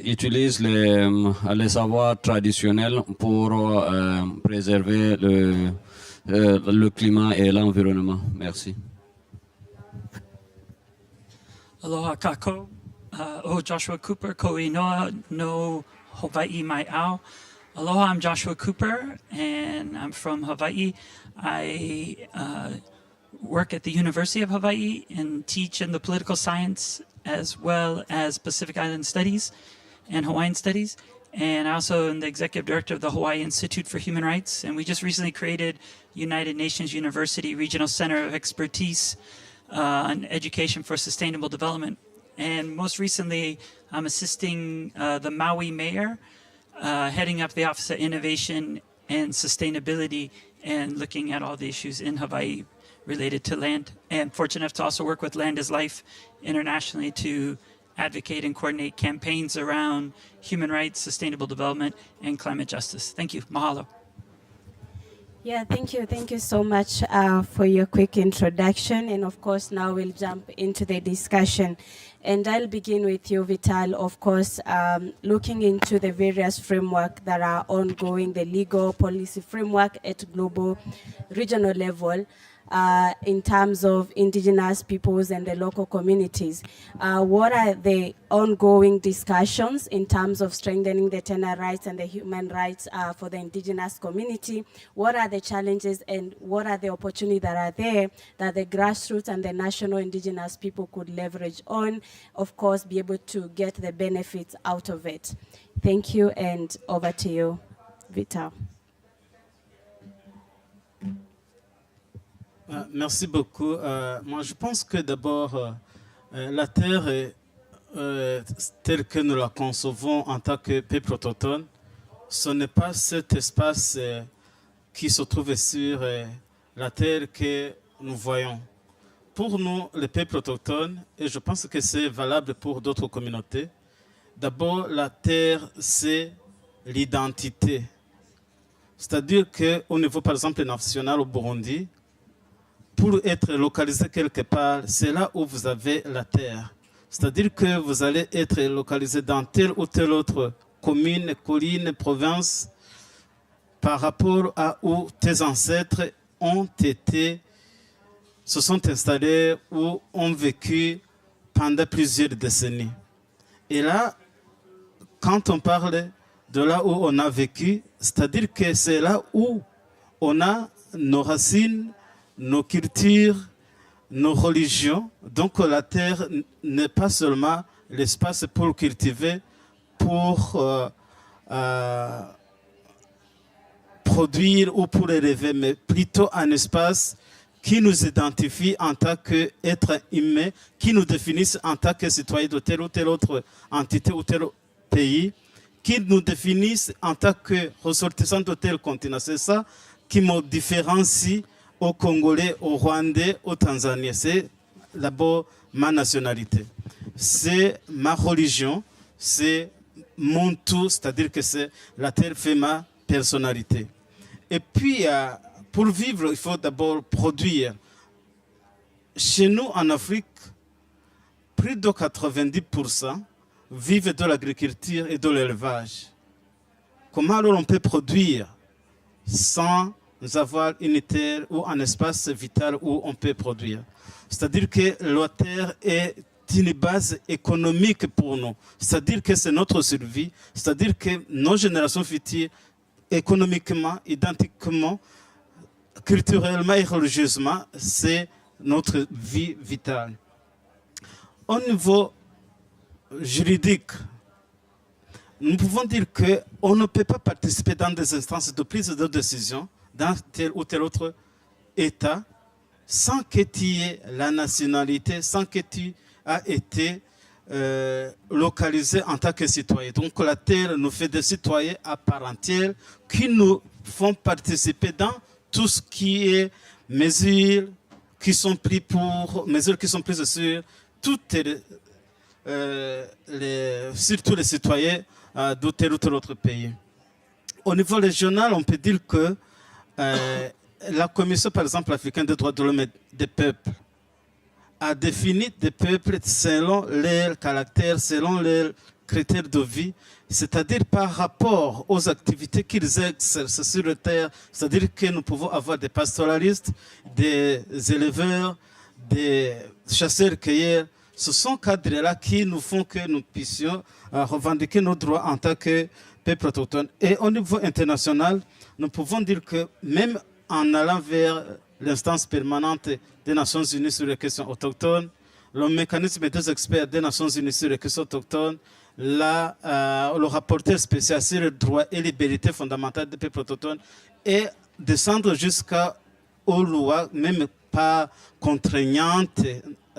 utilisent les savoirs traditionnels pour préserver le climat et l'environnement. Merci. Aloha kako, o Joshua Cooper, ko inoa no Hawaii mai au. Aloha, I'm Joshua Cooper, and I'm from Hawaii. I work at the University of Hawaii and teach in the political science as well as Pacific Island Studies and Hawaiian Studies. And I also am the executive director of the Hawaii Institute for Human Rights. And we just recently created United Nations University Regional Center of Expertise on Education for Sustainable Development. And most recently, I'm assisting the Maui mayor, heading up the Office of Innovation and Sustainability and looking at all the issues in Hawaii related to land. And fortunate enough to also work with Land is Life internationally to advocate and coordinate campaigns around human rights, sustainable development, and climate justice. Thank you. Mahalo. Yeah, thank you. Thank you so much for your quick introduction. And of course, now we'll jump into the discussion. And I'll begin with you, Vital, of course, looking into the various framework that are ongoing, the legal policy framework at global, regional level, in terms of indigenous peoples and the local communities. What are the ongoing discussions in terms of strengthening the tenure rights and the human rights for the indigenous community? What are the challenges and what are the opportunities that are there that the grassroots and the national indigenous people could leverage on, of course, be able to get the benefits out of it? Thank you, and over to you, Vital. Merci beaucoup. Moi, je pense que d'abord, la Terre est telle que nous la concevons en tant que peuple autochtone. Ce n'est pas cet espace qui se trouve sur la Terre que nous voyons. Pour nous, les peuples autochtones, et je pense que c'est valable pour d'autres communautés, d'abord, la Terre, c'est l'identité. C'est-à-dire qu'au niveau, par exemple, national au Burundi, pour être localisé quelque part, c'est là où vous avez la terre. C'est-à-dire que vous allez être localisé dans telle ou telle autre commune, colline, province, par rapport à où tes ancêtres se sont installés ou ont vécu pendant plusieurs décennies. Et là, quand on parle de là où on a vécu, c'est-à-dire que c'est là où on a nos racines, nos cultures, nos religions. Donc la terre n'est pas seulement l'espace pour cultiver, pour produire ou pour élever, mais plutôt un espace qui nous identifie en tant qu'être humain, qui nous définisse en tant que citoyen de telle ou telle autre entité ou tel pays, qui nous définisse en tant que ressortissant de tel continent. C'est ça qui me différencie aux Congolais, aux Rwandais, aux Tanzaniens. C'est d'abord ma nationalité. C'est ma religion, c'est mon tout, c'est-à-dire que c'est la terre fait ma personnalité. Et puis, pour vivre, il faut d'abord produire. Chez nous, en Afrique, plus de 90% vivent de l'agriculture et de l'élevage. Comment alors on peut produire sans avoir une terre ou un espace vital où on peut produire? C'est-à-dire que la terre est une base économique pour nous. C'est-à-dire que c'est notre survie. C'est-à-dire que nos générations futures, économiquement, identiquement, culturellement et religieusement, c'est notre vie vitale. Au niveau juridique, nous pouvons dire qu'on ne peut pas participer dans des instances de prise de décision dans tel ou tel autre État sans que tu aies la nationalité, sans que tu aies été localisés en tant que citoyens. Donc la terre nous fait des citoyens à part entière qui nous font participer dans tout ce qui est mesures qui sont prises sur surtout les citoyens de tel ou tel autre pays. Au niveau régional, on peut dire que la Commission, par exemple, africaine des droits de l'homme et des peuples, a défini des peuples selon leur caractère, selon leurs critères de vie, c'est-à-dire par rapport aux activités qu'ils exercent sur la terre, c'est-à-dire que nous pouvons avoir des pastoralistes, des éleveurs, des chasseurs-cueilleurs. Ce sont cadres-là qui nous font que nous puissions revendiquer nos droits en tant que peuple autochtone. Et au niveau international, nous pouvons dire que même en allant vers l'instance permanente des Nations Unies sur les questions autochtones, le mécanisme des experts des Nations Unies sur les questions autochtones, le rapporteur spécial sur les droits et libertés fondamentales des peuples autochtones, et descendre jusqu'aux lois, même pas contraignantes,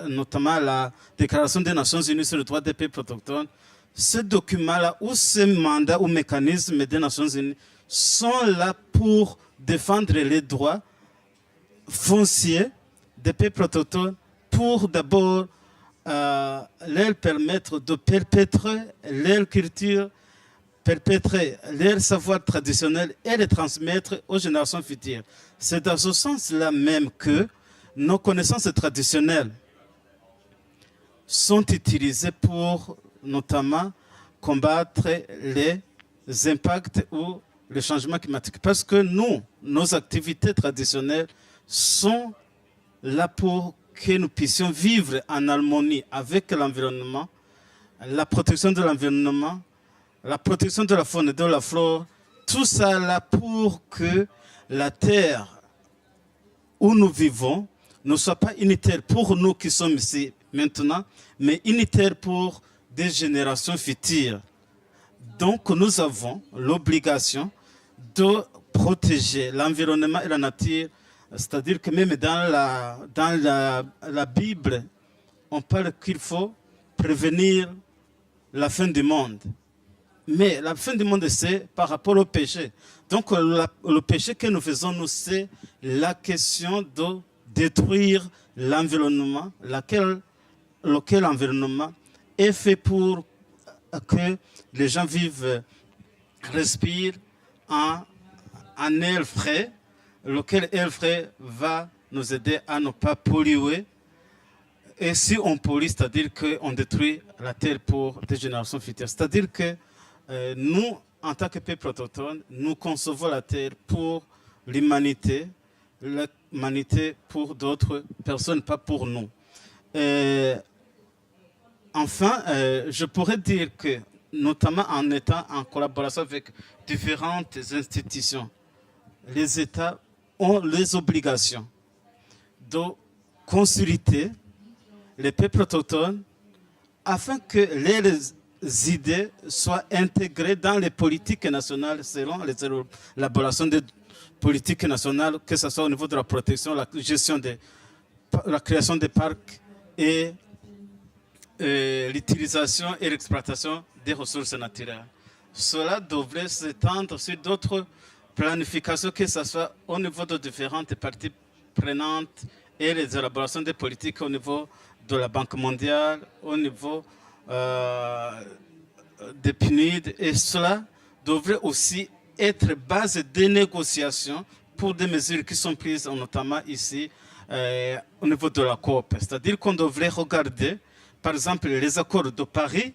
notamment la Déclaration des Nations Unies sur les droits des peuples autochtones. Ce document-là ou ce mandat ou mécanisme des Nations Unies sont là pour défendre les droits fonciers des peuples autochtones, pour d'abord leur permettre de perpétrer leur culture, perpétrer leur savoir traditionnel et les transmettre aux générations futures. C'est dans ce sens-là même que nos connaissances traditionnelles sont utilisées pour notamment combattre les impacts ou le changement climatique. Parce que nos activités traditionnelles sont là pour que nous puissions vivre en harmonie avec l'environnement, la protection de l'environnement, la protection de la faune et de la flore, tout ça là pour que la terre où nous vivons ne soit pas unitaire pour nous qui sommes ici maintenant, mais unitaire pour des générations futures. Donc nous avons l'obligation de protéger l'environnement et la nature. C'est-à-dire que même dans la Bible, on parle qu'il faut prévenir la fin du monde. Mais la fin du monde, c'est par rapport au péché. Donc le péché que nous faisons, nous, c'est la question de détruire l'environnement, lequel environnement est fait pour que les gens vivent, respirent en air frais, lequel air frais va nous aider à ne pas polluer. Et si on pollue, c'est-à-dire qu'on détruit la terre pour des générations futures. C'est-à-dire que nous, en tant que peuple autochtone, nous concevons la terre pour l'humanité pour d'autres personnes, pas pour nous. Enfin, je pourrais dire que, notamment en étant en collaboration avec différentes institutions, les États ont les obligations de consulter les peuples autochtones afin que les idées soient intégrées dans les politiques nationales selon les élaborations des politiques nationales, que ce soit au niveau de la protection, la gestion la création des parcs et l'utilisation et l'exploitation des ressources naturelles. Cela devrait s'étendre sur d'autres planifications, que ce soit au niveau de différentes parties prenantes et les élaborations des politiques au niveau de la Banque mondiale, au niveau des PNUD, et cela devrait aussi être base de négociations pour des mesures qui sont prises notamment ici au niveau de la COP. C'est-à-dire qu'on devrait regarder, par exemple, les accords de Paris,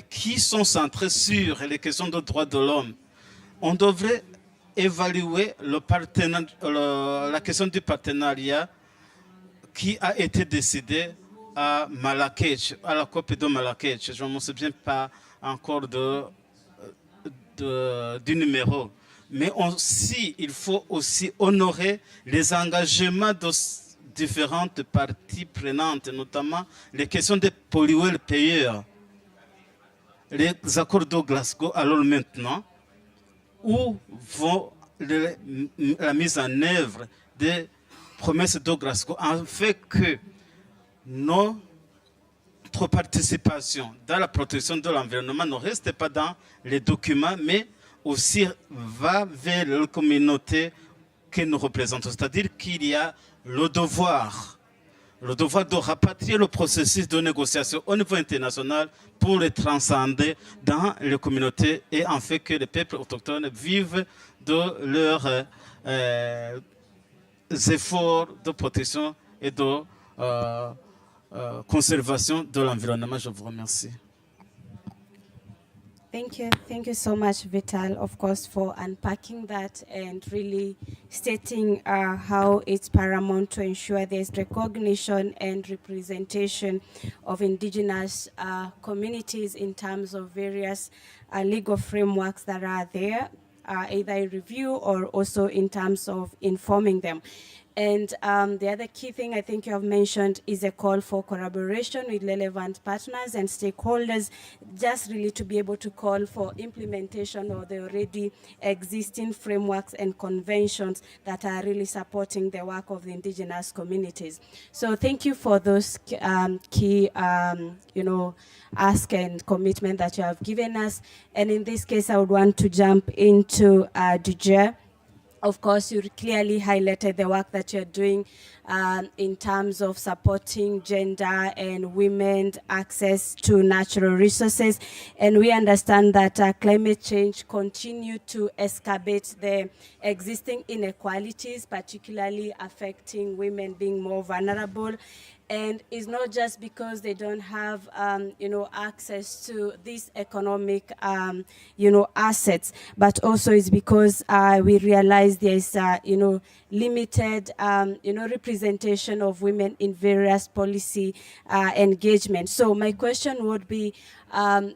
qui sont centrés sur les questions de droits de l'homme. On devrait évaluer la question du partenariat qui a été décidé à Marrakech, à la COP de Marrakech. Je ne me souviens pas encore du numéro. Mais il faut aussi honorer les engagements de différentes parties prenantes, notamment les questions de polluer le payeur. Les accords de Glasgow, alors maintenant, où vont la mise en œuvre des promesses de Glasgow, en fait que notre notre participation dans la protection de l'environnement ne reste pas dans les documents, mais aussi va vers la communauté que nous représentons. C'est-à-dire qu'il y a le devoir de rapatrier le processus de négociation au niveau international pour le transcender dans les communautés et en fait que les peuples autochtones vivent de leurs efforts de protection et de conservation de l'environnement. Je vous remercie. Thank you so much, Vital, of course, for unpacking that and really stating how it's paramount to ensure there's recognition and representation of indigenous communities in terms of various legal frameworks that are there, either in review or also in terms of informing them. And the other key thing I think you have mentioned is a call for collaboration with relevant partners and stakeholders, just really to be able to call for implementation of the already existing frameworks and conventions that are really supporting the work of the indigenous communities. So thank you for those key, ask and commitment that you have given us. And in this case, I would want to jump into Dujer. Of course, you clearly highlighted the work that you're doing in terms of supporting gender and women's access to natural resources. And we understand that climate change continues to exacerbate the existing inequalities, particularly affecting women being more vulnerable. And it's not just because they don't have, access to these economic, assets, but also it's because we realize there is, limited, representation of women in various policy engagement. So my question would be,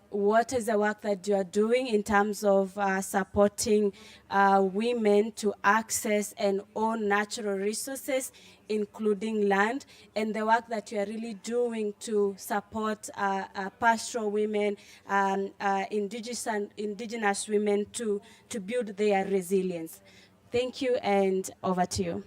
what is the work that you are doing in terms of supporting women to access and own natural resources, including land, and the work that you are really doing to support pastoral women, indigenous women to build their resilience? Thank you, and over to you.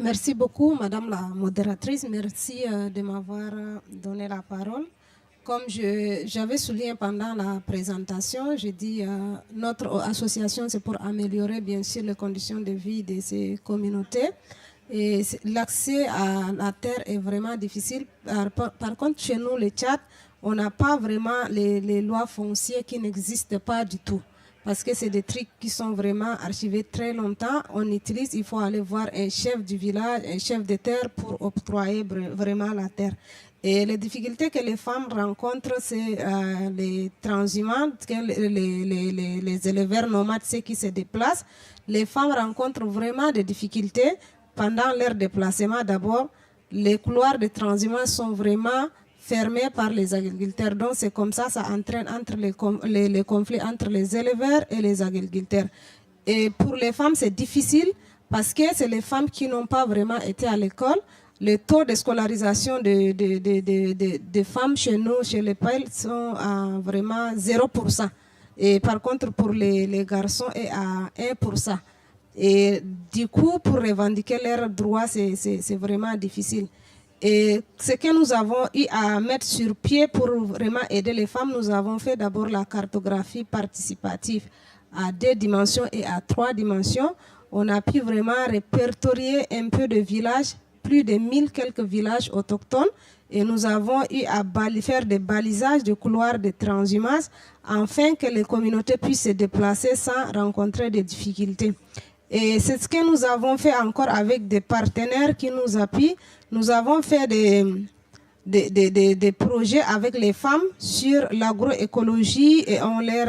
Merci beaucoup, Madame la modératrice. Merci de m'avoir donné la parole. Comme j'avais souligné pendant la présentation, j'ai dit notre association, c'est pour améliorer bien sûr les conditions de vie de ces communautés. Et l'accès à la terre est vraiment difficile. Par contre, chez nous, le Tchad, on n'a pas vraiment les lois foncières qui n'existent pas du tout. Parce que c'est des trucs qui sont vraiment archivés très longtemps. On utilise, il faut aller voir un chef du village, un chef de terre pour octroyer vraiment la terre. Et les difficultés que les femmes rencontrent, c'est les transhumants, les éleveurs nomades, ceux qui se déplacent. Les femmes rencontrent vraiment des difficultés pendant leur déplacement. D'abord, les couloirs de transhumance sont vraiment fermés par les agriculteurs. Donc c'est comme ça, ça entraîne entre les conflits entre les éleveurs et les agriculteurs. Et pour les femmes, c'est difficile parce que c'est les femmes qui n'ont pas vraiment été à l'école. Le taux de scolarisation des femmes chez nous, chez les Peuls, sont à vraiment 0%. Et par contre, pour les garçons, est à 1%. Et du coup, pour revendiquer leurs droits, c'est vraiment difficile. Et ce que nous avons eu à mettre sur pied pour vraiment aider les femmes, nous avons fait d'abord la cartographie participative à 2 dimensions et à 3 dimensions. On a pu vraiment répertorier un peu de villages, plus de 1000 quelques villages autochtones, et nous avons eu à faire des balisages de couloirs de transhumance afin que les communautés puissent se déplacer sans rencontrer des difficultés. Et c'est ce que nous avons fait encore avec des partenaires qui nous appuient. Nous avons fait des projets avec les femmes sur l'agroécologie et on les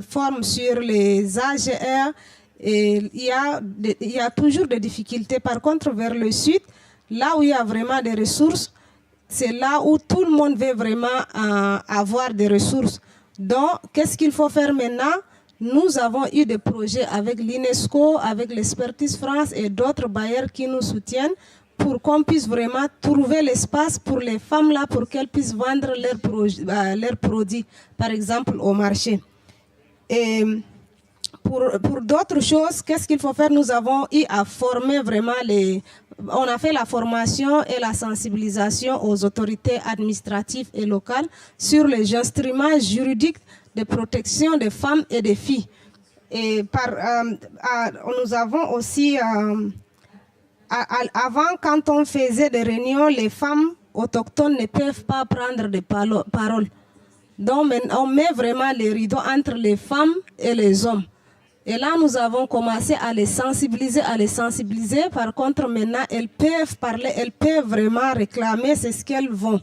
forme sur les AGR. Et il y a toujours des difficultés. Par contre, vers le sud, là où il y a vraiment des ressources, c'est là où tout le monde veut vraiment avoir des ressources. Donc, qu'est-ce qu'il faut faire maintenant? Nous avons eu des projets avec l'UNESCO, avec l'Expertise France et d'autres bailleurs qui nous soutiennent pour qu'on puisse vraiment trouver l'espace pour les femmes là, pour qu'elles puissent vendre leurs produits, par exemple, au marché. Et Pour d'autres choses, qu'est-ce qu'il faut faire? Nous avons eu à former vraiment on a fait la formation et la sensibilisation aux autorités administratives et locales sur les instruments juridiques de protection des femmes et des filles. Et nous avons aussi, avant, quand on faisait des réunions, les femmes autochtones ne peuvent pas prendre de parole. Donc on met vraiment les rideaux entre les femmes et les hommes. Et là, nous avons commencé à les sensibiliser. Par contre, maintenant, elles peuvent parler, elles peuvent vraiment réclamer, c'est ce qu'elles veulent.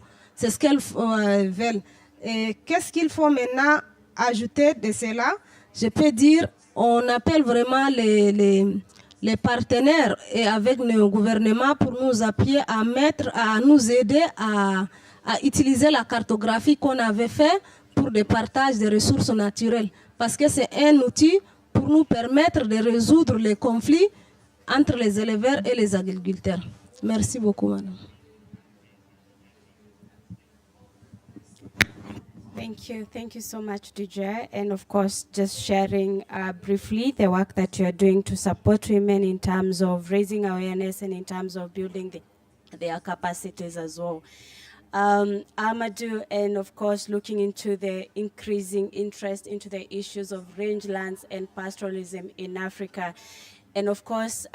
Et qu'est-ce qu'il faut maintenant ajouter de cela? Je peux dire, on appelle vraiment les partenaires et avec nos gouvernements pour nous appuyer à nous aider à utiliser la cartographie qu'on avait fait pour le partage des ressources naturelles. Parce que c'est un outil pour nous permettre de résoudre les conflits entre les éleveurs et les agriculteurs. Merci beaucoup, madame. Thank you so much, DJ, and of course, just sharing briefly the work that you are doing to support women in terms of raising awareness and in terms of building their capacities as well. Amadou, and of course looking into the increasing interest into the issues of rangelands and pastoralism in Africa. And of course,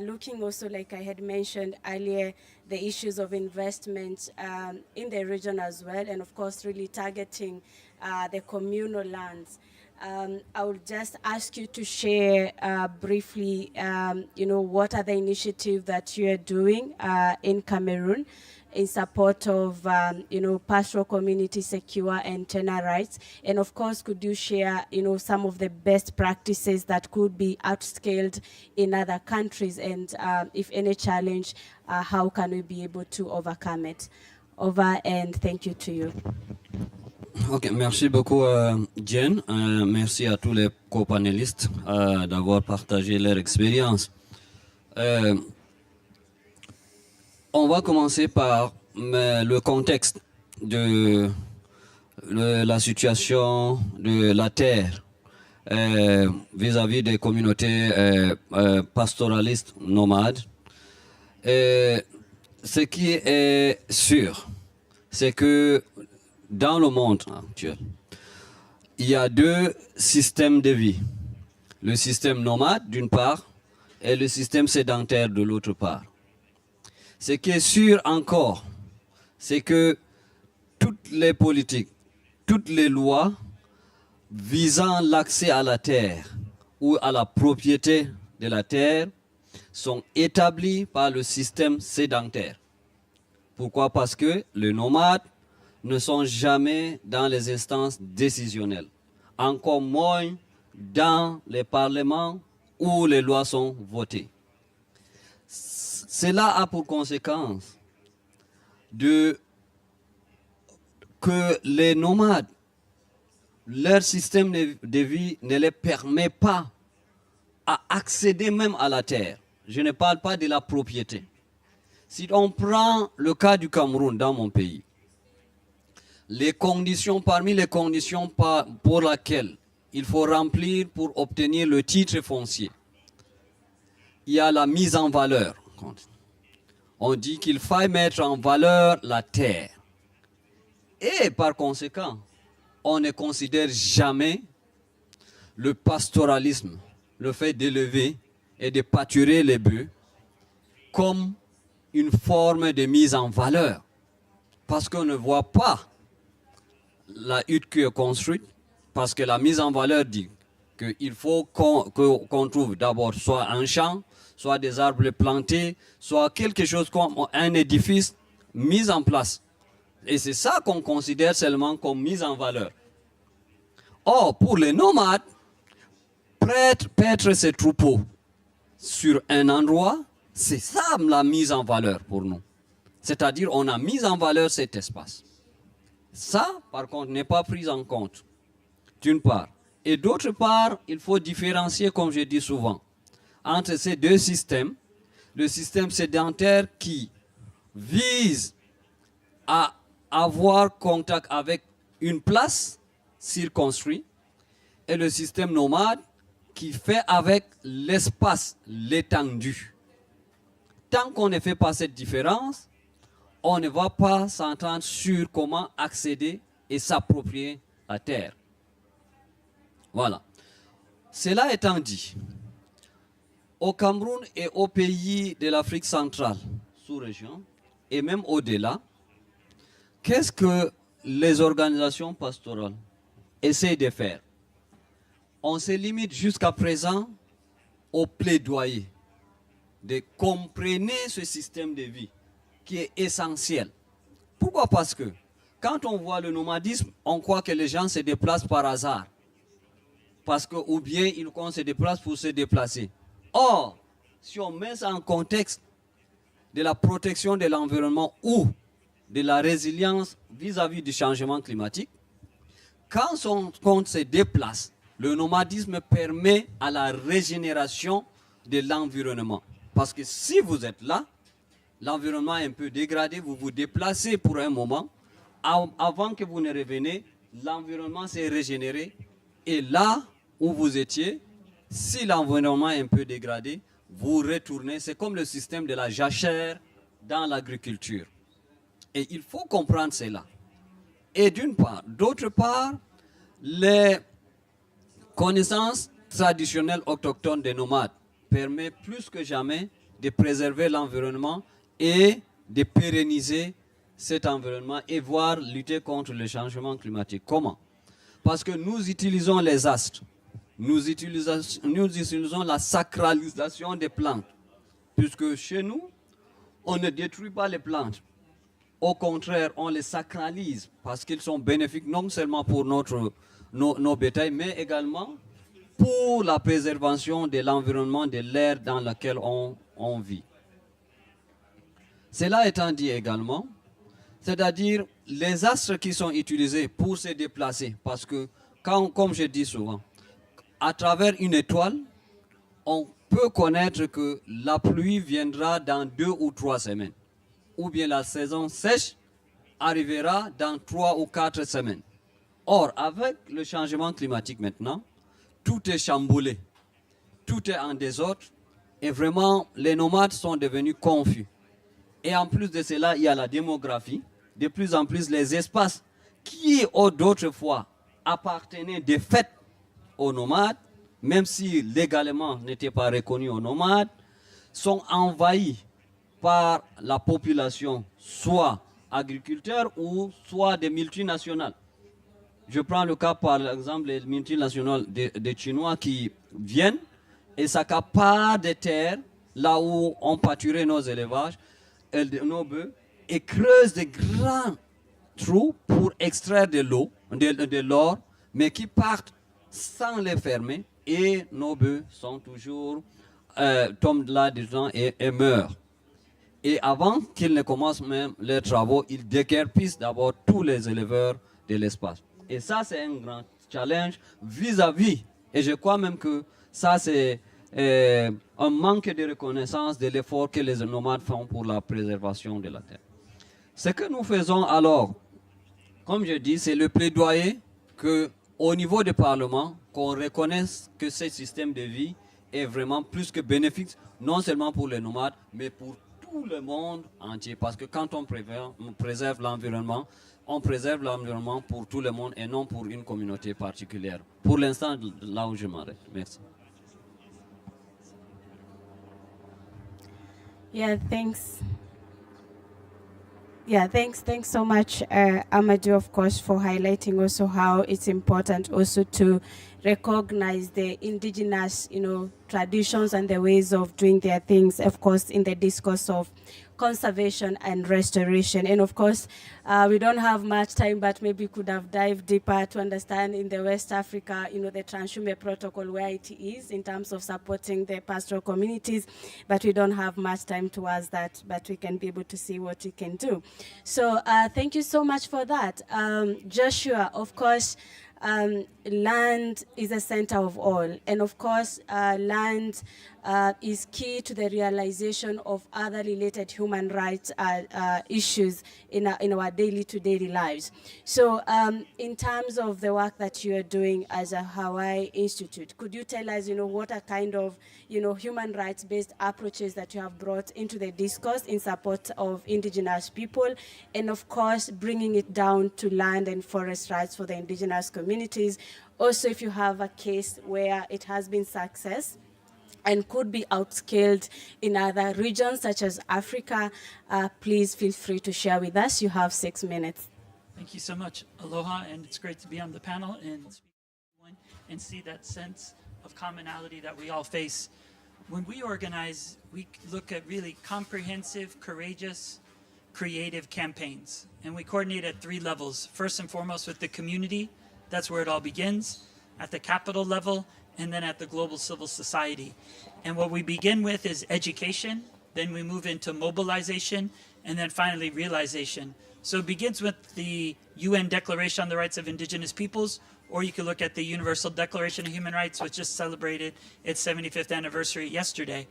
looking also, like I had mentioned earlier, the issues of investment in the region as well, and of course really targeting the communal lands. I will just ask you to share briefly, what are the initiatives that you are doing in Cameroon in support of, pastoral community secure and tenure rights. And of course, could you share, some of the best practices that could be outscaled in other countries? And if any challenge, how can we be able to overcome it? Over, and thank you to you. Ok, merci beaucoup Jen. Merci à tous les co-panélistes d'avoir partagé leur expérience. On va commencer par le contexte de la situation de la terre vis-à-vis des communautés pastoralistes nomades. Ce qui est sûr, c'est que dans le monde actuel, il y a deux systèmes de vie. Le système nomade d'une part et le système sédentaire de l'autre part. Ce qui est sûr encore, c'est que toutes les politiques, toutes les lois visant l'accès à la terre ou à la propriété de la terre sont établies par le système sédentaire. Pourquoi? Parce que les nomades ne sont jamais dans les instances décisionnelles, encore moins dans les parlements où les lois sont votées. Cela a pour conséquence que les nomades, leur système de vie ne les permet pas à accéder même à la terre. Je ne parle pas de la propriété. Si on prend le cas du Cameroun dans mon pays, parmi les conditions pour lesquelles il faut remplir pour obtenir le titre foncier, il y a la mise en valeur. On dit qu'il faut mettre en valeur la terre. Et par conséquent, on ne considère jamais le pastoralisme, le fait d'élever et de pâturer les bœufs, comme une forme de mise en valeur. Parce qu'on ne voit pas la hutte qui est construite, parce que la mise en valeur dit qu'il faut qu'on trouve d'abord soit un champ, soit des arbres plantés, soit quelque chose comme un édifice mis en place. Et c'est ça qu'on considère seulement comme mise en valeur. Or, pour les nomades, paître ses troupeaux sur un endroit, c'est ça la mise en valeur pour nous. C'est-à-dire on a mis en valeur cet espace. Ça, par contre, n'est pas pris en compte, d'une part. Et d'autre part, il faut différencier, comme je dis souvent, entre ces deux systèmes, le système sédentaire qui vise à avoir contact avec une place circonscrite et le système nomade qui fait avec l'espace, l'étendue. Tant qu'on ne fait pas cette différence, on ne va pas s'entendre sur comment accéder et s'approprier la terre. Voilà. Cela étant dit, au Cameroun et aux pays de l'Afrique centrale, sous-région, et même au-delà, qu'est-ce que les organisations pastorales essayent de faire? On se limite jusqu'à présent au plaidoyer de comprendre ce système de vie qui est essentiel. Pourquoi? Parce que quand on voit le nomadisme, on croit que les gens se déplacent par hasard. Parce que, ou bien on se déplace pour se déplacer. Or, si on met ça en contexte de la protection de l'environnement ou de la résilience vis-à-vis du changement climatique, quand on se déplace, le nomadisme permet à la régénération de l'environnement. Parce que si vous êtes là, l'environnement est un peu dégradé, vous vous déplacez pour un moment, avant que vous ne reveniez, l'environnement s'est régénéré. Et là où vous étiez, si l'environnement est un peu dégradé, vous retournez. C'est comme le système de la jachère dans l'agriculture. Et il faut comprendre cela. Et d'une part. D'autre part, les connaissances traditionnelles autochtones des nomades permettent plus que jamais de préserver l'environnement et de pérenniser cet environnement et voire lutter contre le changement climatique. Comment? Parce que nous utilisons les astres, nous utilisons la sacralisation des plantes, puisque chez nous, on ne détruit pas les plantes. Au contraire, on les sacralise parce qu'ils sont bénéfiques non seulement pour nos bétails, mais également pour la préservation de l'environnement, de l'air dans lequel on vit. Cela étant dit également, c'est-à-dire les astres qui sont utilisés pour se déplacer, parce que, comme je dis souvent, à travers une étoile, on peut connaître que la pluie viendra dans 2 ou 3 semaines, ou bien la saison sèche arrivera dans 3 ou 4 semaines. Or, avec le changement climatique maintenant, tout est chamboulé, tout est en désordre, et vraiment, les nomades sont devenus confus. Et en plus de cela, il y a la démographie. De plus en plus, les espaces qui, d'autres fois, appartenaient de fait aux nomades, même si légalement n'étaient pas reconnus aux nomades, sont envahis par la population, soit agriculteurs ou soit des multinationales. Je prends le cas, par exemple, des multinationales des Chinois qui viennent et s'accaparent des terres là où on pâturait nos élevages, nos bœufs, et creusent de grands trous pour extraire de l'eau, de l'or, mais qui partent sans les fermer, et nos bœufs sont toujours, tombent là dedans et meurent. Et avant qu'ils ne commencent même leurs travaux, ils déguerpissent d'abord tous les éleveurs de l'espace. Et ça, c'est un grand challenge vis-à-vis, et je crois même que ça, c'est un manque de reconnaissance de l'effort que les nomades font pour la préservation de la terre. Ce que nous faisons alors, comme je dis, c'est le plaidoyer qu'au niveau du Parlement, qu'on reconnaisse que ce système de vie est vraiment plus que bénéfique, non seulement pour les nomades, mais pour tout le monde entier. Parce que quand on préserve l'environnement, on préserve l'environnement pour tout le monde et non pour une communauté particulière. Pour l'instant, là où je m'arrête. Merci. Yeah, thanks. Yeah, thanks so much, Amadou, of course, for highlighting also how it's important also to recognize the indigenous, traditions and the ways of doing their things, of course, in the discourse of conservation and restoration. And of course, we don't have much time, but maybe could have dived deeper to understand in the West Africa, the Transhume Protocol, where it is in terms of supporting the pastoral communities, but we don't have much time towards that, but we can be able to see what we can do. So thank you so much for that. Joshua, of course, land is a center of all. And of course, land is key to the realization of other related human rights issues in our daily lives. So in terms of the work that you are doing as a Hawaii Institute, could you tell us, what are kind of, human rights-based approaches that you have brought into the discourse in support of indigenous people, and of course, bringing it down to land and forest rights for the indigenous communities? Also, if you have a case where it has been success and could be outscaled in other regions such as Africa, please feel free to share with us. You have 6 minutes. Thank you so much. Aloha, and it's great to be on the panel and speak to everyone and see that sense of commonality that we all face. When we organize, we look at really comprehensive, courageous, creative campaigns. And we coordinate at 3 levels. First and foremost with the community, that's where it all begins, at the capital level, and then at the global civil society. And what we begin with is education, then we move into mobilization, and then finally realization. So it begins with the UN Declaration on the Rights of Indigenous Peoples, or you could look at the Universal Declaration of Human Rights, which just celebrated its 75th anniversary yesterday.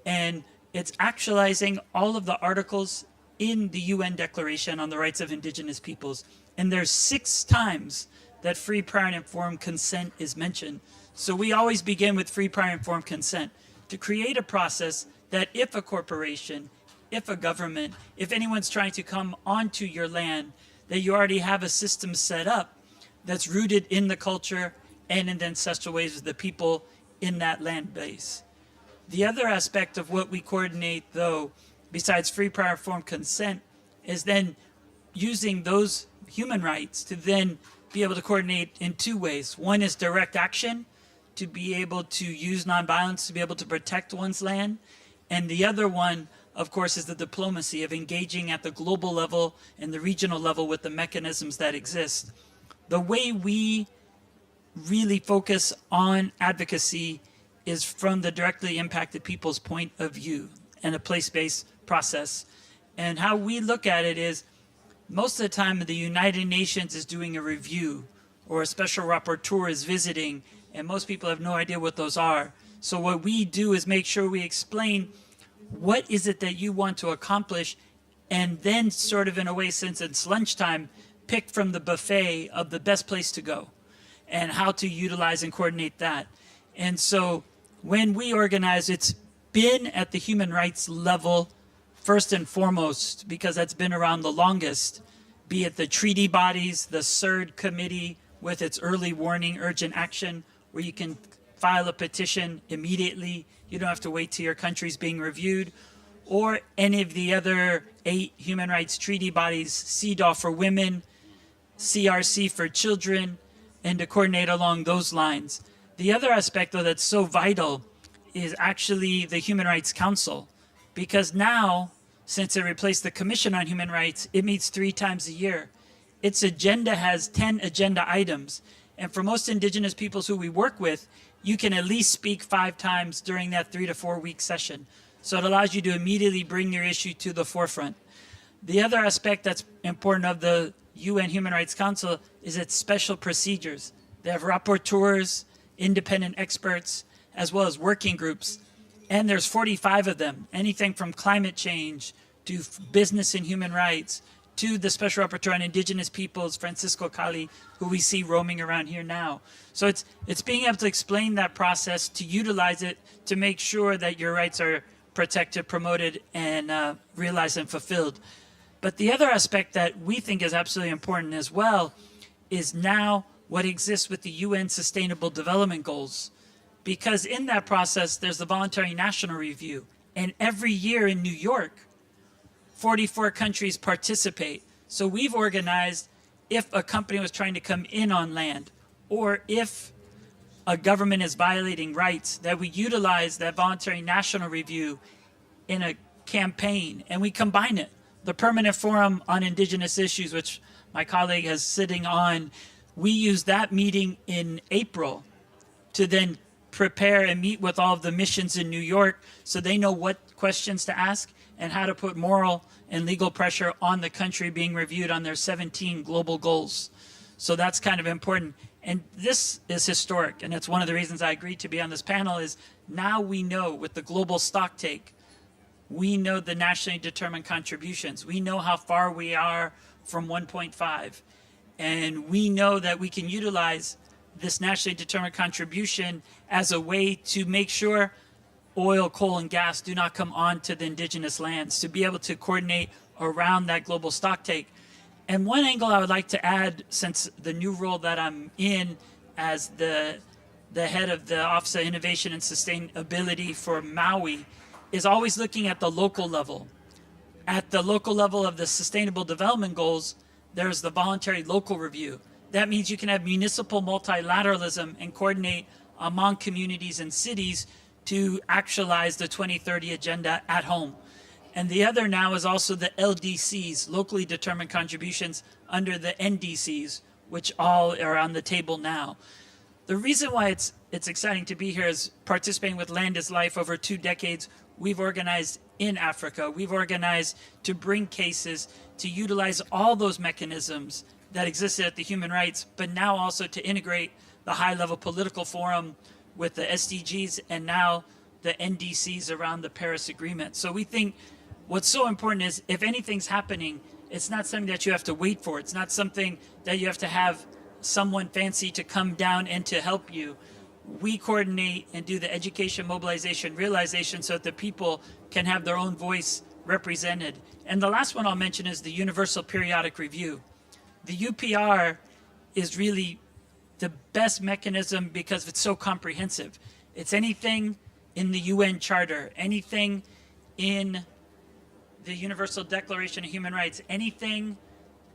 And it's actualizing all of the articles in the UN Declaration on the Rights of Indigenous Peoples. And there's 6 times that free, prior, and informed consent is mentioned. So we always begin with free, prior, and informed consent to create a process that if a corporation, if a government, if anyone's trying to come onto your land, that you already have a system set up that's rooted in the culture and in the ancestral ways of the people in that land base. The other aspect of what we coordinate, though, besides free, prior, informed consent, is then using those human rights to then be able to coordinate in 2 ways. One is direct action, to be able to use nonviolence to be able to protect one's land. And the other one, of course, is the diplomacy of engaging at the global level and the regional level with the mechanisms that exist. The way we really focus on advocacy is from the directly impacted people's point of view and a place-based process. And how we look at it is, most of the time the United Nations is doing a review or a special rapporteur is visiting, and most people have no idea what those are. So what we do is make sure we explain what is it that you want to accomplish, and then sort of in a way, since it's lunchtime, pick from the buffet of the best place to go and how to utilize and coordinate that. And so when we organize, it's been at the human rights level first and foremost, because that's been around the longest, be it the treaty bodies, the CERD committee with its early warning, urgent action, where you can file a petition immediately. You don't have to wait till your country's being reviewed, or any of the other 8 human rights treaty bodies, CEDAW for women, CRC for children, and to coordinate along those lines. The other aspect, though, that's so vital is actually the Human Rights Council, because now, since it replaced the Commission on Human Rights, it meets 3 times a year. Its agenda has 10 agenda items. And for most indigenous peoples who we work with, you can at least speak 5 times during that 3 to 4 week session. So it allows you to immediately bring your issue to the forefront. The other aspect that's important of the UN Human Rights Council is its special procedures. They have rapporteurs, independent experts, as well as working groups. And there's 45 of them, anything from climate change to business and human rights, to the Special Rapporteur on Indigenous Peoples, Francisco Cali, who we see roaming around here now. So it's being able to explain that process, to utilize it, to make sure that your rights are protected, promoted, and realized and fulfilled. But the other aspect that we think is absolutely important as well is now what exists with the UN Sustainable Development Goals. Because in that process, there's the voluntary national review. And every year in New York, 44 countries participate. So we've organized, if a company was trying to come in on land, or if a government is violating rights, that we utilize that voluntary national review in a campaign, and we combine it. The Permanent Forum on Indigenous Issues, which my colleague is sitting on, we use that meeting in April to then prepare and meet with all of the missions in New York so they know what questions to ask and how to put moral and legal pressure on the country being reviewed on their 17 global goals. So that's kind of important. And this is historic, and it's one of the reasons I agreed to be on this panel is now we know with the global stock take, we know the nationally determined contributions. We know how far we are from 1.5. And we know that we can utilize this nationally determined contribution as a way to make sure oil, coal, and gas do not come onto the indigenous lands, to be able to coordinate around that global stock take. And one angle I would like to add, since the new role that I'm in as the head of the Office of Innovation and Sustainability for Maui, is always looking at the local level. At the local level of the Sustainable Development Goals, there's the voluntary local review. That means you can have municipal multilateralism and coordinate among communities and cities to actualize the 2030 agenda at home. And the other now is also the LDCs, locally determined contributions, under the NDCs, which all are on the table now. The reason why it's exciting to be here is participating with Land is Life over 2 decades. We've organized in Africa. We've organized to bring cases, to utilize all those mechanisms that existed at the human rights, but now also to integrate the high-level political forum with the SDGs and now the NDCs around the Paris Agreement. So we think what's so important is if anything's happening, it's not something that you have to wait for. It's not something that you have to have someone fancy to come down and to help you. We coordinate and do the education, mobilization, realization so that the people can have their own voice represented. And the last one I'll mention is the Universal Periodic Review. The UPR is really the best mechanism because it's so comprehensive. It's anything in the UN Charter, anything in the Universal Declaration of Human Rights, anything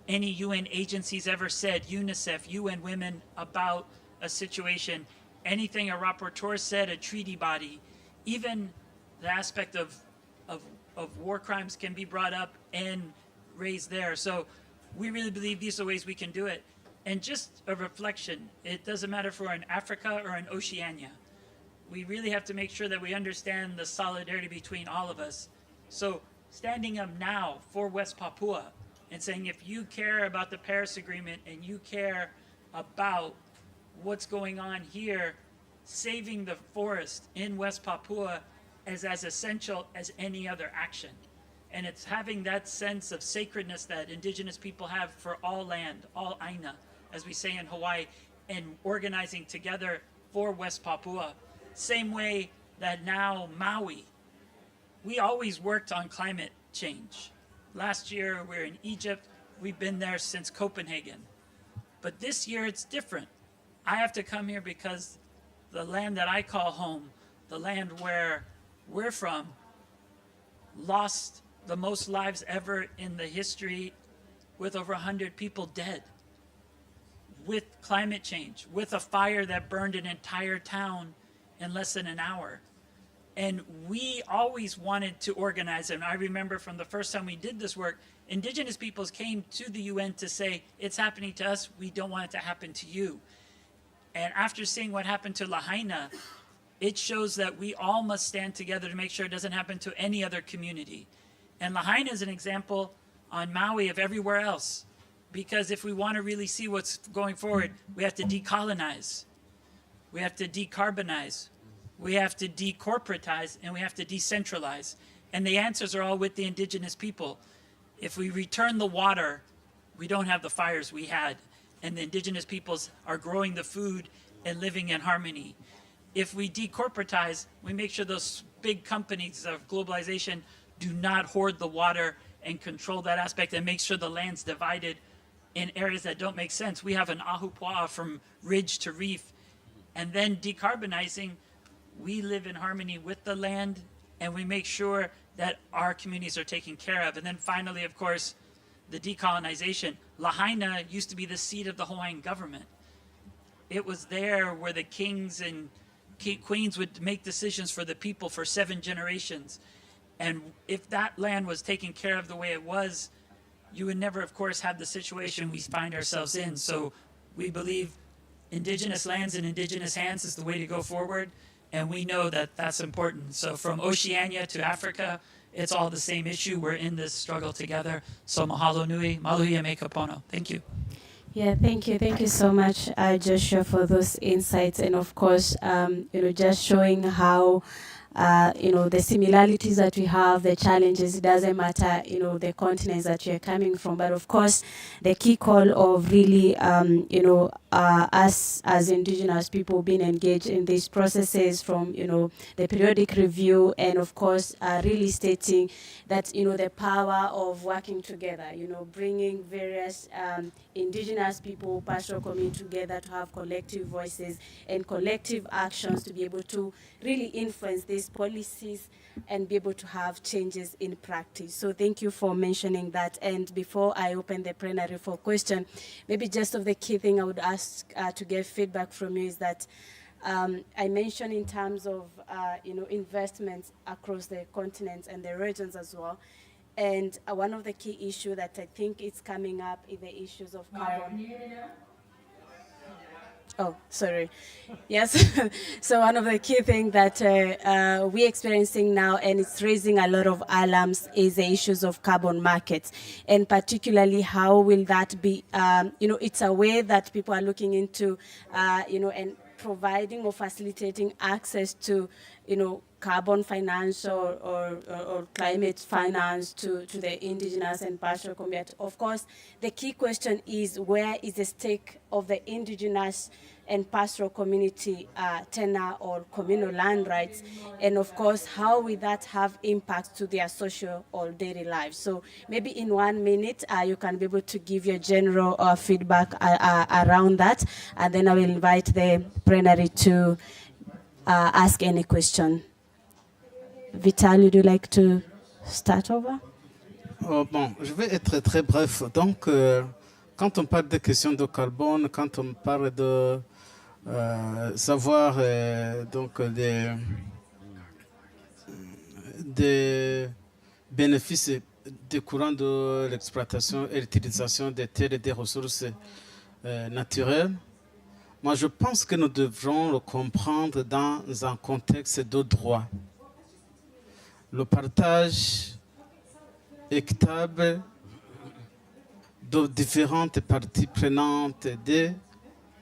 any UN agencies ever said, UNICEF, UN Women, about a situation, anything a rapporteur said, a treaty body, even the aspect of war crimes can be brought up and raised there. So we really believe these are ways we can do it. And just a reflection, it doesn't matter if we're in Africa or in Oceania. We really have to make sure that we understand the solidarity between all of us. So standing up now for West Papua and saying if you care about the Paris Agreement and you care about what's going on here, saving the forest in West Papua is as essential as any other action. And it's having that sense of sacredness that indigenous people have for all land, all aina, as we say in Hawaii, and organizing together for West Papua. Same way that now Maui, we always worked on climate change. Last year we were in Egypt, we've been there since Copenhagen. But this year it's different. I have to come here because the land that I call home, the land where we're from, lost the most lives ever in the history with over 100 people dead. With climate change, with a fire that burned an entire town in less than an hour. And we always wanted to organize, and I remember from the first time we did this work, indigenous peoples came to the UN to say, it's happening to us, we don't want it to happen to you. And after seeing what happened to Lahaina, it shows that we all must stand together to make sure it doesn't happen to any other community. And Lahaina is an example on Maui of everywhere else. Because if we want to really see what's going forward, we have to decolonize. We have to decarbonize. We have to decorporatize, and we have to decentralize. And the answers are all with the indigenous people. If we return the water, we don't have the fires we had. And the indigenous peoples are growing the food and living in harmony. If we decorporatize, we make sure those big companies of globalization do not hoard the water and control that aspect and make sure the land's divided in areas that don't make sense. We have an ahupua'a from ridge to reef. And then decarbonizing, we live in harmony with the land and we make sure that our communities are taken care of. And then finally, of course, the decolonization. Lahaina used to be the seat of the Hawaiian government. It was there where the kings and queens would make decisions for the people for 7 generations. And if that land was taken care of the way it was, you would never, of course, have the situation we find ourselves in. So we believe indigenous lands and indigenous hands is the way to go forward. And we know that that's important. So from Oceania to Africa, it's all the same issue. We're in this struggle together. So mahalo nui, maluhi e me ka pono. Thank you. Yeah, thank you. Thank you so much, Joshua, for those insights. And of course, just showing how, the similarities that we have, the challenges, it doesn't matter, the continents that you're coming from. But of course, the key call of really, us as Indigenous people being engaged in these processes from, the periodic review and of course, really stating that, the power of working together, bringing various Indigenous people, pastoral community together to have collective voices and collective actions to be able to really influence these policies and be able to have changes in practice. So thank you for mentioning that. And before I open the plenary for question, maybe just of the key thing I would ask to get feedback from you is that I mentioned in terms of, investments across the continents and the regions as well. And one of the key issues that I think is coming up is the issues of carbon. Oh, sorry. Yes. So one of the key things that we're experiencing now, and it's raising a lot of alarms, is the issues of carbon markets. And particularly, how will that be, it's a way that people are looking into, and providing or facilitating access to, carbon finance or climate finance to the Indigenous and pastoral community. Of course, the key question is, where is the stake of the Indigenous and pastoral community tenure or communal land rights? And of course, how will that have impact to their social or daily lives? So maybe in 1 minute, you can be able to give your general feedback around that. And then I will invite the plenary to ask any question. Vital, would you like to start over? Bon, je vais être très bref. Donc, quand on parle des questions de carbone, quand on parle de savoir donc des bénéfices découlant de l'exploitation et l'utilisation des terres et des ressources naturelles, moi je pense que nous devrons le comprendre dans un contexte de droit. Le partage équitable de différentes parties prenantes des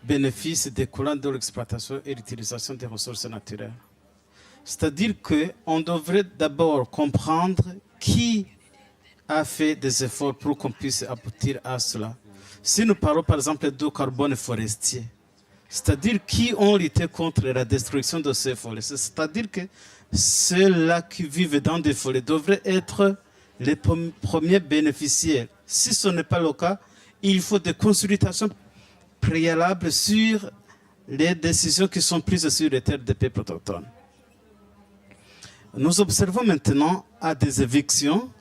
bénéfices découlant de l'exploitation et l'utilisation des ressources naturelles. C'est-à-dire qu'on devrait d'abord comprendre qui a fait des efforts pour qu'on puisse aboutir à cela. Si nous parlons par exemple de carbone forestier, c'est-à-dire qui ont lutté contre la destruction de ces forêts, c'est-à-dire que ceux-là qui vivent dans des forêts devraient être les premiers bénéficiaires. Si ce n'est pas le cas, il faut des consultations préalables sur les décisions qui sont prises sur les terres des peuples autochtones. Nous observons maintenant à des évictions,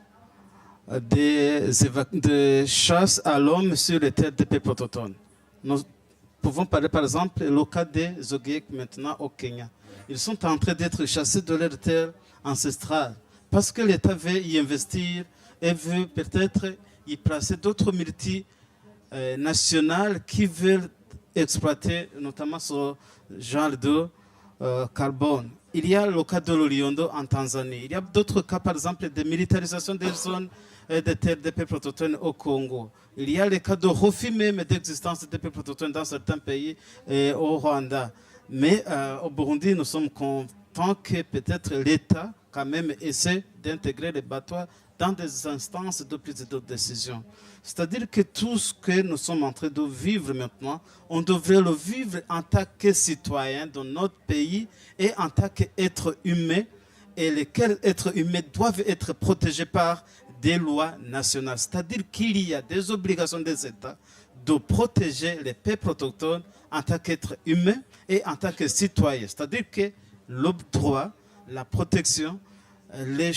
des chasses à l'homme sur les terres des peuples autochtones. Nous pouvons parler par exemple le cas des Ogiek maintenant au Kenya. Ils sont en train d'être chassés de leurs terres ancestrales parce que l'État veut y investir et veut peut-être y placer d'autres multinationales qui veulent exploiter notamment ce genre de carbone. Il y a le cas de l'Oliondo en Tanzanie. Il y a d'autres cas, par exemple, de militarisation des zones des terres des peuples autochtones au Congo. Il y a le cas de refus même d'existence des peuples autochtones dans certains pays au Rwanda. Mais au Burundi, nous sommes contents que peut-être l'État quand même essaie d'intégrer les battoirs dans des instances de prise de décision. C'est-à-dire que tout ce que nous sommes en train de vivre maintenant, on devrait le vivre en tant que citoyen de notre pays et en tant qu'être humain, et lesquels êtres humains doivent être protégés par des lois nationales. C'est-à-dire qu'il y a des obligations des États de protéger les peuples autochtones en tant qu'être humain et en tant que citoyen. C'est-à-dire que le droit, la protection, les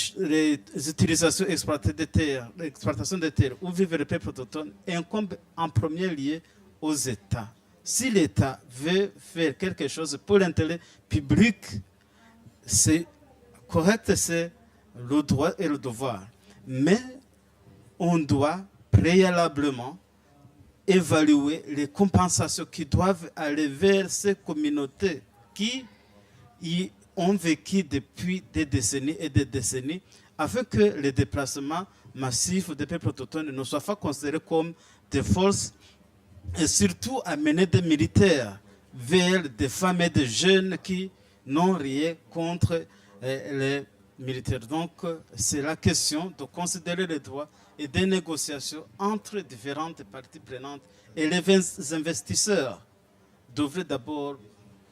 utilisations exploitées des terres, l'exploitation des terres où vivent les peuples autochtones incombe en premier lieu aux États. Si l'État veut faire quelque chose pour l'intérêt public, c'est correct, c'est le droit et le devoir. Mais on doit préalablement évaluer les compensations qui doivent aller vers ces communautés qui y ont vécu depuis des décennies et des décennies, afin que les déplacements massifs des peuples autochtones ne soient pas considérés comme des forces et surtout amener des militaires vers des femmes et des jeunes qui n'ont rien contre les militaires. Donc, c'est la question de considérer les droits et des négociations entre différentes parties prenantes. Et les investisseurs devraient d'abord,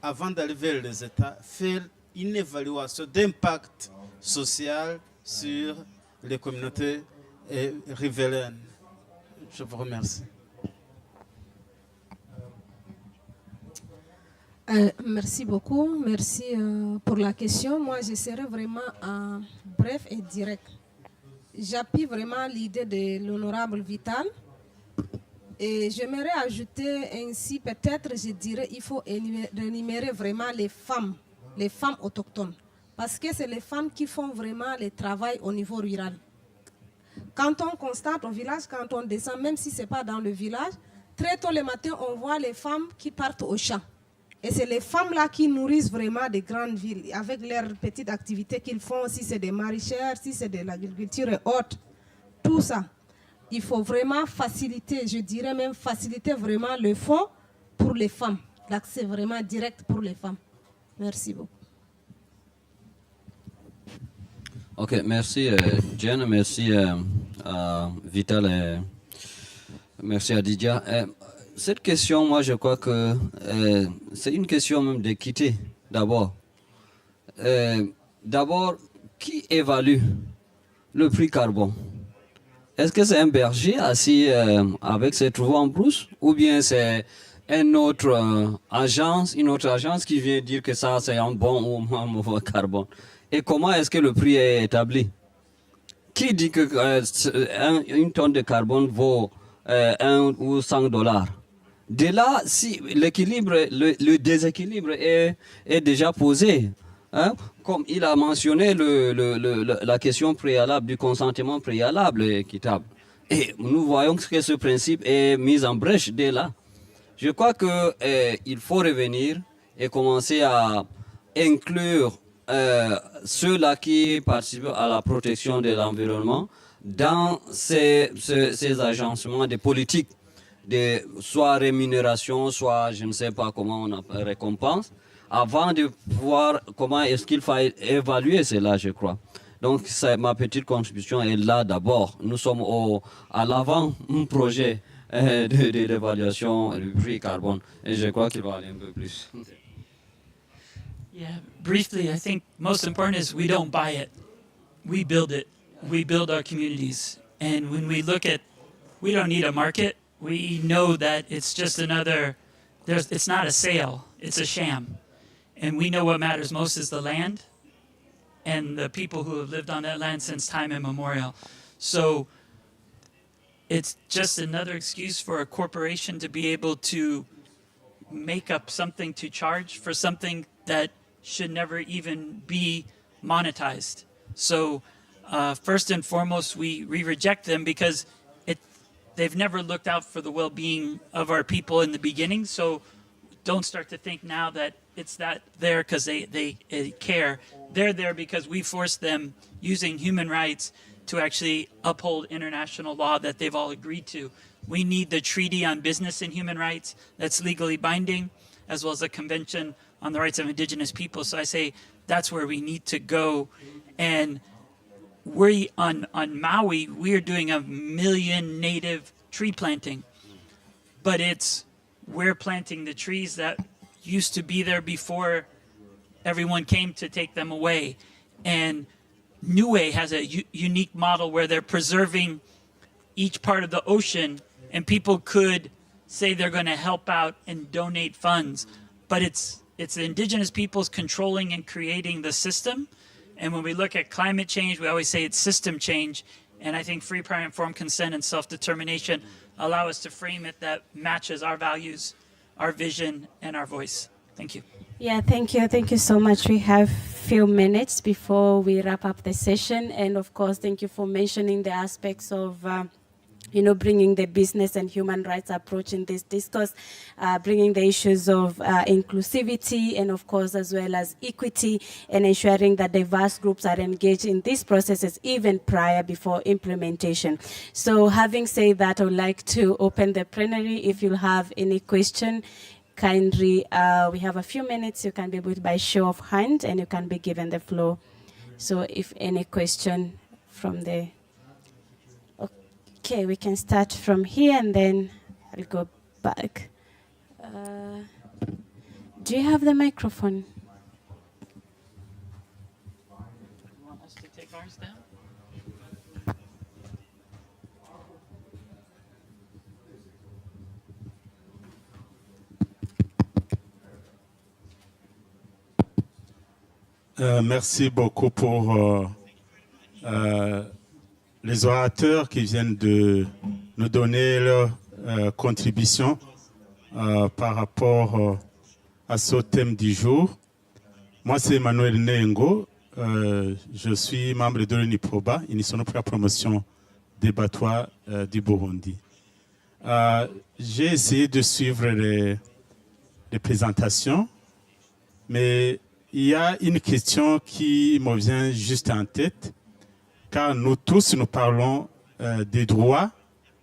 avant d'aller vers les États, faire une évaluation d'impact social sur les communautés riveraines. Je vous remercie. Merci beaucoup, merci pour la question. Moi, je serai vraiment bref et direct. J'appuie vraiment l'idée de l'honorable Vital. Et j'aimerais ajouter ainsi, peut-être, je dirais, il faut énumérer vraiment les femmes autochtones. Parce que c'est les femmes qui font vraiment le travail au niveau rural. Quand on constate au village, quand on descend, même si ce n'est pas dans le village, très tôt le matin, on voit les femmes qui partent au champ. Et c'est les femmes-là qui nourrissent vraiment des grandes villes, avec leurs petites activités qu'ils font, si c'est des maraîchères, si c'est de l'agriculture et autres. Tout ça, il faut vraiment faciliter, je dirais même faciliter vraiment le fonds pour les femmes. L'accès vraiment direct pour les femmes. Merci beaucoup. Ok, merci Jen, merci Vital et merci Adidja. Cette question, moi je crois que c'est une question même d'équité d'abord. D'abord, qui évalue le prix carbone? Est-ce que c'est un berger assis avec ses troupeaux en brousse ou bien c'est une autre agence qui vient dire que ça c'est un bon ou un mauvais carbone? Et comment est-ce que le prix est établi? Qui dit que une tonne de carbone vaut 1 ou 5 $? De là, si l'équilibre, le déséquilibre est déjà posé, hein, comme il a mentionné la question préalable du consentement préalable et équitable. Et nous voyons que ce principe est mis en brèche dès là. Je crois qu'il faut revenir et commencer à inclure ceux-là qui participent à la protection de l'environnement dans ces agencements de politiques, de soit rémunération, soit je ne sais pas comment on appelle récompense, avant de voir comment est-ce qu'il faut évaluer cela, je crois. Donc ma petite contribution est là d'abord. Nous sommes à l'avant-projet de l'évaluation du prix carbone et je crois qu'il va aller un peu plus. Yeah, briefly, I think most important is we don't buy it. We build it. We build our communities. And when we look at, we don't need a market. We know that it's just it's not a sale, it's a sham. And we know what matters most is the land and the people who have lived on that land since time immemorial. So it's just another excuse for a corporation to be able to make up something to charge for something that should never even be monetized. So first and foremost, we reject them because they've never looked out for the well-being of our people in the beginning. So don't start to think now that it's there because they care. They're there because we forced them using human rights to actually uphold international law that they've all agreed to. We need the Treaty on Business and Human Rights that's legally binding, as well as the Convention on the Rights of Indigenous People. So I say that's where we need to go. And on Maui, we are doing 1 million native tree planting. But we're planting the trees that used to be there before everyone came to take them away. And Niue has a unique model where they're preserving each part of the ocean, and people could say they're going to help out and donate funds. But it's the indigenous peoples controlling and creating the system. And when we look at climate change, we always say it's system change. And I think free, prior, informed consent and self-determination allow us to frame it that matches our values, our vision, and our voice. Thank you. Yeah, thank you. Thank you so much. We have few minutes before we wrap up the session. And of course, thank you for mentioning the aspects of bringing the business and human rights approach in this discourse, bringing the issues of inclusivity and of course as well as equity, and ensuring that diverse groups are engaged in these processes even before implementation. So having said that, I would like to open the plenary. If you have any question, kindly, we have a few minutes. You can be able by show of hand and you can be given the floor. So if any question from the... Okay, we can start from here and then I'll go back. Do you have the microphone? You want us to take ours down? Merci beaucoup pour les orateurs qui viennent de nous donner leur contribution par rapport à ce thème du jour. Moi, c'est Emmanuel Nengo. Je suis membre de l'UNIPROBA, Unisson pour la promotion des batois du Burundi. J'ai essayé de suivre les présentations, mais il y a une question qui me vient juste en tête, car nous tous, nous parlons des droits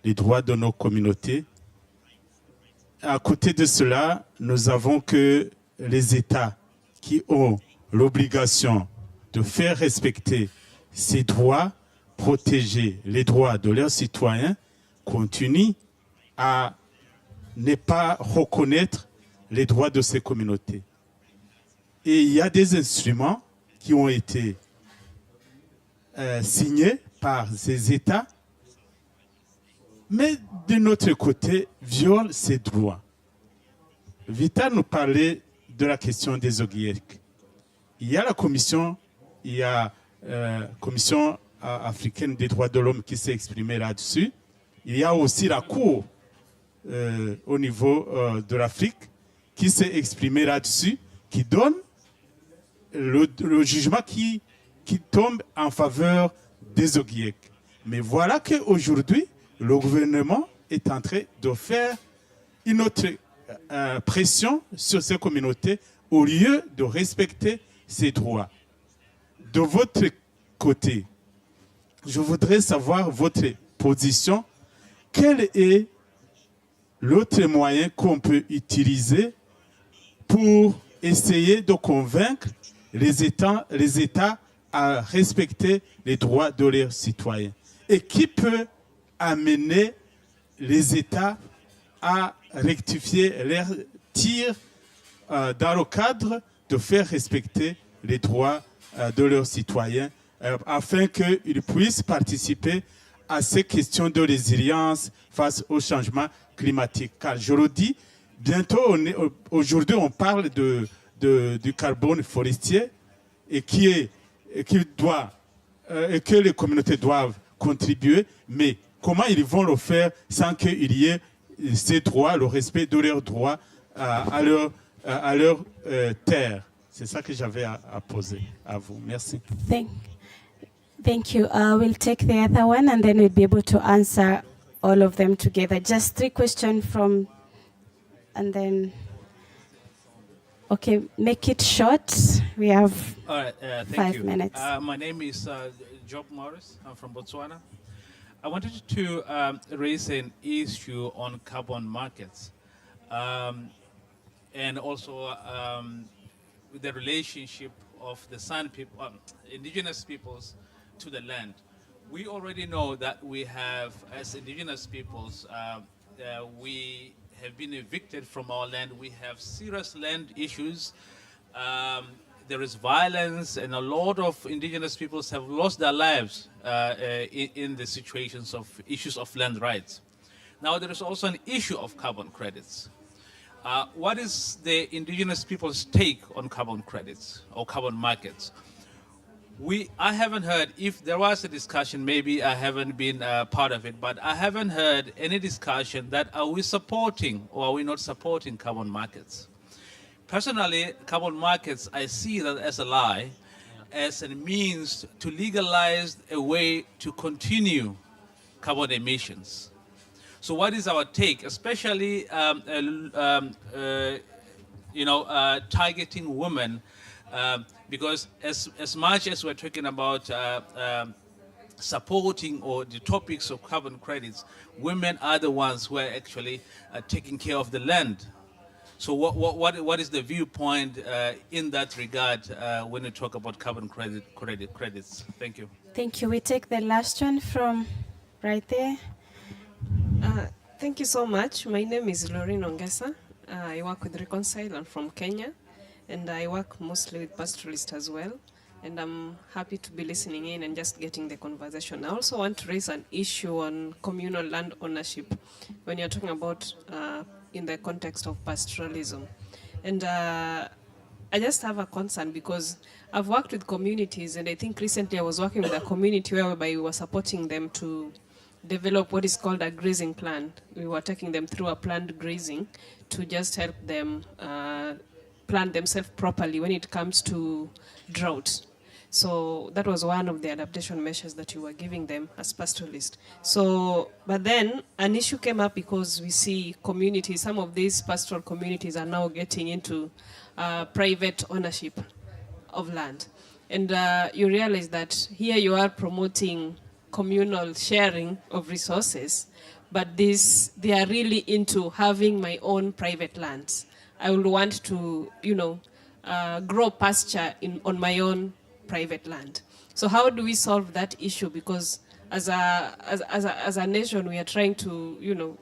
de nos communautés. À côté de cela, nous avons que les États qui ont l'obligation de faire respecter ces droits, protéger les droits de leurs citoyens, continuent à ne pas reconnaître les droits de ces communautés. Et il y a des instruments qui ont été signés par ces États, mais de notre côté, violent ces droits. Vita nous parlait de la question des Ogiek. Il y a la Commission, Commission africaine des droits de l'homme qui s'est exprimée là-dessus. Il y a aussi la Cour au niveau de l'Afrique qui s'est exprimée là-dessus, qui donne le jugement qui tombe en faveur des Ogiek. Mais voilà qu'aujourd'hui, le gouvernement est en train de faire une autre pression sur ces communautés au lieu de respecter ces droits. De votre côté, je voudrais savoir votre position. Quel est l'autre moyen qu'on peut utiliser pour essayer de convaincre les États à respecter les droits de leurs citoyens? Et qui peut amener les États à rectifier leurs tirs dans le cadre de faire respecter les droits de leurs citoyens afin qu'ils puissent participer à ces questions de résilience face au changement climatique? Car je le dis, bientôt, aujourd'hui, on parle du carbone forestier et que les communautés doivent contribuer, mais comment ils vont le faire sans qu'il y ait ces droits, le respect de leurs droits à leur terre? C'est ça que j'avais à poser à vous. Merci. Thank you. We'll take the other one and then we'll be able to answer all of them together. Just 3 questions from, and then, okay, make it short. We have all right, thank 5 you. minutes. My name is Job Morris. I'm from Botswana. I wanted to raise an issue on carbon markets and also with the relationship of the San people, indigenous peoples to the land. We already know that we have, as indigenous peoples, we have been evicted from our land. We have serious land issues. There is violence, and a lot of indigenous peoples have lost their lives in the situations of issues of land rights. Now, there is also an issue of carbon credits. What is the indigenous people's take on carbon credits or carbon markets? I haven't heard, if there was a discussion, maybe I haven't been part of it, but I haven't heard any discussion that are we supporting or are we not supporting carbon markets. Personally, carbon markets, I see that as a lie, as a means to legalize a way to continue carbon emissions. So what is our take, especially targeting women, because as much as we're talking about supporting or the topics of carbon credits, women are the ones who are actually taking care of the land. So what is the viewpoint in that regard when we talk about carbon credits? Thank you. Thank you. We take the last one from right there. Thank you so much. My name is Lorraine Ongesa. I work with Reconcile. I'm from Kenya, and I work mostly with pastoralists as well. And I'm happy to be listening in and just getting the conversation. I also want to raise an issue on communal land ownership when you're talking about in the context of pastoralism. And I just have a concern because I've worked with communities, and I think recently I was working with a community whereby we were supporting them to develop what is called a grazing plan. We were taking them through a planned grazing to just help them plan themselves properly when it comes to drought. So that was one of the adaptation measures that you were giving them as pastoralists. So, but then an issue came up because we see communities, some of these pastoral communities are now getting into private ownership of land. And you realize that here you are promoting communal sharing of resources, but they are really into having my own private lands. I would want to, grow pasture on my own private land. So how do we solve that issue? Because as a nation, we are trying to,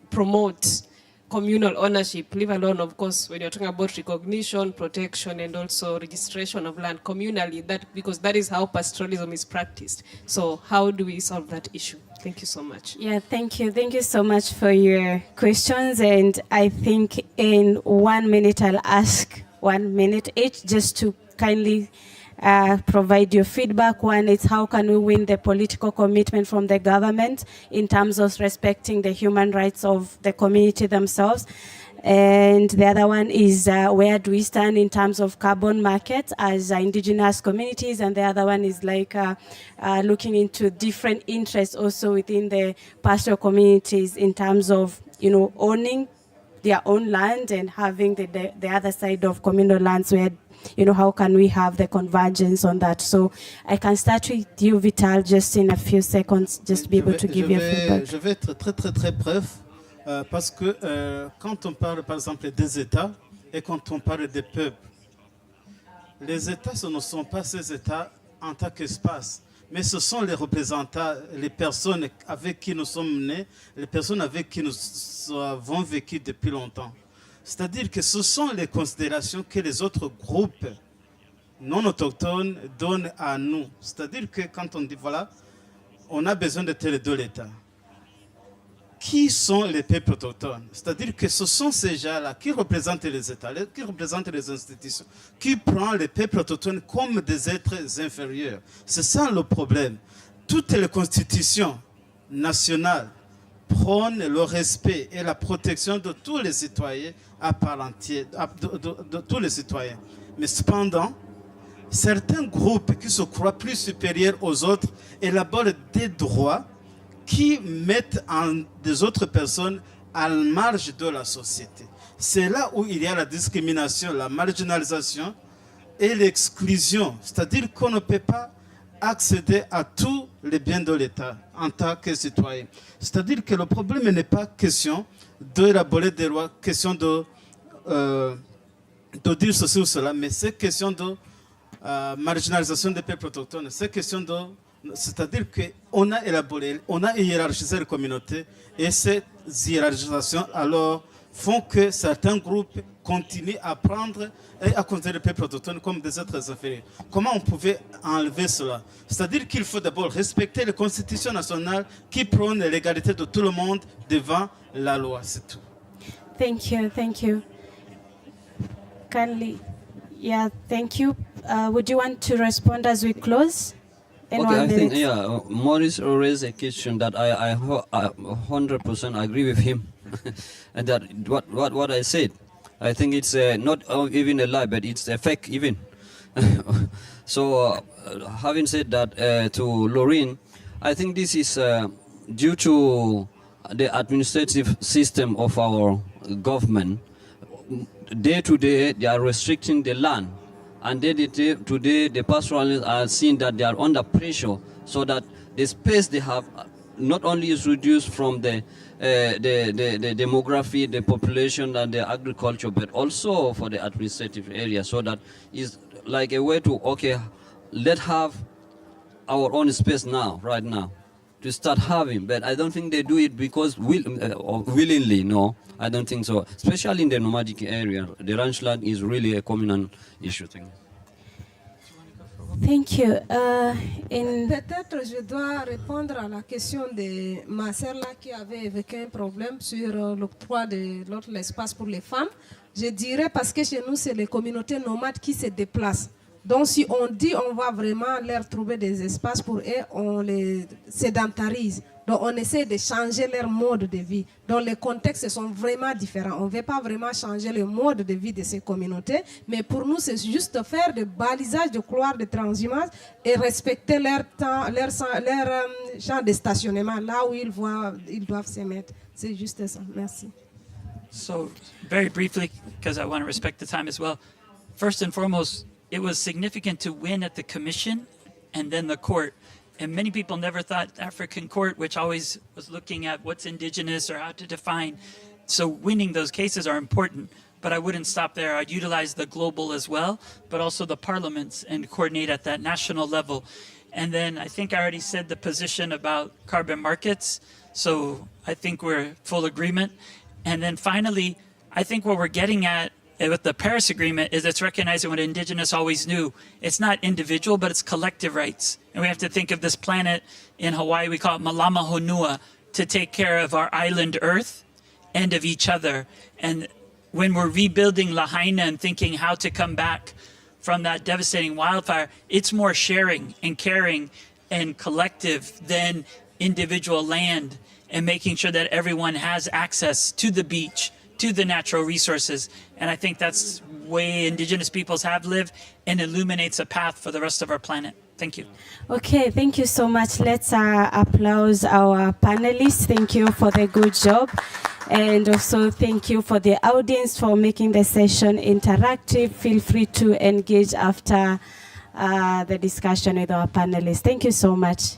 promote communal ownership, leave alone, of course, when you're talking about recognition, protection, and also registration of land communally, because that is how pastoralism is practiced. So how do we solve that issue? Thank you so much. Yeah, thank you. Thank you so much for your questions. And I think in 1 minute, I'll ask 1 minute each just to kindly provide your feedback. One is how can we win the political commitment from the government in terms of respecting the human rights of the community themselves. And the other one is where do we stand in terms of carbon markets as indigenous communities, and the other one is like looking into different interests also within the pastoral communities in terms of owning their own land and having the other side of communal lands where how can we have the convergence on that. So I can start with you, Vital, just in a few seconds, just to be able to give your feedback. Je vais être très très très bref. Parce que quand on parle par exemple des États et quand on parle des peuples, les États ce ne sont pas ces États en tant qu'espace, mais ce sont les représentants, les personnes avec qui nous sommes nés, les personnes avec qui nous avons vécu depuis longtemps. C'est-à-dire que ce sont les considérations que les autres groupes non autochtones donnent à nous. C'est-à-dire que quand on dit voilà, on a besoin de tel et de l'État. Qui sont les peuples autochtones? C'est-à-dire que ce sont ces gens-là qui représentent les États, qui représentent les institutions, qui prennent les peuples autochtones comme des êtres inférieurs. C'est ça le problème. Toutes les constitutions nationales prônent le respect et la protection de tous les citoyens à part entière, de tous les citoyens. Mais cependant, certains groupes qui se croient plus supérieurs aux autres élaborent des droits qui mettent des autres personnes à la marge de la société. C'est là où il y a la discrimination, la marginalisation et l'exclusion. C'est-à-dire qu'on ne peut pas accéder à tous les biens de l'État en tant que citoyen. C'est-à-dire que le problème n'est pas question d'élaborer des lois, question de dire ceci ou cela, mais c'est question de marginalisation des peuples autochtones. C'est question de... C'est-à-dire qu'on a élaboré, on a hiérarchisé les communautés et ces hiérarchisations alors font que certains groupes continuent à prendre et à considérer les peuples autochtones comme des êtres inférieurs. Comment on pouvait enlever cela? C'est-à-dire qu'il faut d'abord respecter les constitutions nationales qui prônent l'égalité de tout le monde devant la loi, c'est tout. Thank you, thank you. Kindly, yeah, thank you. Would you want to respond as we close? Okay, I think, Maurice raised a question that I 100% agree with him. And that what I said, I think it's not even a lie, but it's a fact even. So, having said that, to Lorraine, I think this is due to the administrative system of our government, day to day they are restricting the land, and today the pastoralists are seeing that they are under pressure, so that the space they have not only is reduced from the demography, the population, and the agriculture, but also for the administrative area, so that is like a way to, okay, let's have our own space now, right now, to start having. But I don't think they do it because willingly, no, I don't think so. Especially in the nomadic area, the ranch land is really a communal issue. Thank you. Peut-être je dois répondre à la question de ma sœur là qui avait évoqué un problème sur l'octroi de l'autre l'espace pour les femmes. Je dirais parce que chez nous, c'est les communautés nomades qui se déplacent. Donc si on dit on va vraiment leur trouver des espaces pour eux, on les sédentarise. Donc on essaie de changer leur mode de vie. Donc les contextes sont vraiment différents. On ne veut pas vraiment changer le mode de vie de ces communautés, mais pour nous c'est juste faire des balisages de couloirs de transhumance et respecter leur temps, leur champ de stationnement, là où ils doivent se mettre. C'est juste ça. Merci. So, very briefly, because I want to respect the time as well. First and foremost, it was significant to win at the commission and then the court. And many people never thought the African court, which always was looking at what's indigenous or how to define. So winning those cases are important, but I wouldn't stop there. I'd utilize the global as well, but also the parliaments and coordinate at that national level. And then I think I already said the position about carbon markets. So I think we're full agreement. And then finally, I think what we're getting at with the Paris Agreement is it's recognizing what Indigenous always knew. It's not individual, but it's collective rights. And we have to think of this planet in Hawaii, we call it Malama Honua, to take care of our island Earth and of each other. And when we're rebuilding Lahaina and thinking how to come back from that devastating wildfire, it's more sharing and caring and collective than individual land, and making sure that everyone has access to the beach, to the natural resources. And I think that's the way Indigenous peoples have lived and illuminates a path for the rest of our planet. Thank you. Okay, thank you so much. Let's applause our panelists. Thank you for the good job. And also thank you for the audience for making the session interactive. Feel free to engage after the discussion with our panelists. Thank you so much.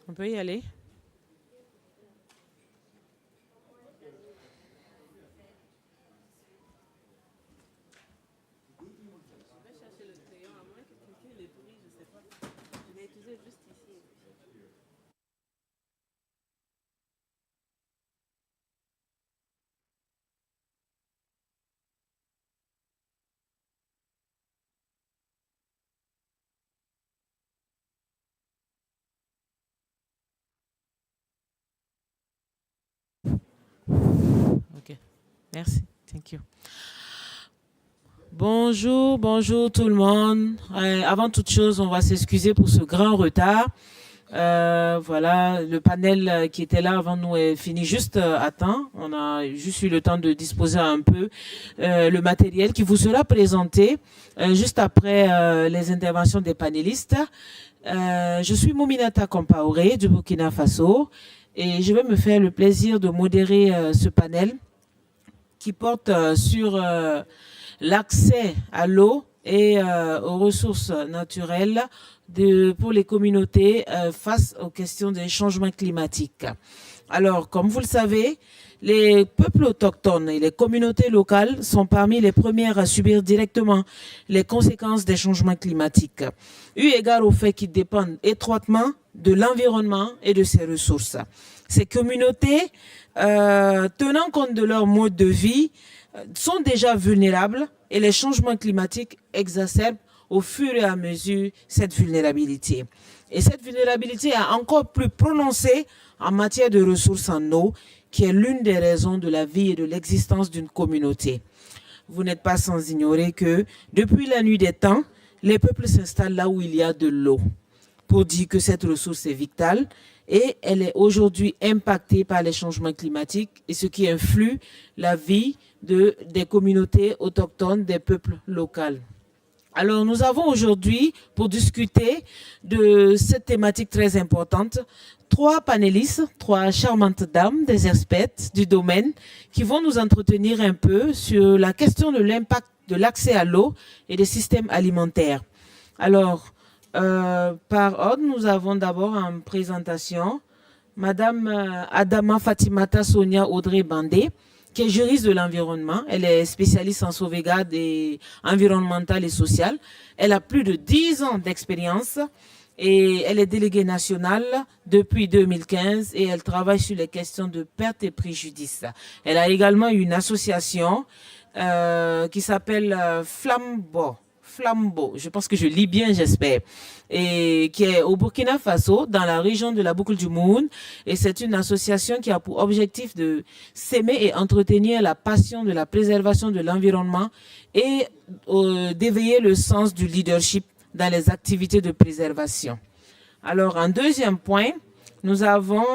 On peut y aller. Ok, merci. Thank you. Bonjour tout le monde. Avant toute chose, on va s'excuser pour ce grand retard. Voilà, le panel qui était là avant nous est fini juste à temps. On a juste eu le temps de disposer un peu le matériel qui vous sera présenté juste après les interventions des panélistes. Je suis Mouminata Compaoré du Burkina Faso et je vais me faire le plaisir de modérer ce panel qui porte sur l'accès à l'eau et aux ressources naturelles pour les communautés face aux questions des changements climatiques. Alors, comme vous le savez, les peuples autochtones et les communautés locales sont parmi les premières à subir directement les conséquences des changements climatiques, eu égard au fait qu'ils dépendent étroitement de l'environnement et de ses ressources. Ces communautés, tenant compte de leur mode de vie, sont déjà vulnérables et les changements climatiques exacerbent au fur et à mesure cette vulnérabilité. Et cette vulnérabilité est encore plus prononcée en matière de ressources en eau, qui est l'une des raisons de la vie et de l'existence d'une communauté. Vous n'êtes pas sans ignorer que depuis la nuit des temps, les peuples s'installent là où il y a de l'eau, pour dire que cette ressource est vitale et elle est aujourd'hui impactée par les changements climatiques et ce qui influe la vie des communautés autochtones, des peuples locaux. Alors, nous avons aujourd'hui, pour discuter de cette thématique très importante, trois panélistes, trois charmantes dames, des expertes du domaine, qui vont nous entretenir un peu sur la question de l'impact de l'accès à l'eau et des systèmes alimentaires. Alors, par ordre, nous avons d'abord en présentation Madame Adama Fatimata Sonia Audrey Bandé, qui est juriste de l'environnement. Elle est spécialiste en sauvegarde environnementale et sociale. Elle a plus de 10 ans d'expérience et elle est déléguée nationale depuis 2015 et elle travaille sur les questions de perte et préjudice. Elle a également une association qui s'appelle Flambeau, je pense que je lis bien, j'espère, et qui est au Burkina Faso, dans la région de la Boucle du Moun. Et c'est une association qui a pour objectif de s'aimer et entretenir la passion de la préservation de l'environnement et d'éveiller le sens du leadership dans les activités de préservation. Alors, en deuxième point, nous avons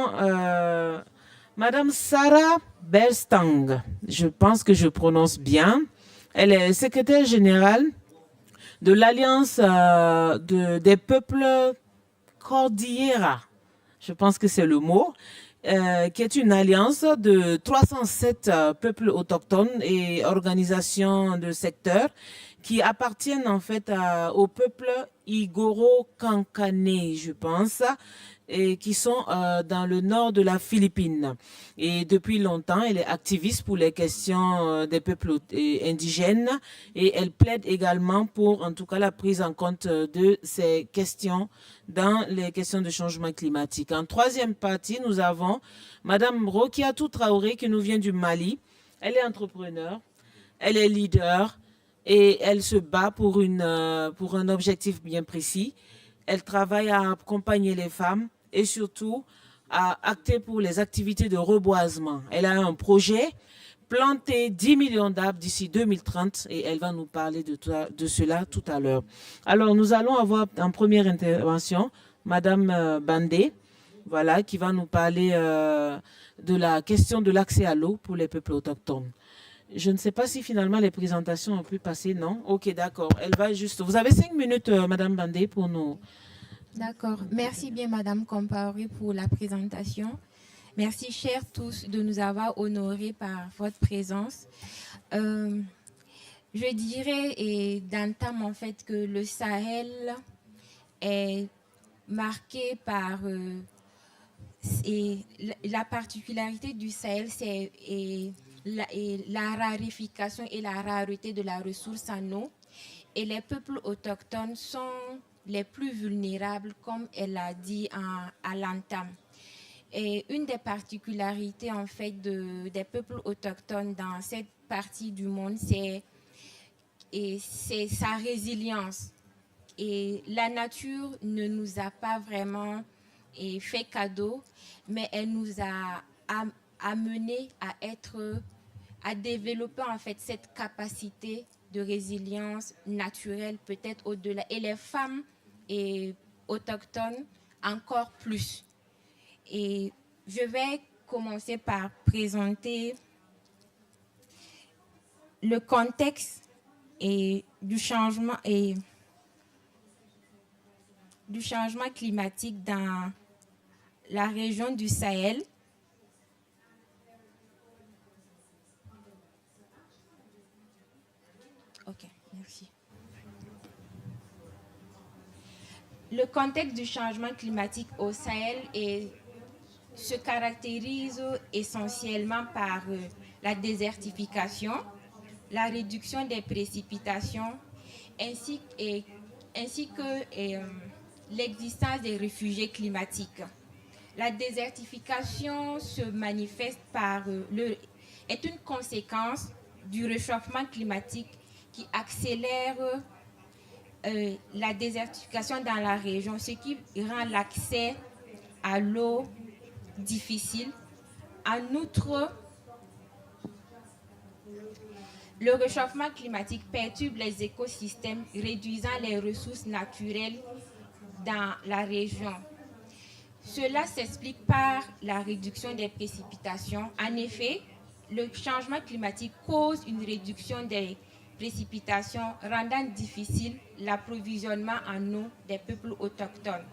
Madame Sarah Berstang. Je pense que je prononce bien. Elle est secrétaire générale de l'Alliance des peuples Cordillera, je pense que c'est le mot, qui est une alliance de 307 peuples autochtones et organisations de secteur qui appartiennent en fait au peuple Igoro-Kankane, je pense, et qui sont dans le nord de la Philippine. Et depuis longtemps, elle est activiste pour les questions des peuples indigènes et elle plaide également pour, en tout cas, la prise en compte de ces questions dans les questions de changement climatique. En troisième partie, nous avons Madame Rokiatou Traoré qui nous vient du Mali. Elle est entrepreneur, elle est leader et elle se bat pour un objectif bien précis. Elle travaille à accompagner les femmes et surtout à acter pour les activités de reboisement. Elle a un projet, planter 10 millions d'arbres d'ici 2030 et elle va nous parler de cela tout à l'heure. Alors, nous allons avoir en première intervention Madame Bandé, voilà, qui va nous parler de la question de l'accès à l'eau pour les peuples autochtones. Je ne sais pas si finalement les présentations ont pu passer, non? Ok, d'accord. Elle va juste... Vous avez 5 minutes, Madame Bandé, pour nous. D'accord. Merci bien, Madame Compaoré, pour la présentation. Merci, chers tous, de nous avoir honorés par votre présence. Je dirais et d'entame en fait que le Sahel est marqué par et la particularité du Sahel, c'est la raréfication et la rareté de la ressource en eau. Et les peuples autochtones sont les plus vulnérables, comme elle a dit à l'entame. Et une des particularités en fait des peuples autochtones dans cette partie du monde, c'est sa résilience. Et la nature ne nous a pas vraiment fait cadeau, mais elle nous a amené à développer en fait cette capacité de résilience naturelle, peut-être au-delà. Et les femmes autochtones encore plus. Et je vais commencer par présenter le contexte du changement climatique dans la région du Sahel. Ok, merci. Le contexte du changement climatique au Sahel se caractérise essentiellement par la désertification, la réduction des précipitations, ainsi que l'existence des réfugiés climatiques. La désertification se manifeste est une conséquence du réchauffement climatique qui accélère la désertification dans la région, ce qui rend l'accès à l'eau difficile. En outre, le réchauffement climatique perturbe les écosystèmes, réduisant les ressources naturelles dans la région. Cela s'explique par la réduction des précipitations. En effet, le changement climatique cause une réduction des précipitations, rendant difficile l'approvisionnement en eau des peuples autochtones.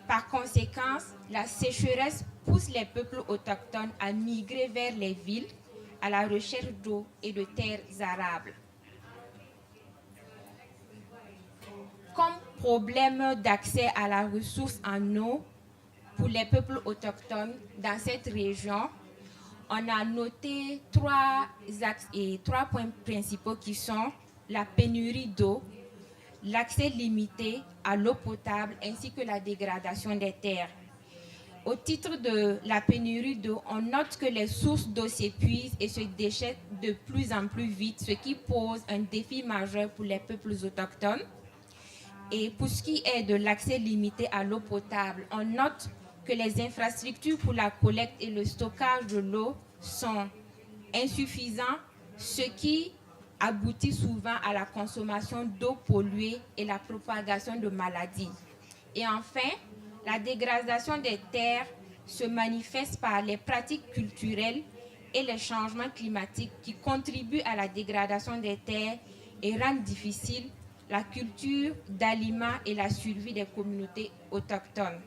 Par conséquent, la sécheresse pousse les peuples autochtones à migrer vers les villes à la recherche d'eau et de terres arables. Comme problème d'accès à la ressource en eau pour les peuples autochtones dans cette région, on a noté trois points principaux qui sont la pénurie d'eau, l'accès limité à l'eau potable ainsi que la dégradation des terres. Au titre de la pénurie d'eau, on note que les sources d'eau s'épuisent et se déchettent de plus en plus vite, ce qui pose un défi majeur pour les peuples autochtones. Et pour ce qui est de l'accès limité à l'eau potable, on note que les infrastructures pour la collecte et le stockage de l'eau sont insuffisants, ce qui aboutit souvent à la consommation d'eau polluée et la propagation de maladies. Et enfin, la dégradation des terres se manifeste par les pratiques culturelles et les changements climatiques qui contribuent à la dégradation des terres et rendent difficile la culture d'aliments et la survie des communautés autochtones.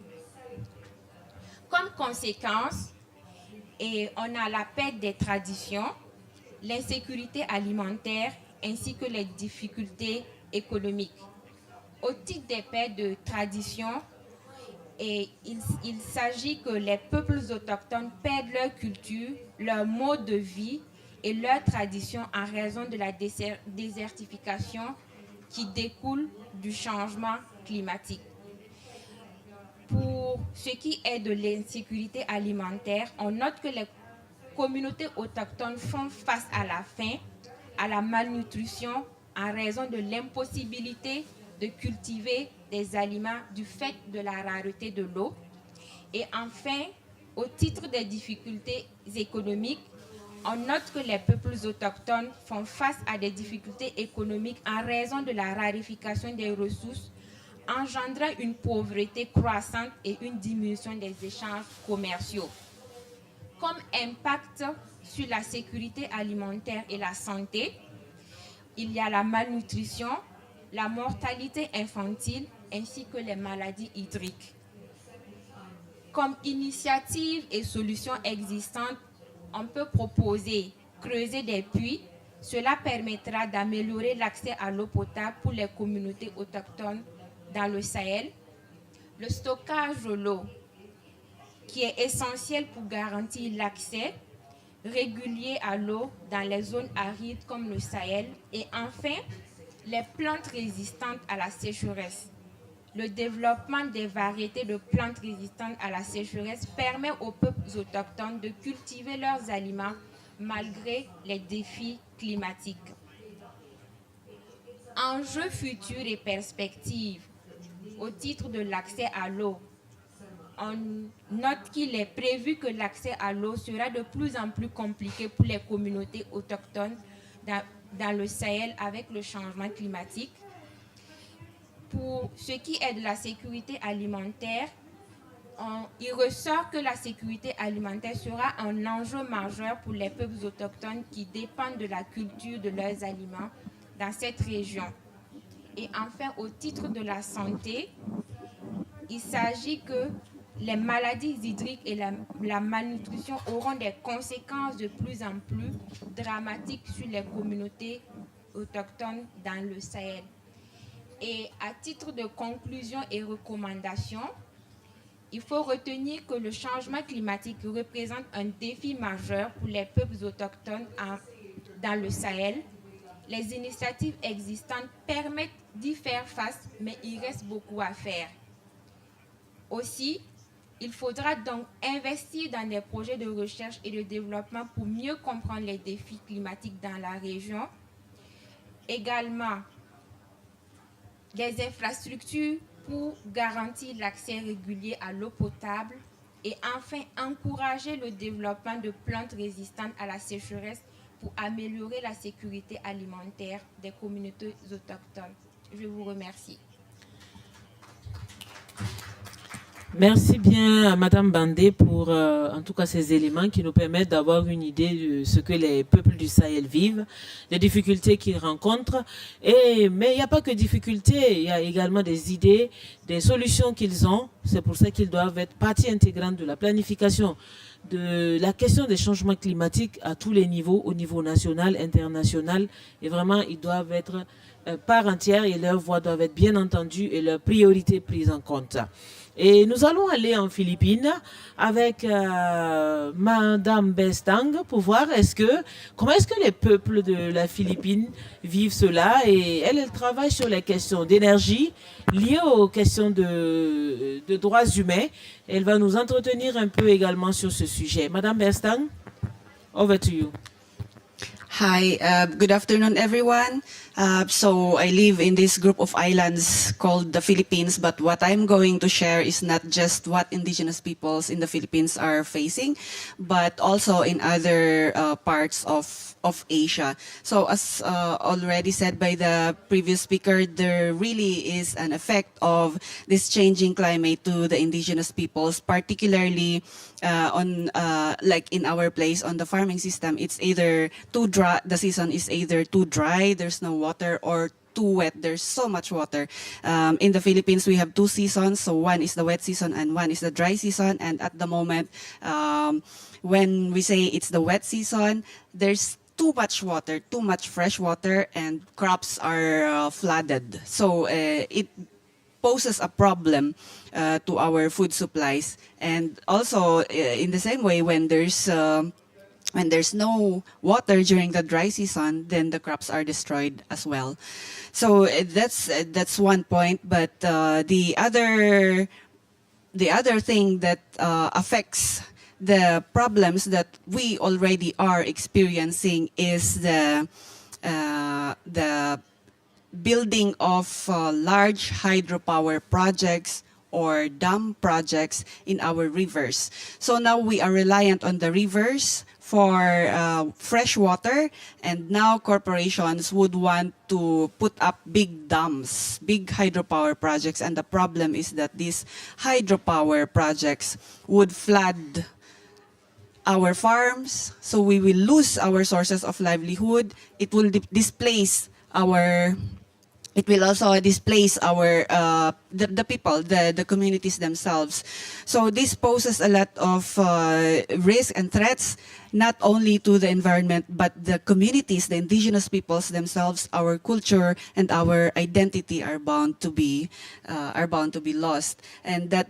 Comme conséquence, on a la perte des traditions, l'insécurité alimentaire ainsi que les difficultés économiques. Au titre des pertes de traditions, il s'agit que les peuples autochtones perdent leur culture, leur mode de vie et leurs traditions en raison de la désertification qui découle du changement climatique. Pour ce qui est de l'insécurité alimentaire, on note que les communautés autochtones font face à la faim, à la malnutrition en raison de l'impossibilité de cultiver des aliments du fait de la rareté de l'eau. Et enfin, au titre des difficultés économiques, on note que les peuples autochtones font face à des difficultés économiques en raison de la raréfaction des ressources, engendrant une pauvreté croissante et une diminution des échanges commerciaux. Comme impact sur la sécurité alimentaire et la santé, il y a la malnutrition, la mortalité infantile ainsi que les maladies hydriques. Comme initiative et solutions existantes, on peut proposer creuser des puits. Cela permettra d'améliorer l'accès à l'eau potable pour les communautés autochtones dans le Sahel. Le stockage de l'eau, qui est essentiel pour garantir l'accès régulier à l'eau dans les zones arides comme le Sahel. Et enfin, les plantes résistantes à la sécheresse. Le développement des variétés de plantes résistantes à la sécheresse permet aux peuples autochtones de cultiver leurs aliments malgré les défis climatiques. Enjeux futurs et perspectives au titre de l'accès à l'eau. On note qu'il est prévu que l'accès à l'eau sera de plus en plus compliqué pour les communautés autochtones dans le Sahel avec le changement climatique. Pour ce qui est de la sécurité alimentaire, il ressort que la sécurité alimentaire sera un enjeu majeur pour les peuples autochtones qui dépendent de la culture de leurs aliments dans cette région. Et enfin, au titre de la santé, il s'agit que les maladies hydriques et la malnutrition auront des conséquences de plus en plus dramatiques sur les communautés autochtones dans le Sahel. Et à titre de conclusion et recommandation, il faut retenir que le changement climatique représente un défi majeur pour les peuples autochtones dans le Sahel. Les initiatives existantes permettent d'y faire face, mais il reste beaucoup à faire. Aussi, il faudra donc investir dans des projets de recherche et de développement pour mieux comprendre les défis climatiques dans la région. Également, des infrastructures pour garantir l'accès régulier à l'eau potable et enfin encourager le développement de plantes résistantes à la sécheresse pour améliorer la sécurité alimentaire des communautés autochtones. Je vous remercie. Merci bien à Madame Bandé pour en tout cas ces éléments qui nous permettent d'avoir une idée de ce que les peuples du Sahel vivent, les difficultés qu'ils rencontrent. Mais il n'y a pas que difficultés, il y a également des idées, des solutions qu'ils ont. C'est pour ça qu'ils doivent être partie intégrante de la planification de la question des changements climatiques à tous les niveaux, au niveau national, international. Et vraiment, ils doivent être part entière et leurs voix doivent être bien entendues et leurs priorités prises en compte. Et nous allons aller en Philippines avec Madame Bestang pour voir comment est-ce que les peuples de la Philippine vivent cela. Et elle travaille sur les questions d'énergie liées aux questions de droits humains. Elle va nous entretenir un peu également sur ce sujet. Madame Bestang, over to you. Hi, good afternoon, everyone. So I live in this group of islands called the Philippines, but what I'm going to share is not just what indigenous peoples in the Philippines are facing, but also in other parts of Asia. So as already said by the previous speaker, there really is an effect of this changing climate to the indigenous peoples, particularly like in our place on the farming system. It's either too dry, the season is either too dry, there's no water, or too wet, there's so much water. In the Philippines, we have two seasons. So one is the wet season and one is the dry season. And at the moment, when we say it's the wet season, there's too much water, too much fresh water, and crops are flooded. So it poses a problem to our food supplies. And also, in the same way, when there's no water during the dry season, then the crops are destroyed as well. So that's one point. But the other thing that affects the problems that we already are experiencing is the building of large hydropower projects or dam projects in our rivers. So now we are reliant on the rivers for fresh water, and now corporations would want to put up big dams, big hydropower projects, and the problem is that these hydropower projects would flood our farms, so we will lose our sources of livelihood. It will displace our, it will also displace our the people, the communities themselves. So this poses a lot of risk and threats, not only to the environment but the communities, the indigenous peoples themselves. Our culture and our identity are bound to be lost. And that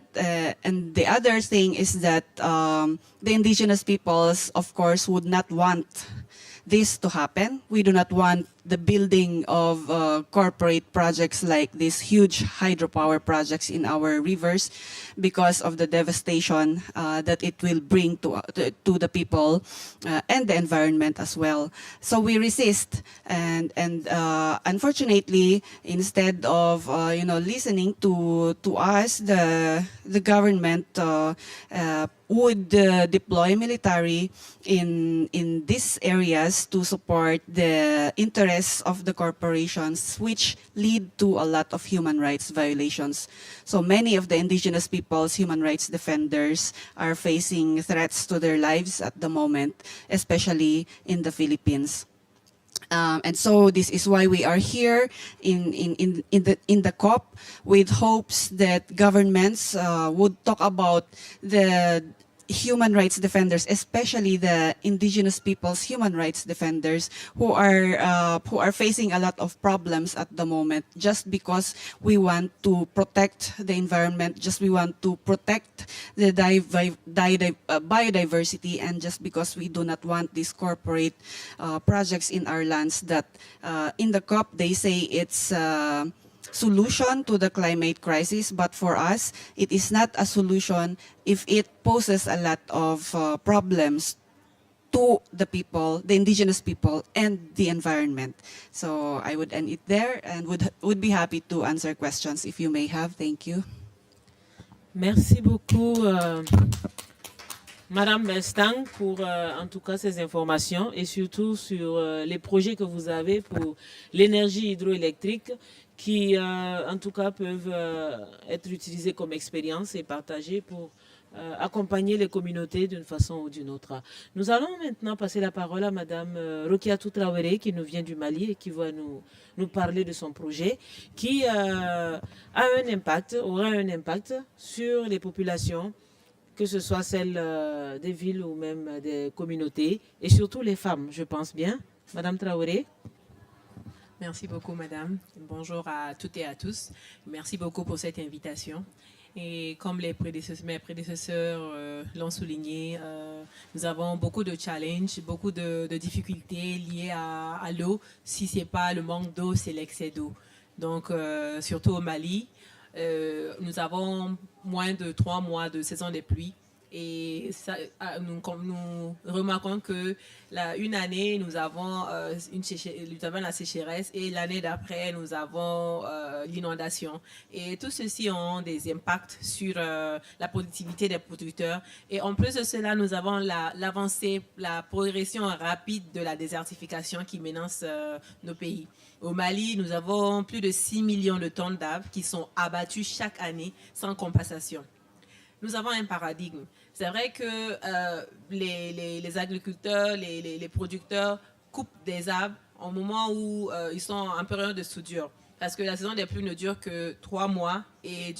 and the other thing is that the indigenous peoples, of course, would not want this to happen. We do not want the building of corporate projects like these huge hydropower projects in our rivers, because of the devastation that it will bring to the people and the environment as well. So we resist, and unfortunately, instead of listening to us, the government would deploy military in these areas to support the interests of the corporations, which lead to a lot of human rights violations. So many of the indigenous people's human rights defenders are facing threats to their lives at the moment, especially in the Philippines. And so this is why we are here in the COP, with hopes that governments would talk about the human rights defenders, especially the indigenous people's human rights defenders, who are facing a lot of problems at the moment, just because we want to protect the environment, just we want to protect the biodiversity, and just because we do not want these corporate projects in our lands that in the COP they say it's solution to the climate crisis, but for us, it is not a solution if it poses a lot of problems to the people, the indigenous people, and the environment. So I would end it there, and would be happy to answer questions if you may have. Thank you. Merci beaucoup, Madame Stang, pour en tout cas ces informations, et surtout sur les projets que vous avez pour l'énergie hydroélectrique, qui en tout cas peuvent être utilisés comme expérience et partagés pour accompagner les communautés d'une façon ou d'une autre. Nous allons maintenant passer la parole à Madame Rokiatou Traoré, qui nous vient du Mali et qui va nous parler de son projet, qui aura un impact sur les populations, que ce soit celles des villes ou même des communautés, et surtout les femmes, je pense bien. Madame Traoré. Merci beaucoup, madame. Bonjour à toutes et à tous. Merci beaucoup pour cette invitation. Et comme mes prédécesseurs l'ont souligné, nous avons beaucoup de challenges, beaucoup de difficultés liées à l'eau. Si ce n'est pas le manque d'eau, c'est l'excès d'eau. Donc, surtout au Mali, nous avons moins de 3 mois de saison des pluies. Et ça, nous remarquons que une année, nous avons la sécheresse, et l'année d'après, nous avons l'inondation. Et tout ceci ont des impacts sur la productivité des producteurs. Et en plus de cela, nous avons l'avancée, la progression rapide de la désertification qui menace nos pays. Au Mali, nous avons plus de 6 millions de tonnes d'arbres qui sont abattus chaque année sans compensation. Nous avons un paradigme. C'est vrai que les agriculteurs, les producteurs coupent des arbres au moment où ils sont en période de soudure. Parce que la saison des pluies ne dure que 3 mois. Et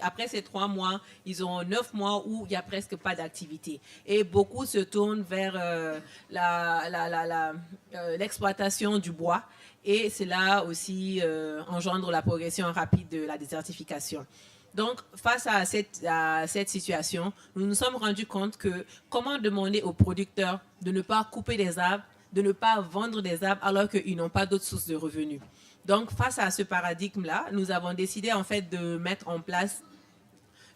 après ces 3 mois, ils ont 9 mois où il n'y a presque pas d'activité. Et beaucoup se tournent vers l'exploitation du bois. Et cela aussi engendre la progression rapide de la désertification. Donc, face à cette situation, nous nous sommes rendus compte que comment demander aux producteurs de ne pas couper des arbres, de ne pas vendre des arbres alors qu'ils n'ont pas d'autres sources de revenus. Donc, face à ce paradigme-là, nous avons décidé en fait de mettre en place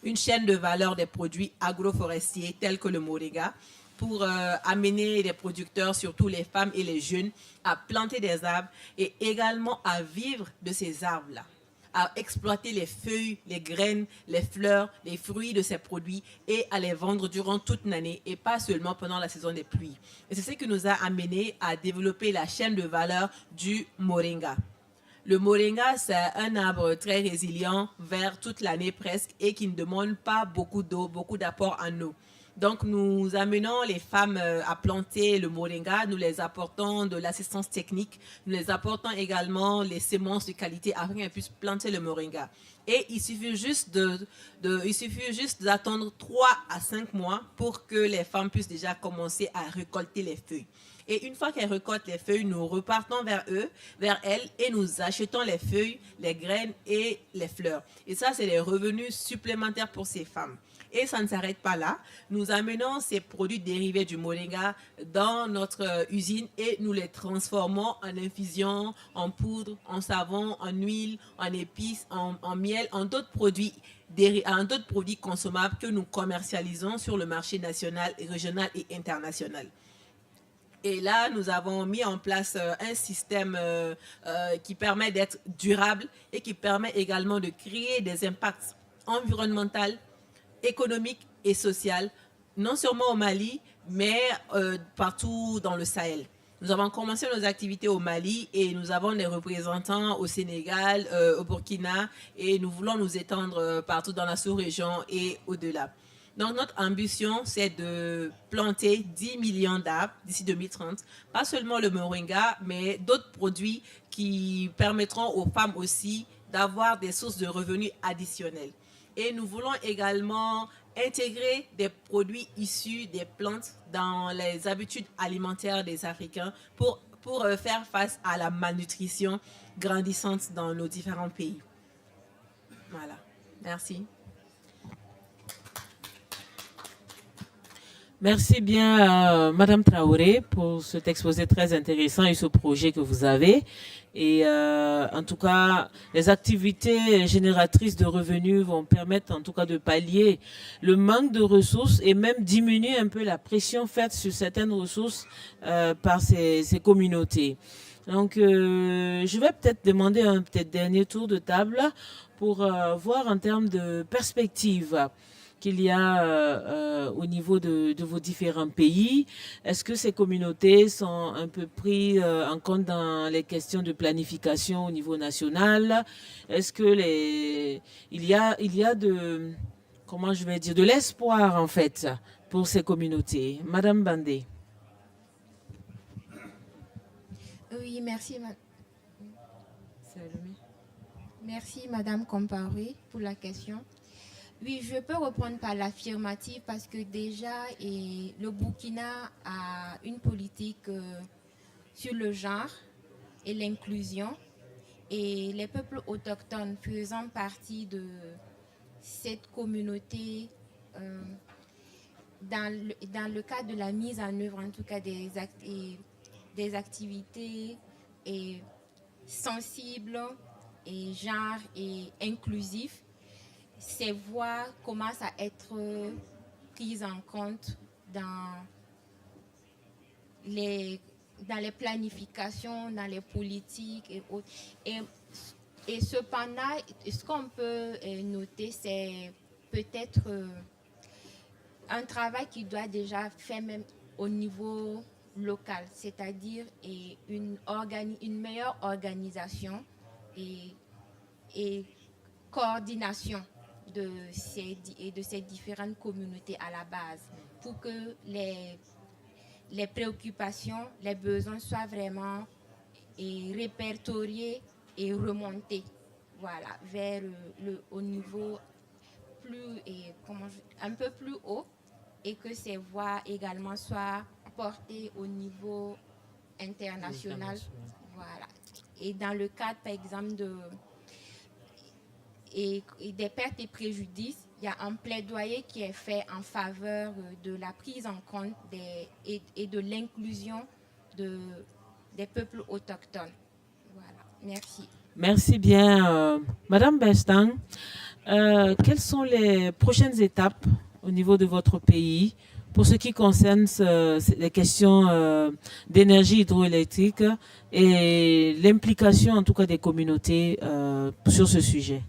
une chaîne de valeur des produits agroforestiers tels que le moringa, pour amener les producteurs, surtout les femmes et les jeunes, à planter des arbres et également à vivre de ces arbres-là, à exploiter les feuilles, les graines, les fleurs, les fruits de ces produits et à les vendre durant toute l'année et pas seulement pendant la saison des pluies. Et c'est ce qui nous a amené à développer la chaîne de valeur du moringa. Le moringa, c'est un arbre très résilient, vert toute l'année presque, et qui ne demande pas beaucoup d'eau, beaucoup d'apport en eau. Donc, nous amenons les femmes à planter le moringa, nous les apportons de l'assistance technique, nous les apportons également les semences de qualité afin qu'elles puissent planter le moringa. Et il suffit juste d'attendre 3 à 5 mois pour que les femmes puissent déjà commencer à récolter les feuilles. Et une fois qu'elles récoltent les feuilles, nous repartons vers elles, et nous achetons les feuilles, les graines et les fleurs. Et ça, c'est les revenus supplémentaires pour ces femmes. Et ça ne s'arrête pas là. Nous amenons ces produits dérivés du moringa dans notre usine et nous les transformons en infusion, en poudre, en savon, en huile, en épices, en miel, en d'autres produits consommables que nous commercialisons sur le marché national, régional et international. Et là, nous avons mis en place un système qui permet d'être durable et qui permet également de créer des impacts environnementaux, économique et social, non seulement au Mali, mais partout dans le Sahel. Nous avons commencé nos activités au Mali et nous avons des représentants au Sénégal, au Burkina, et nous voulons nous étendre partout dans la sous-région et au-delà. Donc notre ambition, c'est de planter 10 millions d'arbres d'ici 2030, pas seulement le moringa, mais d'autres produits qui permettront aux femmes aussi d'avoir des sources de revenus additionnelles. Et nous voulons également intégrer des produits issus des plantes dans les habitudes alimentaires des Africains pour faire face à la malnutrition grandissante dans nos différents pays. Voilà. Merci. Merci bien, Madame Traoré, pour cet exposé très intéressant et ce projet que vous avez. Et en tout cas, les activités génératrices de revenus vont permettre en tout cas de pallier le manque de ressources et même diminuer un peu la pression faite sur certaines ressources par ces communautés. Donc, je vais peut-être demander un dernier tour de table pour voir en termes de perspectives qu'il y a au niveau de vos différents pays. Est-ce que ces communautés sont un peu prises en compte dans les questions de planification au niveau national? Est-ce que il y a de, comment je vais dire, de l'espoir en fait pour ces communautés? Madame Bandé. Oui, merci. Merci Madame Comparé pour la question. Oui, je peux répondre par l'affirmative parce que déjà, le Burkina a une politique sur le genre et l'inclusion. Et les peuples autochtones faisant partie de cette communauté, dans le cadre de la mise en œuvre, en tout cas des activités sensibles, et genre et inclusives, ces voix commencent à être prises en compte dans les planifications, dans les politiques et autres. Et cependant, ce qu'on peut noter, c'est peut-être un travail qui doit déjà faire même au niveau local, c'est-à-dire une meilleure organisation et coordination de ces différentes communautés à la base pour que les préoccupations, les besoins soient vraiment répertoriés et remontés, voilà, vers au niveau un peu plus haut, et que ces voix également soient portées au niveau international. Voilà. Et dans le cadre, par exemple, et des pertes et préjudices, il y a un plaidoyer qui est fait en faveur de la prise en compte et de l'inclusion des peuples autochtones. Voilà, merci. Merci bien. Madame Bestang, quelles sont les prochaines étapes au niveau de votre pays pour ce qui concerne les questions d'énergie hydroélectrique et l'implication en tout cas des communautés sur ce sujet?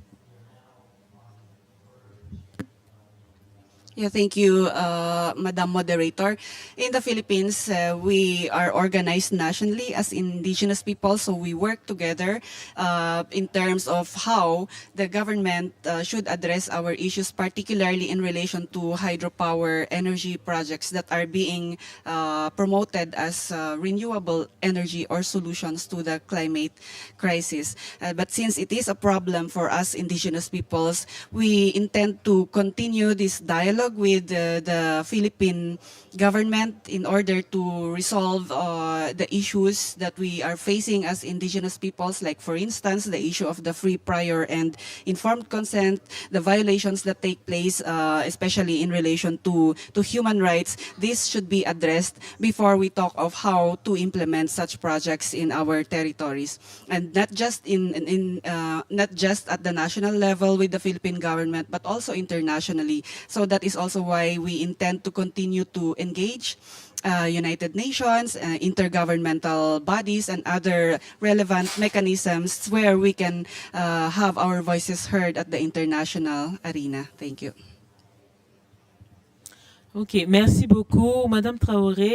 Yeah, thank you, Madam Moderator. In the Philippines, we are organized nationally as indigenous people, so we work together in terms of how the government should address our issues, particularly in relation to hydropower energy projects that are being promoted as renewable energy or solutions to the climate crisis. But since it is a problem for us indigenous peoples, we intend to continue this dialogue with the Philippine government in order to resolve the issues that we are facing as indigenous peoples, like for instance, the issue of the free, prior, and informed consent, the violations that take place, especially in relation to human rights. This should be addressed before we talk of how to implement such projects in our territories, and not just not just at the national level with the Philippine government, but also internationally. So that is also why we intend to continue to engage United Nations, intergovernmental bodies, and other relevant mechanisms where we can have our voices heard at the international arena. Thank you. Ok, merci beaucoup. Madame Traoré,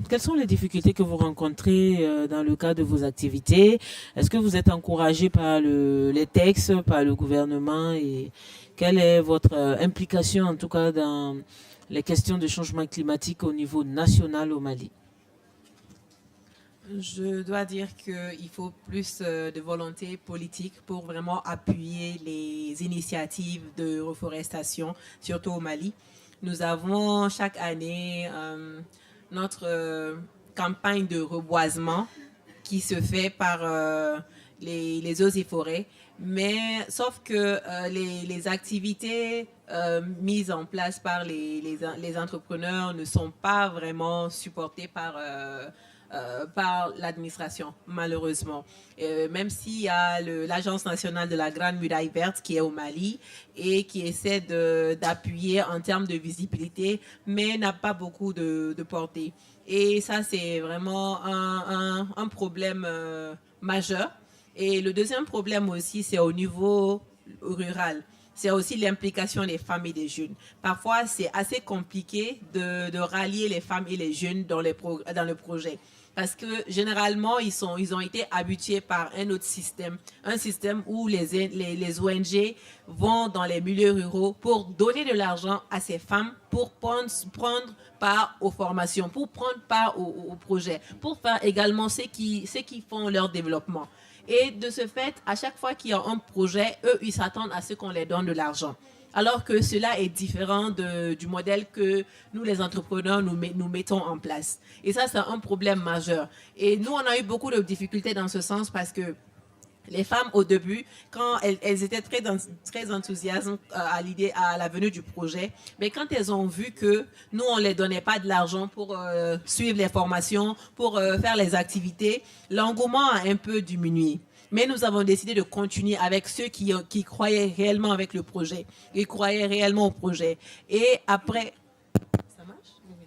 quelles sont les difficultés que vous rencontrez dans le cadre de vos activités? Est-ce que vous êtes encouragée par les textes, par le gouvernement, et quelle est votre implication en tout cas dans les questions de changement climatique au niveau national au Mali? Je dois dire qu'il faut plus de volonté politique pour vraiment appuyer les initiatives de reforestation, surtout au Mali. Nous avons chaque année notre campagne de reboisement qui se fait par les eaux et forêts, mais sauf que les activités mises en place par les entrepreneurs ne sont pas vraiment supportées par l'administration, malheureusement. Même s'il y a l'Agence nationale de la Grande Muraille Verte qui est au Mali et qui essaie d'appuyer en termes de visibilité, mais n'a pas beaucoup de portée. Et ça, c'est vraiment un problème majeur. Et le deuxième problème aussi, c'est au niveau rural. C'est aussi l'implication des femmes et des jeunes. Parfois, c'est assez compliqué de rallier les femmes et les jeunes dans le projet. Parce que généralement, ils ont été habitués par un autre système. Un système où les ONG vont dans les milieux ruraux pour donner de l'argent à ces femmes pour prendre part aux formations, pour prendre part au projet, pour faire également ce qui font leur développement. Et de ce fait, à chaque fois qu'il y a un projet, eux, ils s'attendent à ce qu'on les donne de l'argent. Alors que cela est différent du modèle que nous, les entrepreneurs, nous mettons en place. Et ça, c'est un problème majeur. Et nous, on a eu beaucoup de difficultés dans ce sens parce que les femmes, au début, quand elles étaient très enthousiastes à la venue du projet, mais quand elles ont vu que nous, on ne les donnait pas de l'argent pour suivre les formations, pour faire les activités, l'engouement a un peu diminué. Mais nous avons décidé de continuer avec ceux qui croyaient réellement avec le projet, qui croyaient réellement au projet. Et après... Ça marche?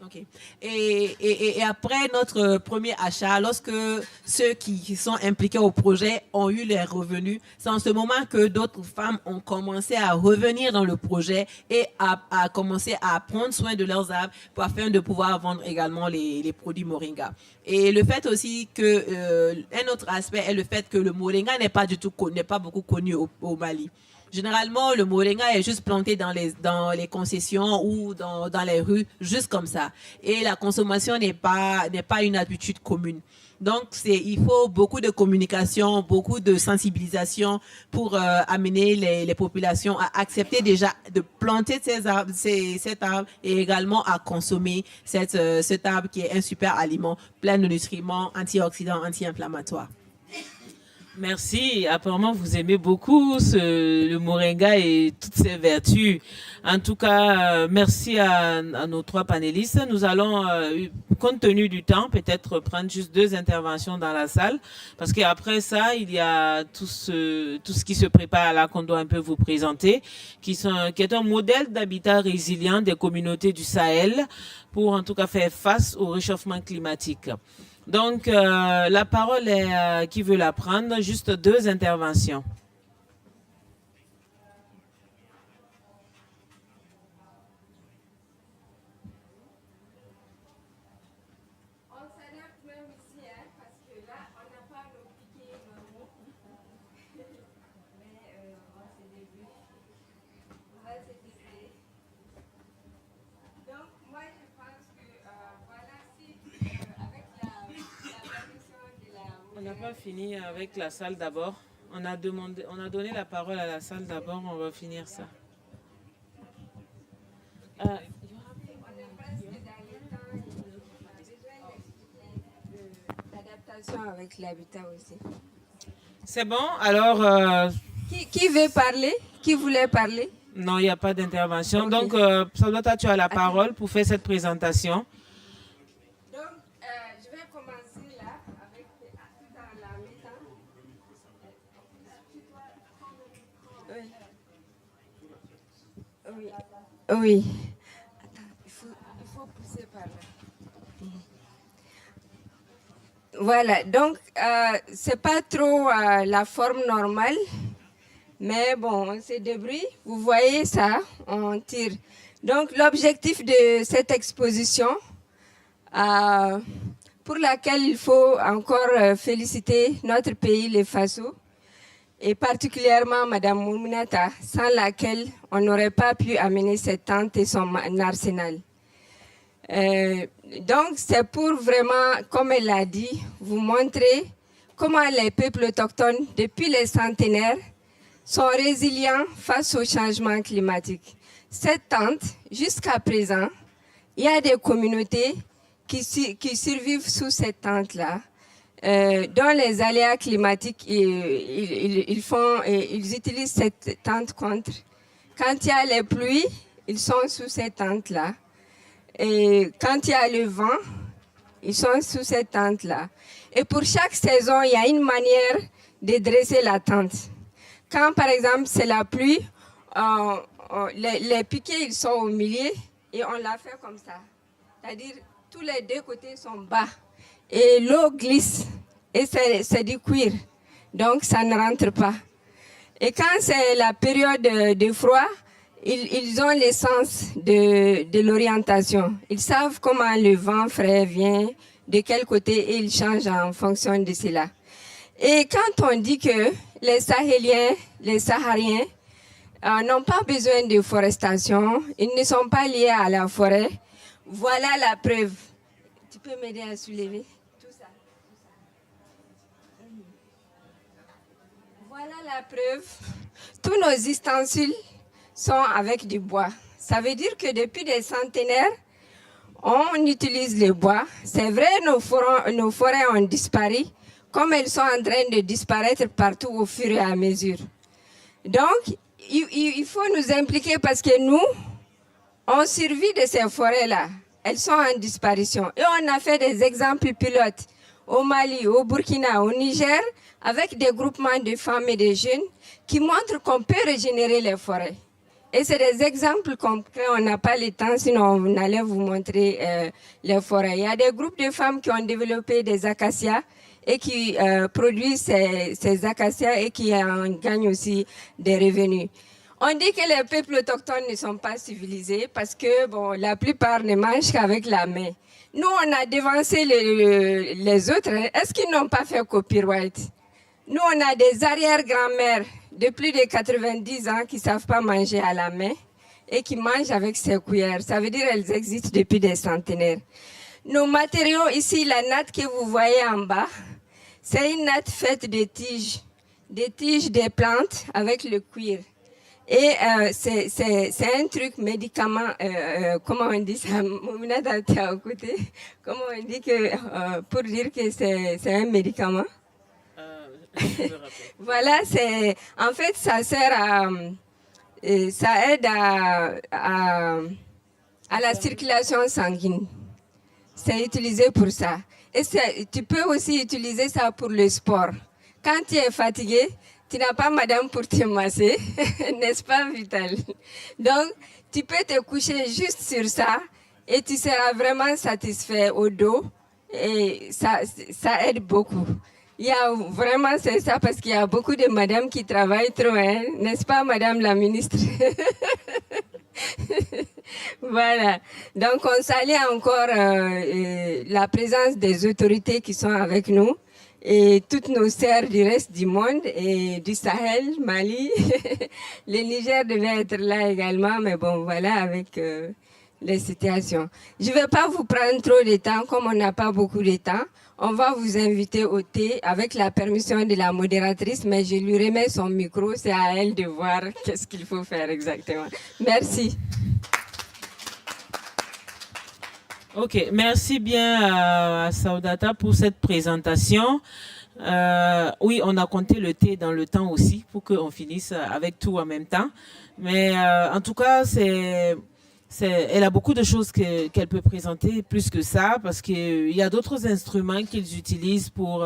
Ok. Et après notre premier achat, lorsque ceux qui sont impliqués au projet ont eu les revenus, c'est en ce moment que d'autres femmes ont commencé à revenir dans le projet et à commencer à prendre soin de leurs arbres afin de pouvoir vendre également les produits moringa. Et le fait aussi que un autre aspect est le fait que le moringa n'est pas beaucoup connu au Mali. Généralement, le moringa est juste planté dans les concessions ou dans les rues, juste comme ça. Et la consommation n'est pas une habitude commune. Donc, il faut beaucoup de communication, beaucoup de sensibilisation pour amener les populations à accepter déjà de planter cet arbre et également à consommer cet arbre qui est un super aliment plein de nutriments, antioxydants, anti-inflammatoires. Merci. Apparemment, vous aimez beaucoup le moringa et toutes ses vertus. En tout cas, merci à nos trois panélistes. Nous allons, compte tenu du temps, peut-être prendre juste 2 interventions dans la salle, parce qu'après ça, il y a tout ce qui se prépare là qu'on doit un peu vous présenter, qui est un modèle d'habitat résilient des communautés du Sahel pour en tout cas faire face au réchauffement climatique. Donc, la parole est qui veut la prendre? Juste 2 interventions. finit avec la salle d'abord. On a donné la parole à la salle d'abord, on va finir ça. L'adaptation avec l'habitat aussi. C'est bon, alors... Qui veut parler? Qui voulait parler? Non, il n'y a pas d'intervention. Okay. Donc, Salvatore, tu as la parole pour faire cette présentation. Donc, je vais commencer là avec dans la mi-temps. Oui. Oui. Attends, il faut pousser par là. Voilà, donc c'est pas trop la forme normale, mais bon, on se débrouille. Vous voyez ça, on tire. Donc l'objectif de cette exposition, pour laquelle il faut encore féliciter notre pays, les Faso, et particulièrement Madame Mouminata, sans laquelle on n'aurait pas pu amener cette tente et son arsenal. Donc, c'est pour vraiment, comme elle l'a dit, vous montrer comment les peuples autochtones, depuis les centenaires, sont résilients face au changement climatique. Cette tente, jusqu'à présent, il y a des communautés qui survivent sous cette tente-là. Dans les aléas climatiques, ils utilisent cette tente contre. Quand il y a les pluies, ils sont sous cette tente-là. Et quand il y a le vent, ils sont sous cette tente-là. Et pour chaque saison, il y a une manière de dresser la tente. Quand, par exemple, c'est la pluie, les piquets, ils sont au milieu et on la fait comme ça. C'est-à-dire, tous les deux côtés sont bas. Et l'eau glisse. Et c'est du cuir. Donc, ça ne rentre pas. Et quand c'est la période de froid, ils ont l'essence de l'orientation. Ils savent comment le vent frais vient, de quel côté, et ils changent en fonction de cela. Et quand on dit que les Sahéliens, les Sahariens, n'ont pas besoin de forestation, ils ne sont pas liés à la forêt, voilà la preuve. Tu peux m'aider à soulever tout ça. Voilà la preuve. Tous nos ustensiles sont avec du bois. Ça veut dire que depuis des centenaires, on utilise le bois. C'est vrai, nos forêts ont disparu, comme elles sont en train de disparaître partout au fur et à mesure. Donc, il faut nous impliquer parce que nous, on survit de ces forêts-là. Elles sont en disparition. Et on a fait des exemples pilotes au Mali, au Burkina, au Niger, avec des groupements de femmes et de jeunes qui montrent qu'on peut régénérer les forêts. Et c'est des exemples concrets, on n'a pas le temps, sinon on allait vous montrer les forêts. Il y a des groupes de femmes qui ont développé des acacias et qui produisent ces acacias et qui en gagnent aussi des revenus. On dit que les peuples autochtones ne sont pas civilisés parce que bon, la plupart ne mangent qu'avec la main. Nous, on a devancé les autres. Est-ce qu'ils n'ont pas fait copyright? Nous, on a des arrière-grand-mères de plus de 90 ans qui ne savent pas manger à la main et qui mangent avec ses cuillères. Ça veut dire qu'elles existent depuis des centenaires. Nos matériaux ici, la natte que vous voyez en bas, c'est une natte faite de tiges des plantes avec le cuir. Et c'est un truc médicament, comment on dit ça, comment on dit que, pour dire que c'est un médicament. Voilà, en fait, ça sert ça aide à la circulation sanguine. C'est utilisé pour ça. Et tu peux aussi utiliser ça pour le sport. Quand tu es fatigué, tu n'as pas madame pour te masser, n'est-ce pas, Vital? Donc, tu peux te coucher juste sur ça et tu seras vraiment satisfait au dos et ça aide beaucoup. Il y a vraiment, c'est ça, parce qu'il y a beaucoup de madames qui travaillent trop, hein, n'est-ce pas, madame la ministre? Voilà. Donc, on salue encore la présence des autorités qui sont avec nous et toutes nos sœurs du reste du monde et du Sahel, Mali. Le Niger devait être là également, mais bon, voilà, avec les situations. Je ne vais pas vous prendre trop de temps, comme on n'a pas beaucoup de temps. On va vous inviter au thé avec la permission de la modératrice, mais je lui remets son micro. C'est à elle de voir qu'est-ce qu'il faut faire exactement. Merci. Ok, merci bien à Saudata pour cette présentation. Oui, on a compté le thé dans le temps aussi pour qu'on finisse avec tout en même temps. Mais en tout cas, elle a beaucoup de choses qu'elle peut présenter plus que ça parce qu'il y a d'autres instruments qu'ils utilisent pour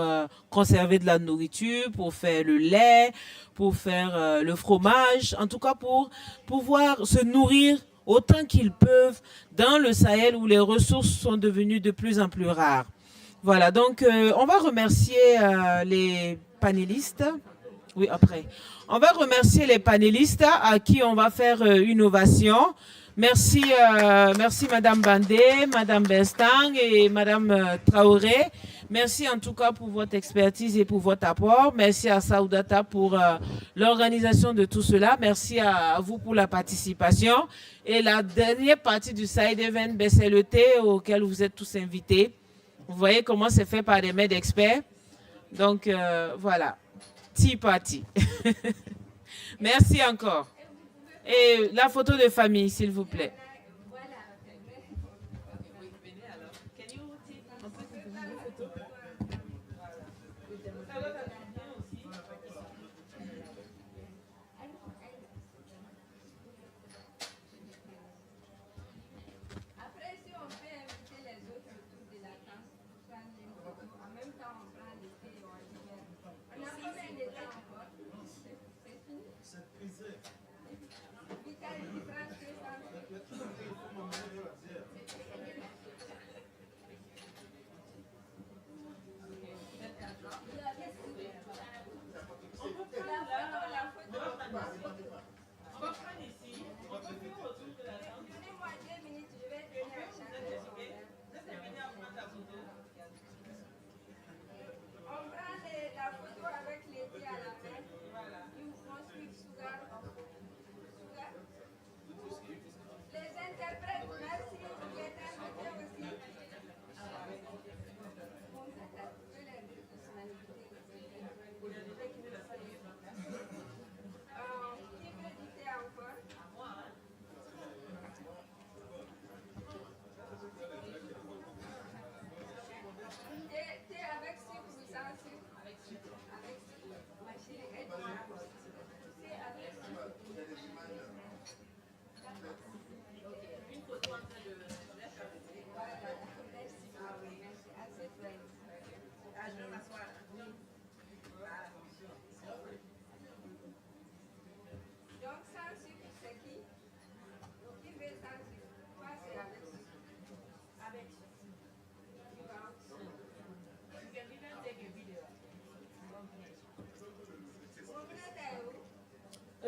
conserver de la nourriture, pour faire le lait, pour faire le fromage, en tout cas pour pouvoir se nourrir autant qu'ils peuvent dans le Sahel où les ressources sont devenues de plus en plus rares. Voilà, donc on va remercier les panélistes. Oui, après. On va remercier les panélistes à qui on va faire une ovation. Merci, merci Madame Bandé, Madame Bestang et Madame Traoré. Merci en tout cas pour votre expertise et pour votre apport. Merci à Saoudata pour l'organisation de tout cela. Merci à vous pour la participation. Et la dernière partie du side event, c'est le thé auquel vous êtes tous invités. Vous voyez comment c'est fait par des maîtres d'experts. Donc voilà, tea party. Merci encore. Et la photo de famille, s'il vous plaît.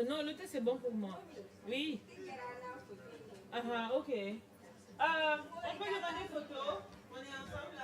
Non, le thé c'est bon pour moi. Oui. Ah, ok. On peut demander photo. On est ensemble là.